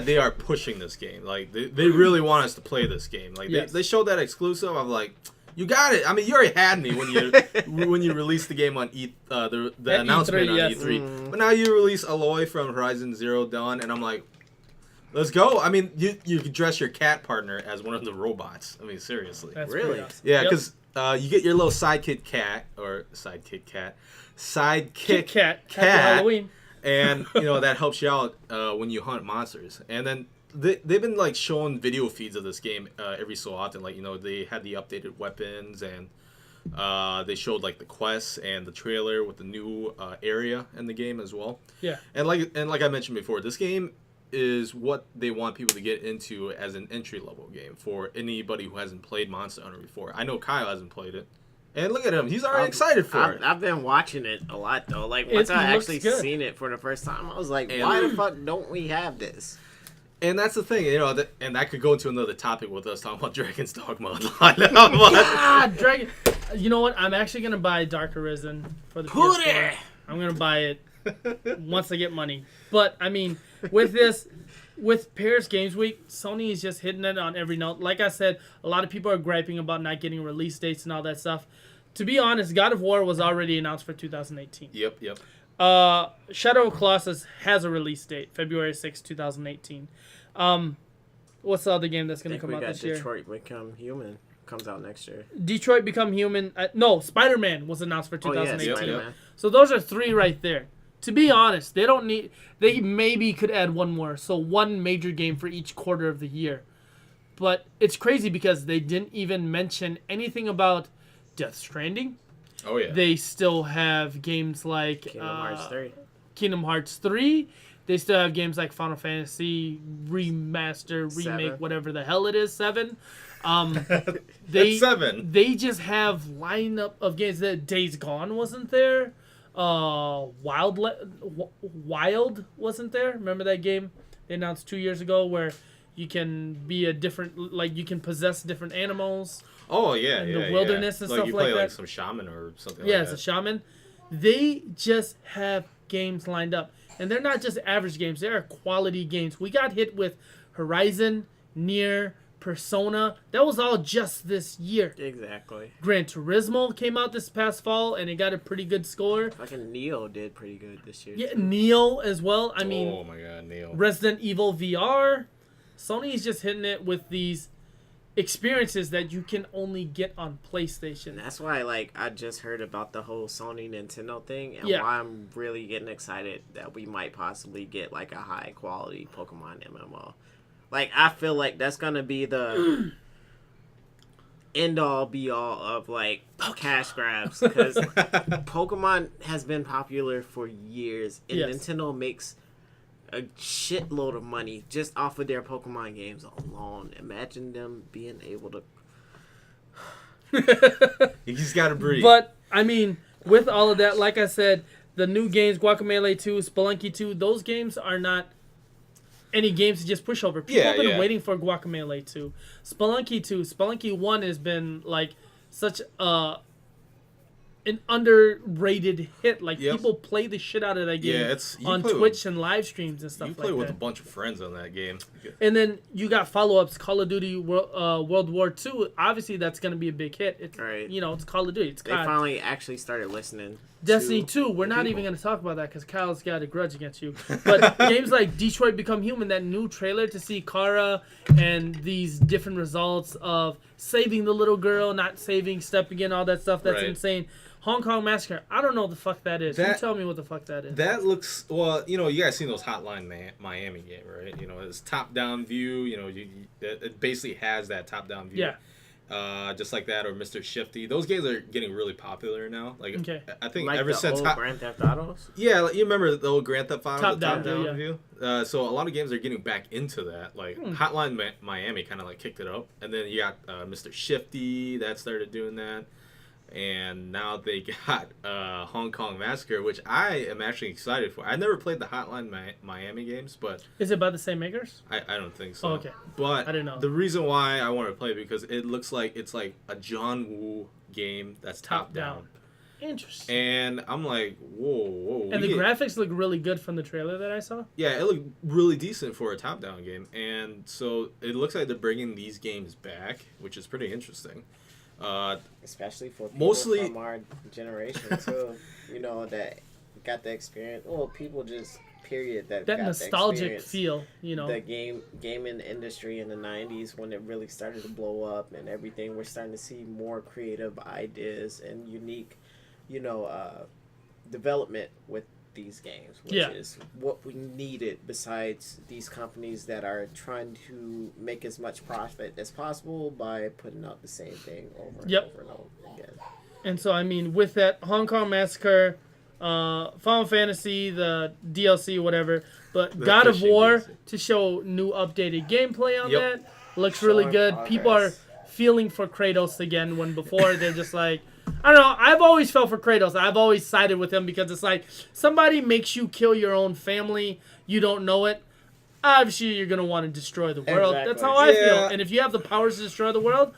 they are pushing this game. Like, they really want us to play this game. Like, they showed that exclusive. I'm like, you got it. I mean, you already had me when you released the game on the announcement E3, on E3. But now you release Alloy from Horizon Zero Dawn, and I'm like, let's go. I mean, you could dress your cat partner as one of the robots. I mean, seriously. That's really? awesome. Yeah, because you get your little sidekick cat. Kit Kat. Happy Halloween. And, that helps you out when you hunt monsters. And then they've been, like, showing video feeds of this game every so often. Like, they had the updated weapons, and they showed, like, the quests and the trailer with the new area in the game as well. Yeah. And like I mentioned before, this game is what they want people to get into as an entry-level game for anybody who hasn't played Monster Hunter before. I know Kyle hasn't played it. And look at him. He's already excited for it. I've been watching it a lot, though. Like, once I actually seen it for the first time, I was like, why the fuck don't we have this? And that's the thing, and that could go into another topic with us talking about Dragon's Dogma. Dragon. You know what? I'm actually going to buy Dark Arisen for the PS4. I'm going to buy it once I get money. But, I mean, with Paris Games Week, Sony is just hitting it on every note. Like I said, a lot of people are griping about not getting release dates and all that stuff. To be honest, God of War was already announced for 2018. Yep. Shadow of Colossus has a release date, February 6, 2018. What's the other game that's going to come out this year? Detroit Become Human comes out next year. Detroit Become Human. No, Spider-Man was announced for 2018. Spider-Man. So those are 3 right there. To be honest, they maybe could add one more. So 1 major game for each quarter of the year. But it's crazy because they didn't even mention anything about Death Stranding. Oh, yeah. They still have games like Kingdom Hearts 3. They still have games like Final Fantasy Remaster, Remake, whatever the hell it is, 7. That's 7. They just have lineup of games. That Days Gone wasn't there. Wild wasn't there. Remember that game they announced 2 years ago where you can be a different, like, you can possess different animals. Oh, yeah, in the wilderness and stuff like that. Like you play like some shaman or something like that. Yeah, it's a shaman. They just have games lined up. And they're not just average games. They are quality games. We got hit with Horizon, Nier, Persona. That was all just this year. Exactly. Gran Turismo came out this past fall, and it got a pretty good score. Fucking Neo did pretty good this year. Yeah, Neo as well. I mean, oh my god, Neo. Resident Evil VR. Sony is just hitting it with these experiences that you can only get on PlayStation. That's why, like, I just heard about the whole Sony Nintendo thing, and why I'm really getting excited that we might possibly get, like, a high quality Pokemon MMO. Like, I feel like that's gonna be the end all be all of, like, cash grabs, because Pokemon has been popular for years, and Nintendo makes a shitload of money just off of their Pokemon games alone. Imagine them being able to. You just gotta breathe. But I mean, with all of that, like I said, the new games, Guacamelee 2, Spelunky 2, those games are not any games to just push over. People have been waiting for Guacamelee 2. Spelunky 2, Spelunky 1 has been like such an underrated hit. Like Yep. people play the shit out of that game you on play Twitch and live streams and stuff You like play with that. a bunch of friends on that game. And then you got follow-ups, Call of Duty World War II. Obviously, that's going to be a big hit. It's Right. it's Call of Duty. It's They COD. finally actually started listening. Destiny to 2. We're not people. even going to talk about that because Kyle's got a grudge against you. But games like Detroit Become Human, that new trailer to see Kara and these different results of saving the little girl, not saving, stepping in, all that stuff. That's Right. insane. Hong Kong Massacre. I don't know what the fuck that is. You That- tell me what the fuck that is. That looks well. You guys seen those Hotline Miami game, right? It's top-down view. It basically has that top-down view. Yeah. Just like that, or Mr. Shifty. Those games are getting really popular now. Like, Okay. I think Like ever the since old Grand Theft Autos. yeah, like, you remember the old Grand Theft Auto Top-down top-down view, view. So a lot of games are getting back into that. Like Hotline Miami kind of like kicked it up, and then you got Mr. Shifty that started doing that. And now they got Hong Kong Massacre, which I am actually excited for. I never played the Hotline Miami games, but Is it by the same makers? I don't think so. Oh, okay. But I didn't know. the reason why I want to play it because it looks like it's like a John Woo game that's top down. Interesting. And I'm like, whoa. And the graphics look really good from the trailer that I saw. Yeah, it looked really decent for a top-down game. And so it looks like they're bringing these games back, which is pretty interesting. Especially for people Mostly- from our generation too, that got the experience. Well, people just period that That got nostalgic the experience. feel, The gaming industry in the '90s when it really started to blow up and everything. We're starting to see more creative ideas and unique, development with these games, which Yeah. is what we needed. Besides these companies that are trying to make as much profit as possible by putting out the same thing over and Yep. over and over again. And so, I mean, with that Hong Kong Massacre, Final Fantasy, the DLC, whatever, but The God of fishing War DLC. to show new updated gameplay on Yep. that looks really Showing good. People are progress. feeling for Kratos again when before they're just like, I don't know. I've always felt for Kratos. I've always sided with him because it's like somebody makes you kill your own family, you don't know it. Obviously, you're gonna want to destroy the world. Exactly. That's how I feel. Yeah. And if you have the powers to destroy the world,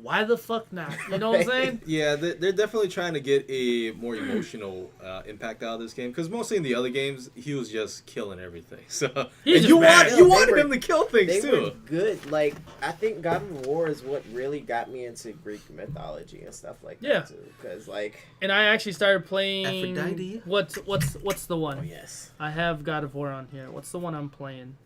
why the fuck not? You know what I'm saying? Yeah, they're definitely trying to get a more emotional impact out of this game because mostly in the other games he was just killing everything. So He's and just you mad. Yeah, wanted they were- him to kill things They too. were good. Like, I think God of War is what really got me into Greek mythology and stuff like that Yeah. too. Because And I actually started playing. Aphrodite? What's the one? oh yes, I have God of War on here. What's the one I'm playing?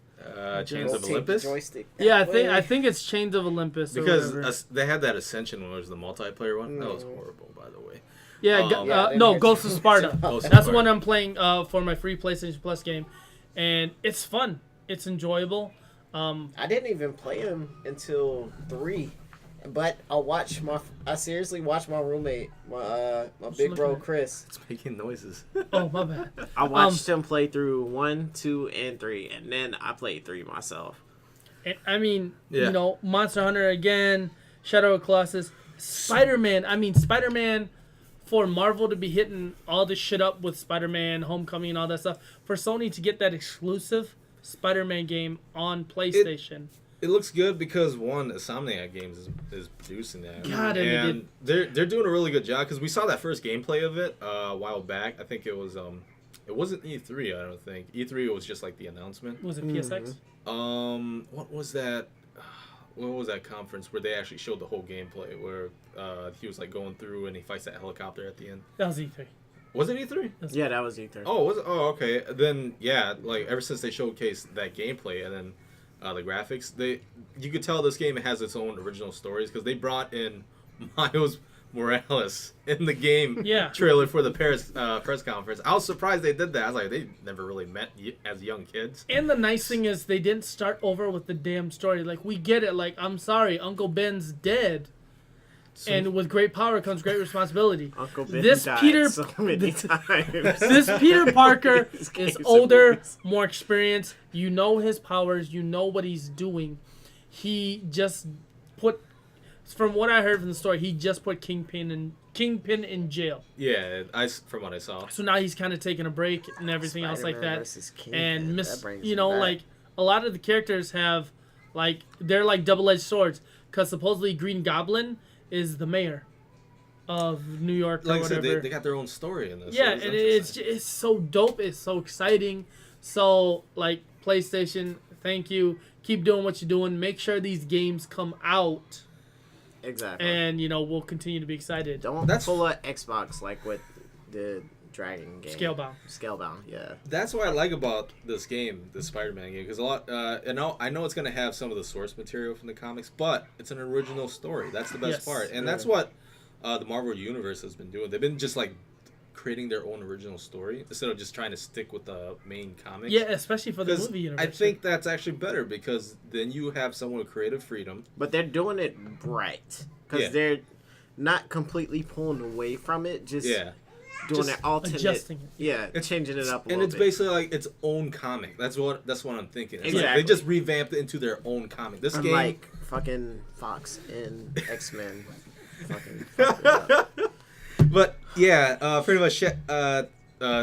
Chains of Take the Olympus. joystick Yeah, I that think way. it's Chains of Olympus. Or Because whatever. they had that Ascension one, was the multiplayer one. That was Mm. horrible, by the way. Yeah, Yeah, they no, made Ghost of so Sparta. much Ghost of That's Sparta. one I'm playing for my free PlayStation Plus game, and it's fun. It's enjoyable. I didn't even play him until 3, but I seriously watched my roommate, my big bro looking at? Chris. It's making noises. Oh my bad. I watched him play through 1, 2, and 3, and then I played 3 myself. And, I mean, Yeah. Monster Hunter again, Shadow of the Colossus, Spider-Man. I mean, Spider-Man. For Marvel to be hitting all this shit up with Spider-Man, Homecoming, and all that stuff, for Sony to get that exclusive Spider-Man game on PlayStation. It looks good because one, Insomniac Games is producing that. God, and and they're doing a really good job because we saw that first gameplay of it a while back. I think it was it wasn't E3. I don't think E3 was just like the announcement. Was it PSX? What was that? What was that conference where they actually showed the whole gameplay where he was like going through and he fights that helicopter at the end? That was E3. Was it E3? Yeah, that was E3. Oh, was it? Oh, okay. Then yeah, like ever since they showcased that gameplay and then the graphics, you could tell this game has its own original stories because they brought in Miles Morales in the game Yeah. trailer for the Paris press conference. I was surprised they did that. I was like, they never really met as young kids. And the nice thing is they didn't start over with the damn story. Like, we get it. Like, I'm sorry, Uncle Ben's dead. And with great power comes great responsibility. Uncle Ben This died Peter- so many times. This Peter Parker These is games and older, movies. more experienced. You know his powers. You know what he's doing. He just put, from what I heard from the story, he just put Kingpin in jail. Yeah, from what I saw. So now he's kind of taking a break and everything else like Spider-Man that. versus Kingpin, And that brings you me know, back. like a lot of the characters have, like, they're like double-edged swords because supposedly Green Goblin is the mayor. of New York or Like I whatever. said, they got their own story in this. Yeah, so and it's so dope. It's so exciting. So, like, PlayStation, thank you. Keep doing what you're doing. Make sure these games come out. Exactly. And, we'll continue to be excited. Don't pull a Xbox like with the Dragon game. Scalebound, yeah. That's what I like about this game, the Spider-Man game, because a lot. I know it's gonna have some of the source material from the comics, but it's an original story. That's the best part, and that's what the Marvel Universe has been doing. They've been just like creating their own original story instead of just trying to stick with the main comics. Yeah, especially for the movie universe. I think that's actually better because then you have someone with creative freedom. But they're doing it right because they're not completely pulling away from it. Just doing just an alternate, adjusting it. Yeah, changing it up a little bit. And it's basically like its own comic. That's what I'm thinking. It's exactly. like they just revamped it into their own comic. This game, like fucking Fox and X-Men, fucking fucked it up. But yeah, pretty much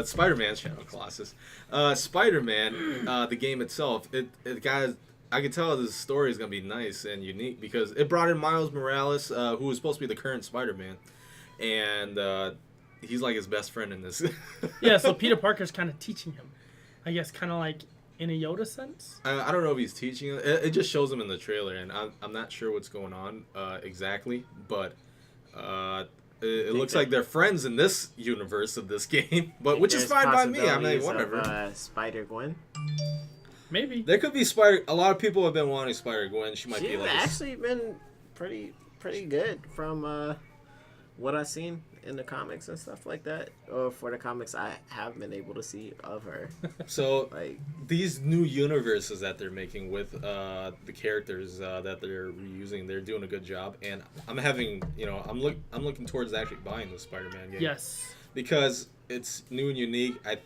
Spider-Man, Shadow Colossus, Spider-Man, the game itself. It guys, I can tell the story is gonna be nice and unique because it brought in Miles Morales, who was supposed to be the current Spider-Man, and he's like his best friend in this. Yeah, so Peter Parker's kind of teaching him, I guess, kind of like in a Yoda sense. I don't know if he's teaching him. It just shows him in the trailer, and I'm not sure what's going on exactly, but. It looks like they're friends in this universe of this game, but which is fine by me. I mean, whatever. Spider-Gwen. Maybe There could be Spider. A lot of people have been wanting Spider-Gwen. She might be She's like actually been pretty good from what I've seen in the comics and stuff like that. Or for the comics I have been able to see of her. So Like these new universes that they're making with the characters that they're reusing, they're doing a good job. And I'm having, I'm looking towards actually buying the Spider-Man game. yes. Because it's new and unique. I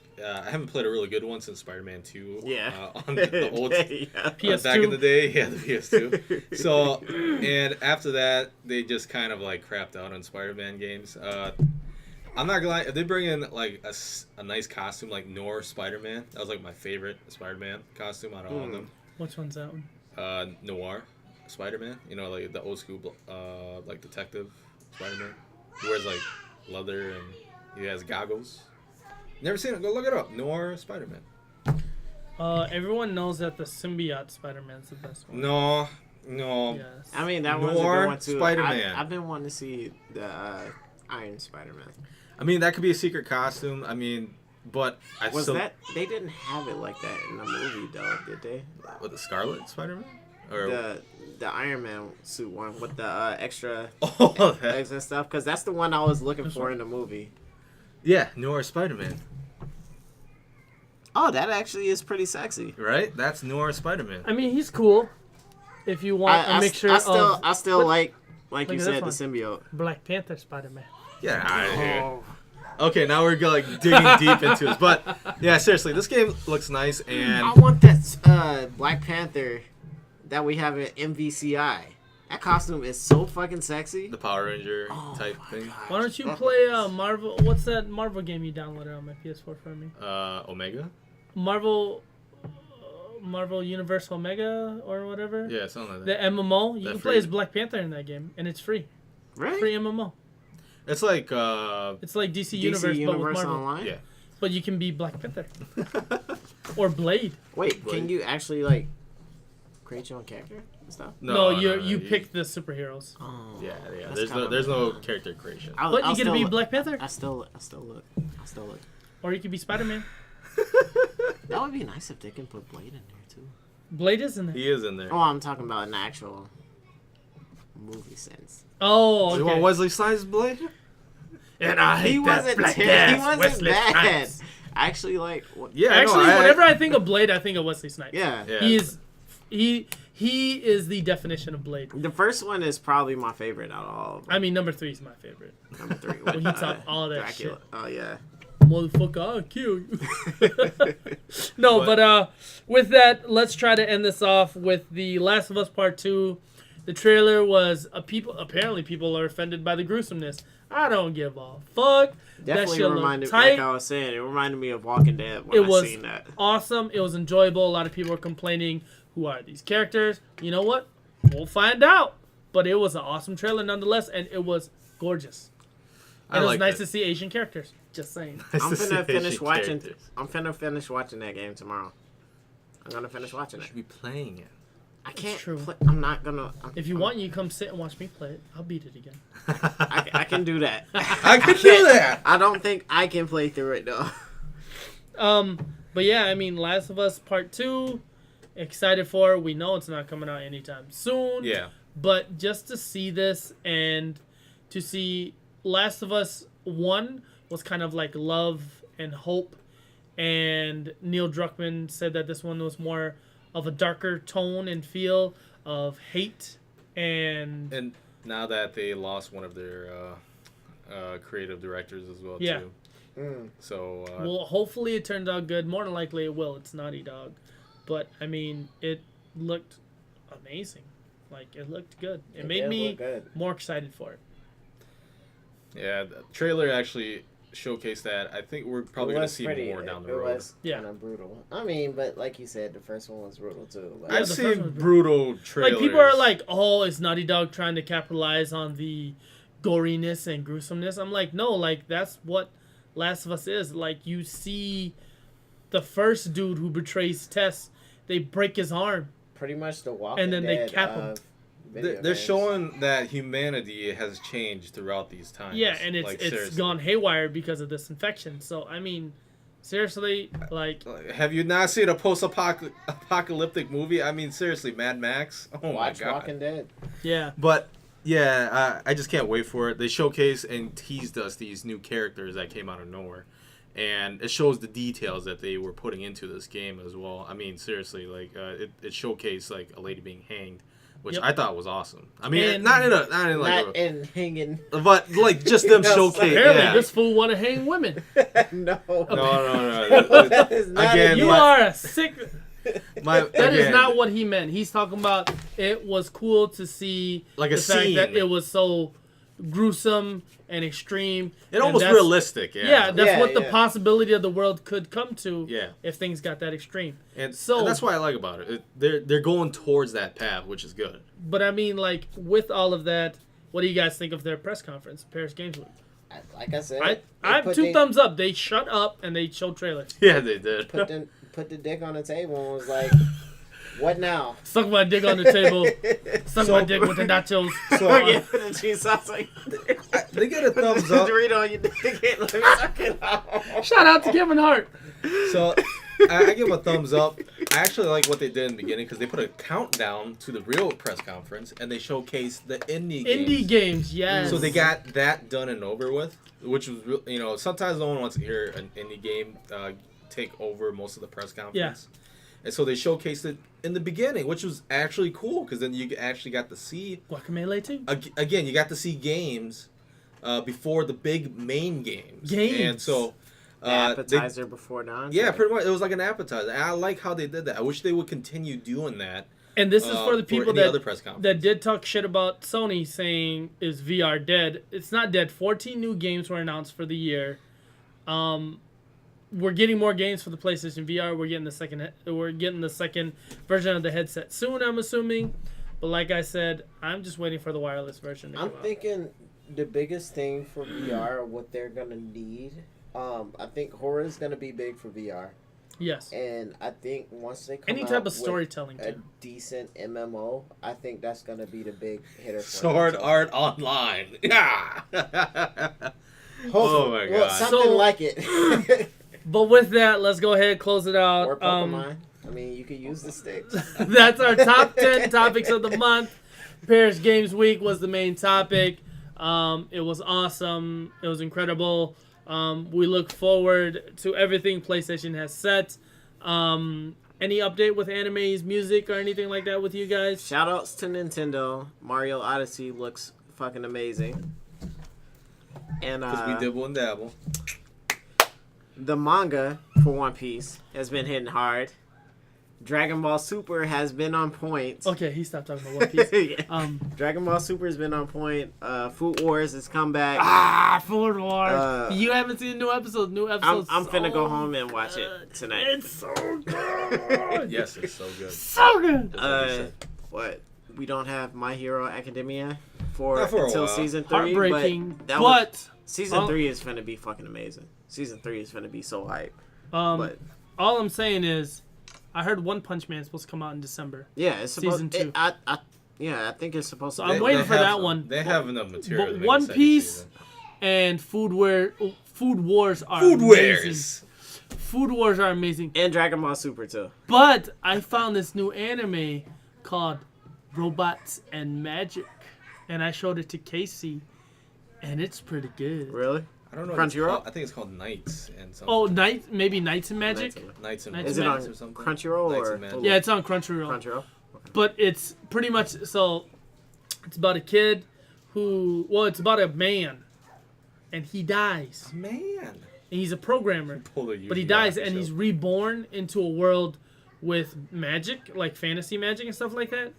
haven't played a really good one since Spider-Man 2. yeah. On the old PS2. back in the day, the PS2. So, and after that, they just kind of like crapped out on Spider-Man games. I'm not gonna lie, if they bring in like a nice costume like Noir Spider-Man, that was like my favorite Spider-Man costume out of all of them. Which one's that one? Noir Spider-Man, like the old school like detective Spider-Man. He wears like leather and he has goggles. Never seen it? Go look it up. Noir Spider-Man. Everyone knows that the symbiote Spider-Man's the best one. No. Yes. I mean, that one's a Noir good one too. Spider-Man. I've been wanting to see the Iron Spider-Man. I mean, that could be a secret costume. I mean, but They didn't have it like that in the movie though, did they? With the Scarlet Spider-Man? Or The Iron Man suit one with the extra that. eggs and stuff, because that's the one I was looking for in the movie. Yeah, Noir Spider-Man. Oh, that actually is pretty sexy. Right? That's Noir Spider-Man. I mean, he's cool. If you want a mixture I still of like Look you at said, the this symbiote. Black Panther Spider-Man. Yeah, out of here. Oh. Okay, now we're like digging deep into it. But yeah, seriously, this game looks nice, I and want that Black Panther that we have at MVCI. That costume is so fucking sexy. the Power Ranger Oh type my thing. God. Why don't you play Marvel? What's that Marvel game you downloaded on my PS4 for me? Omega? Marvel Universe Omega or whatever. Yeah, something like The that. MMO. You That can free? play as Black Panther in that game, and it's free. Really? Free MMO. It's like It's like DC DC Universe, but with Universe Marvel. Online? yeah. But you can be Black Panther or Blade. Wait, Blade. can you actually like create your own character and stuff? No, you pick the superheroes. Oh, Yeah. that's There's kinda no fun. character creation. But you get to be Black Panther, I still look. or you could be Spider-Man. That would be nice if they can put Blade in there too. Blade is in there. He is in there. Oh, I'm talking about an actual movie sense. Oh, You want okay. Wesley Snipes Blade? And I hate He wasn't bad. Actually, like, what? Yeah, Actually, whenever I think of Blade, I think of Wesley Snipes. Yeah. He is the definition of Blade. The first one is probably my favorite out of all of them. I mean, number 3 is my favorite. Number 3. When he talked all that Dracula. shit. Oh, yeah. Motherfucker, I'll kill you. No, but with that, let's try to end this off with The Last of Us Part 2. The trailer was apparently people are offended by the gruesomeness. I don't give a fuck. That Definitely shit reminded looked me, tight. like I was saying, it reminded me of Walking Dead when It was I seen that. awesome. It was enjoyable. A lot of people were complaining, who are these characters? You know what? We'll find out. But it was an awesome trailer nonetheless, and it was gorgeous. And it was liked nice it. to see Asian characters. Just saying. Nice I'm to see finna finish Asian watching. characters. I'm finna finish watching that game tomorrow. I'm gonna finish watching You it. should be playing it. I can't. true. I'm not gonna. If you want, you come sit and watch me play it. I'll beat it again. I can do that. I can do that. I don't think I can play through it though. But yeah, I mean, Last of Us Part 2, excited for it. We know it's not coming out anytime soon. Yeah. But just to see this and to see Last of Us 1 was kind of like love and hope. And Neil Druckmann said that this one was more of a darker tone and feel of hate. And now that they lost one of their creative directors as well, Yeah. too. Mm. So, well, hopefully it turns out good. More than likely it will. It's Naughty Dog. But, I mean, it looked amazing. Like, it looked good. It made did me look good. more excited for it. yeah, the trailer actually showcased that. I think we're probably It going to was see pretty- more down the It road. was Yeah. kind of brutal. I mean, but like you said, the first one was brutal too. Like, Yeah, I've the first seen one was brutal trailers. Like, people are like, oh, is Naughty Dog trying to capitalize on the goriness and gruesomeness? I'm like, no, like, that's what Last of Us is. Like, you see the first dude who betrays Tess, they break his arm. pretty much the Walking And then they Dead cap 'em. of video They're games. showing that humanity has changed throughout these times. Yeah, and it's Like, it's seriously. gone haywire because of this infection. So, I mean, seriously, like, Have you not seen a post-apocalyptic movie? I mean, seriously, Mad Max. Oh Watch my god. Walking Dead. yeah. But yeah, I just can't wait for it. They showcase and teased us these new characters that came out of nowhere, and it shows the details that they were putting into this game as well. I mean, seriously, like it showcased like a lady being hanged, which Yep. I thought was awesome. I mean, And- not in like Not in hanging. but like just them No, showcase. Apparently, Yeah. this fool want to hang women. No. No. That is not Again, You my- are a sick. That is again, not what he meant. He's talking about it was cool to see Like a the fact that scene. it was so gruesome and extreme. It and almost that's- realistic. Yeah, that's Yeah, what the yeah. possibility of the world could come to Yeah. if things got that extreme. And, So- and that's what I like about it. They're going towards that path, which is good. But I mean, like, with all of that, what do you guys think of their press conference, Paris Games Week? Like I said, I they have put two they- thumbs up. They shut up and they showed trailers. Yeah, they did. Put the dick on the table and was like, "What now?" Suck my dick on the table. Suck my dick with the nachos. Yeah, put the cheese sauce like They get a put thumbs the up. Dorito on your dick and let me suck it out. Shout out to Kevin Hart. So I give a thumbs up. I actually like what they did in the beginning because they put a countdown to the real press conference and they showcased the indie Indie games, yes. So they got that done and over with, which was sometimes no one wants to hear an indie game take over most of the press conference. And so they showcased it in the beginning, which was actually cool because then you actually got to see Guacamelee too. again. You got to see games before the big main games. Games. And so. Appetizer before dawn. Yeah, pretty much. It was like an appetizer. And I like how they did that. I wish they would continue doing that. And this is for the people any other press conference. that did talk shit about Sony saying is VR dead. It's not dead. 14 new games were announced for the year. We're getting more games for the PlayStation VR. We're getting the second version of the headset soon, I'm assuming. But like I said, I'm just waiting for the wireless version to I'm come out. thinking the biggest thing for VR, what they're gonna need. I think horror is gonna be big for VR, Yes. and I think once they come Any out type of with storytelling a too. decent MMO, I think that's gonna be the big hitter. For Sword them. Art Online. Yeah. Hopefully. Oh my Well, God. something So- like it. But with that, let's go ahead and close it out. Or Pokemon. I mean, you could use the sticks. That's our top 10 topics of the month. Paris Games Week was the main topic. It was awesome. It was incredible. We look forward to everything PlayStation has set. Any update with animes, music, or anything like that with you guys? Shoutouts to Nintendo. Mario Odyssey looks fucking amazing. And Because we dibble and dabble. the manga for One Piece has been hitting hard. Dragon Ball Super has been on point. Okay, he stopped talking about One Piece. Yeah. Dragon Ball Super has been on point. Food Wars has come back. Food Wars. You haven't seen new episodes. New episodes. I'm finna so go home and watch good. it tonight. It's so good. Yes, it's so good. So good. What? We don't have My Hero Academia Not for a until while. season 3. Heartbreaking, But that but was Season 3 is finna be fucking amazing. Season 3 is finna be so hype. But all I'm saying is, I heard One Punch Man is supposed to come out in December. yeah, it's supposed. Season 2. I think it's supposed to. So I'm waiting for that one. They have enough material. But to make One a second Piece season. and Food Wars are Food amazing. Wares. Food Wars are amazing. And Dragon Ball Super too. But I found this new anime called Robots and Magic, and I showed it to Casey, and it's pretty good. Really? I don't know. Crunchyroll? I think it's called Knights and something. Oh, maybe Knights and Magic. Knights and Knights Is it Magic on or something. Crunchyroll Knights or and Magic. Yeah, it's on Crunchyroll. Crunchyroll? But it's pretty much so. It's about a kid it's about a man, and he dies. Man. And he's a programmer, Pull the but he Yu-Gi-Oh! dies, off the and he's shelf. reborn into a world with magic, like fantasy magic and stuff like that,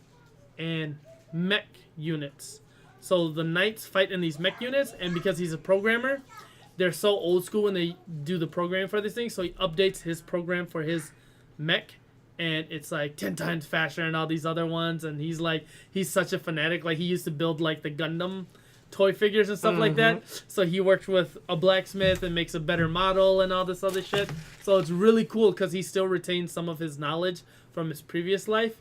and mech units. So the knights fight in these mech units, and because he's a programmer, they're so old school when they do the programming for these things. So he updates his program for his mech, and it's like 10 times faster than all these other ones. And he's such a fanatic. Like, he used to build like the Gundam toy figures and stuff like that. So he works with a blacksmith and makes a better model and all this other shit. So it's really cool because he still retains some of his knowledge from his previous life.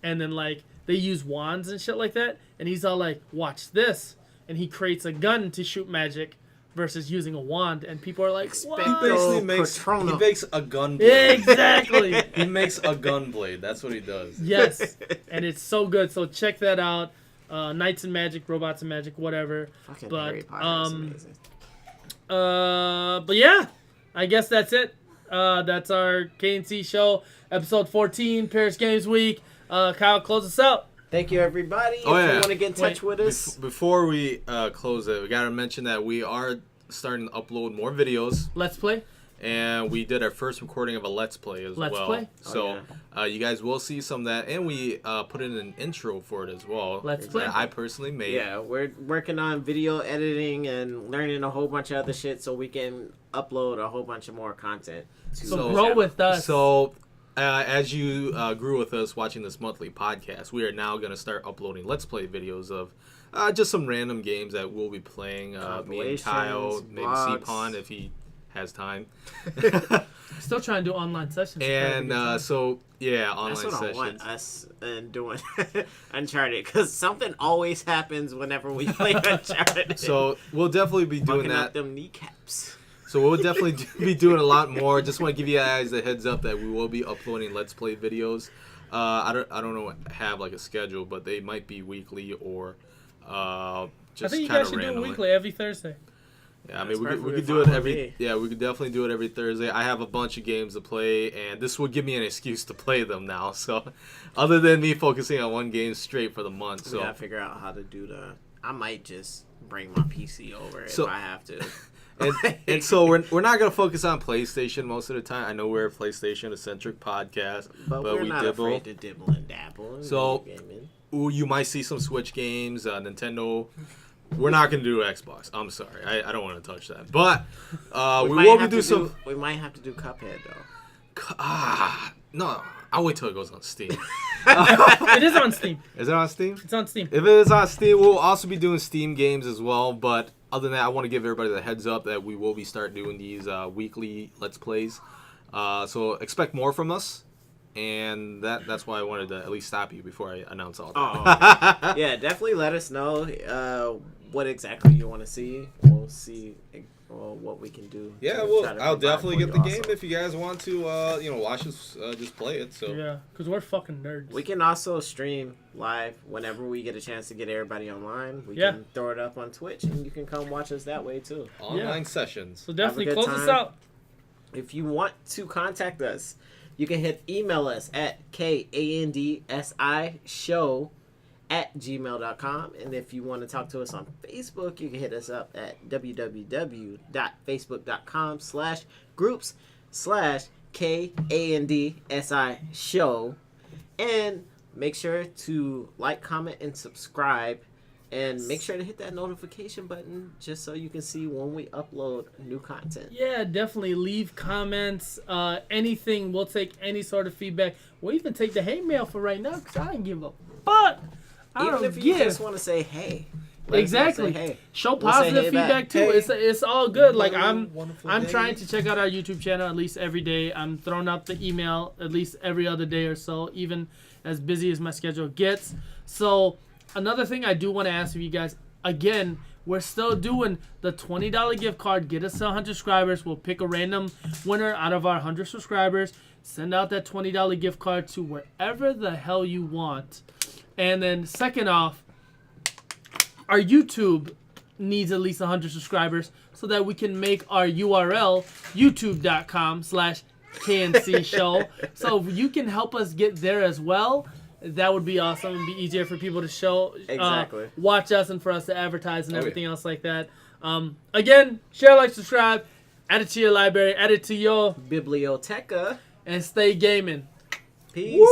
And then like they use wands and shit like that. And he's all like, watch this. And he creates a gun to shoot magic versus using a wand. And people are like, He what? basically Patrono. makes a gun blade. Exactly. He makes a gun blade. That's what he does. Yes. And it's so good. So check that out. Knights and Magic, Robots and Magic, whatever. Fucking But, Harry Potter is amazing. But yeah, I guess that's it. That's our KNC show, episode 14, Paris Games Week. Kyle, close us out. Thank you, everybody. Oh, if you yeah. want to get in touch with us, Before we close it, we got to mention that we are starting to upload more videos. Let's play. And we did our first recording of a Let's Play as Let's well. Play? So you guys will see some of that. And we put in an intro for it as well. Let's Play. That I personally made. yeah, we're working on video editing and learning a whole bunch of other shit so we can upload a whole bunch of more content. So grow with us. So as you grew with us watching this monthly podcast, we are now going to start uploading Let's Play videos of just some random games that we'll be playing. Me and Kyle, maybe vlogs. C-Pon if he has time. Still trying to do online sessions. And online That's what sessions. I want us doing Uncharted, because something always happens whenever we play Uncharted. So we'll definitely be doing Fucking up that. them kneecaps. So we'll definitely be doing a lot more. Just want to give you guys a heads up that we will be uploading Let's Play videos. I don't know have like a schedule, but they might be weekly or I just think you kind guys of should do it randomly. weekly every Thursday. Yeah, I That's mean we perfectly could do it fine with every me. we could definitely do it every Thursday. I have a bunch of games to play, and this will give me an excuse to play them now. So, other than me focusing on one game straight for the month, We so gotta figure out how to do I might just bring my PC over So- if I have to. and so we're not gonna focus on PlayStation most of the time. I know we're a PlayStation centric podcast, But we're we not dibble. afraid to dibble and dabble. in So- video gaming. Ooh, you might see some Switch games, Nintendo. We're not gonna do Xbox. I'm sorry, I don't want to touch that. But we might will be have do to some. We might have to do Cuphead though. No, I'll wait till it goes on Steam. It is on Steam. Is it on Steam? It's on Steam. If it is on Steam, we'll also be doing Steam games as well. But other than that, I want to give everybody the heads up that we will be start doing these weekly Let's Plays. So expect more from us. And that's why I wanted to at least stop you before I announce all that. Oh, yeah, definitely let us know what exactly you want to see. We'll see what we can do. Yeah, to well, try to I'll provide definitely for get you the game also. if you guys want to, watch us just play it. So Yeah, because we're fucking nerds. We can also stream live whenever we get a chance to get everybody online. We Yeah. can throw it up on Twitch, and you can come watch us that way too. online sessions. So definitely Have a good close us time. out. If you want to contact us, you can email us at kandsishow@gmail.com. And if you want to talk to us on Facebook, you can hit us up at www.facebook.com/groups/KANDSI show. And make sure to like, comment, and subscribe. And make sure to hit that notification button just so you can see when we upload new content. Yeah, definitely leave comments. Anything. We'll take any sort of feedback. We'll even take the hate mail for right now because I ain't give a fuck. I Even don't if you give. just want to say, hey. Let us know, Exactly. say hey. Show We'll say positive hey feedback back. too. Hey. It's all good. Like Have a wonderful I'm day. trying to check out our YouTube channel at least every day. I'm throwing up the email at least every other day or so, even as busy as my schedule gets. So another thing I do want to ask of you guys, again, we're still doing the $20 gift card. Get us to 100 subscribers. We'll pick a random winner out of our 100 subscribers. Send out that $20 gift card to wherever the hell you want. And then second off, our YouTube needs at least 100 subscribers so that we can make our URL youtube.com/KNC show. So if you can help us get there as well, that would be awesome. It'd be easier for people to show, Exactly. watch us, and for us to advertise and Oh, yeah. everything else like that. Again, share, like, subscribe, add it to your library, add it to your, Biblioteca. and stay gaming. Peace.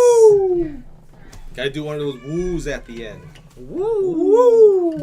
Gotta do one of those woos at the end. Woo.